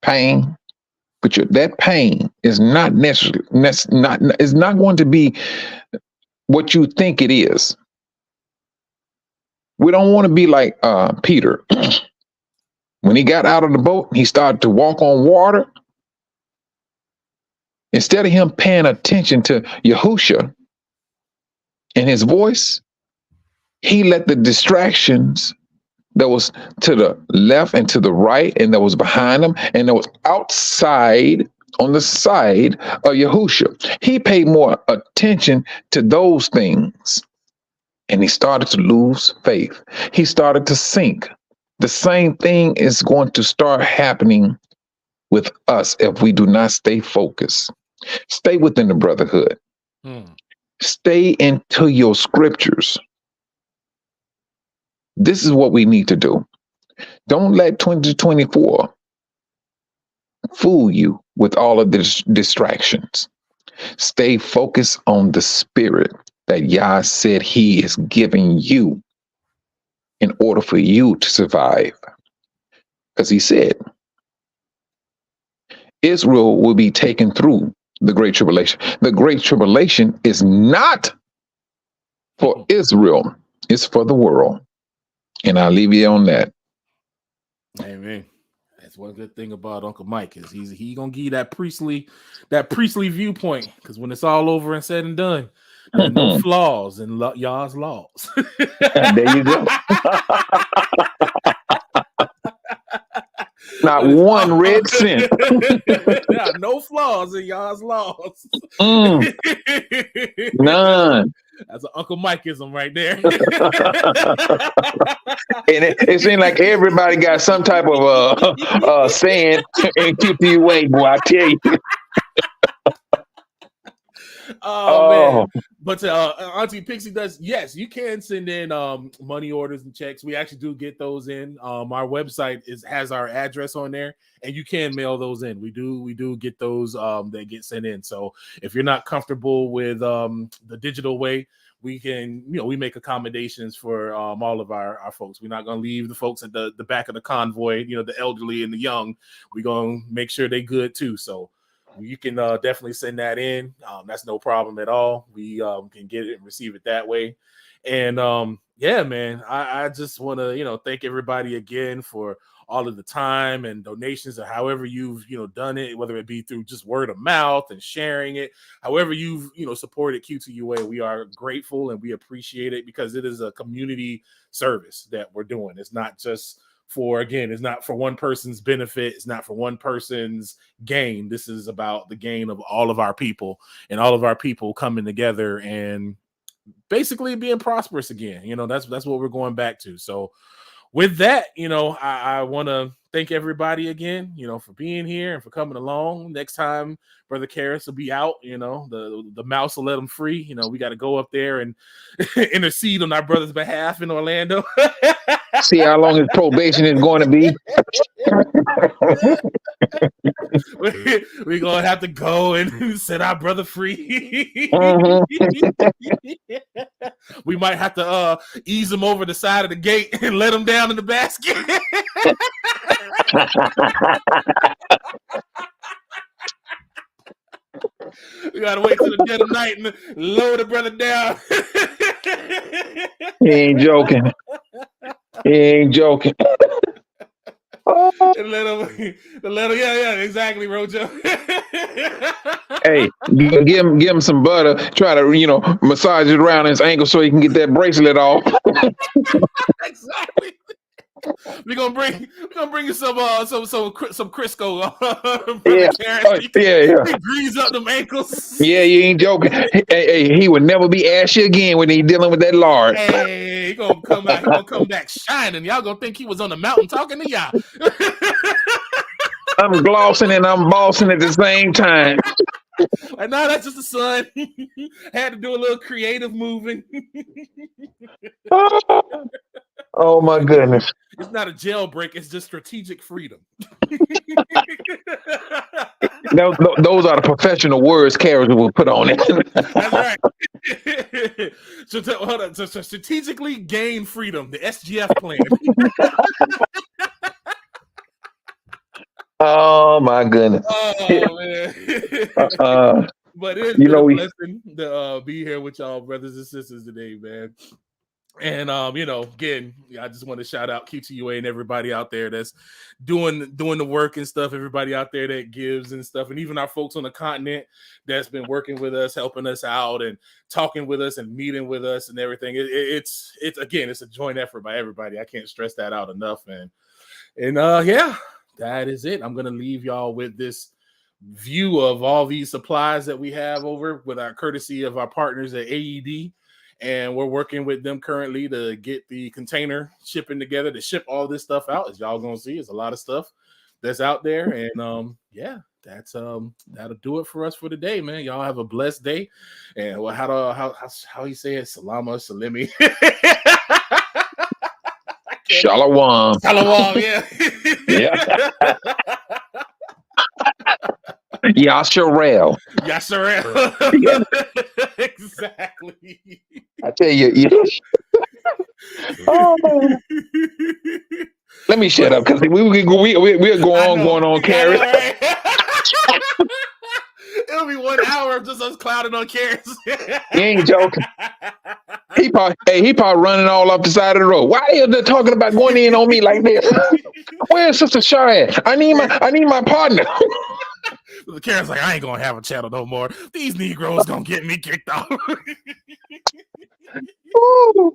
pain, but that pain is not necessarily is not going to be what you think it is. We don't want to be like Peter. When he got out of the boat, he started to walk on water. Instead of him paying attention to Yahusha and his voice, he let the distractions that was to the left and to the right, and that was behind him, and that was outside on the side of Yahusha. He paid more attention to those things, and he started to lose faith. He started to sink. The same thing is going to start happening with us if we do not stay focused. Stay within the brotherhood. Stay into your scriptures. This is what we need to do. Don't let 2024 fool you with all of the distractions. Stay focused on the spirit that Yah said He is giving you in order for you to survive. Because He said Israel will be taken through The Great Tribulation. The Great Tribulation is not for Israel. It's for the world. And I'll leave you on that. Amen. That's one good thing about Uncle Mike is he gonna give you that priestly viewpoint, because when it's all over and said and done, there are no flaws in y'all's laws. There you go. Not one red cent. No flaws in y'all's laws. None. That's an Uncle Mikeism right there. And it seems like everybody got some type of saying in Q2UA, boy, I tell you. Man. But Auntie Pixie does, yes, you can send in money orders and checks. We actually do get those in. Our website has our address on there, and you can mail those in. We do get those that get sent in. So if you're not comfortable with the digital way, we can, we make accommodations for all of our folks. We're not going to leave the folks at the back of the convoy, the elderly and the young. We're going to make sure they're good too. So you can definitely send that in. That's no problem at all. We can get it and receive it that way. And yeah, man, I just want to, thank everybody again for all of the time and donations, or however you've, done it, whether it be through just word of mouth and sharing it, however you've, supported Q2UA. We are grateful and we appreciate it, because it is a community service that we're doing. It's not just it's not for one person's benefit. It's not for one person's gain. This is about the gain of all of our people, and all of our people coming together and basically being prosperous again. That's what we're going back to. So with that, I want to thank everybody again, for being here and for coming along. Next time, Brother Karras will be out, the mouse will let him free. We got to go up there and intercede on our brother's behalf in Orlando. See how long his probation is going to be. We're going to have to go and set our brother free. We might have to ease him over the side of the gate and let him down in the basket. We gotta wait till the dead of night and lower the brother down. He ain't joking. And let him, yeah, exactly, Rojo. Hey, give him some butter. Try to, massage it around his ankle so he can get that bracelet off. Exactly. We're gonna bring you some Crisco. Yeah. Grease up them ankles. Yeah, you ain't joking. Hey, he would never be ashy again when he's dealing with that lard. Hey, he gonna come back shining. Y'all gonna think he was on the mountain talking to y'all. I'm glossing and I'm bossing at the same time. Like, no, that's just the sun. Had to do a little creative moving. Oh my goodness. It's not a jailbreak, it's just strategic freedom. Those are the professional words Karras will put on it. That's right. So strategically gain freedom, the SGF plan. Oh my goodness. Oh man. But it's been a blessing to be here with y'all, brothers and sisters, today, man. And again, I just want to shout out Q2UA and everybody out there that's doing the work and stuff. Everybody out there that gives and stuff, and even our folks on the continent that's been working with us, helping us out, and talking with us and meeting with us and everything. It's a joint effort by everybody. I can't stress that out enough, man. And yeah, that is it. I'm gonna leave y'all with this view of all these supplies that we have over with our courtesy of our partners at AED. And we're working with them currently to get the container shipping together to ship all this stuff out. As y'all gonna see, it's a lot of stuff that's out there. And yeah, that's that'll do it for us for today, man. Y'all have a blessed day. And well, how you say it? Salama, salimi. Shalom. Shalom, yeah. Yeah. Yasharel. Yasharel. Exactly. I tell you. Oh. Let me shut up, because we're going on, Karras. It It'll be 1 hour of just us clouding on Karis. You ain't joking. He probably running all off the side of the road. Why are they talking about going in on me like this? Where's Sister Shaw at? I need my partner. Karen's like, I ain't gonna have a channel no more. These Negroes gonna get me kicked off. Ooh.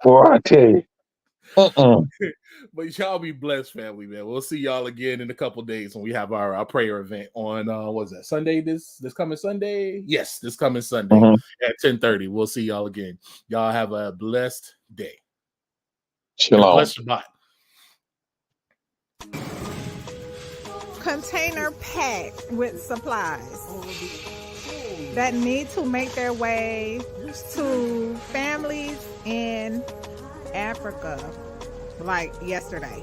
Boy, I tell you. But y'all be blessed, family, man. We'll see y'all again in a couple days when we have our prayer event on what's that, Sunday? This coming Sunday? Yes, this coming Sunday at 10:30. We'll see y'all again. Y'all have a blessed day. Shalom. Blessed Shabbat. Container packed with supplies that need to make their way to families in Africa, like yesterday.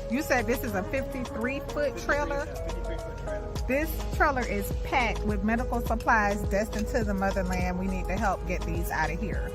You said this is a 53-foot trailer? This trailer is packed with medical supplies destined to the motherland. We need to help get these out of here.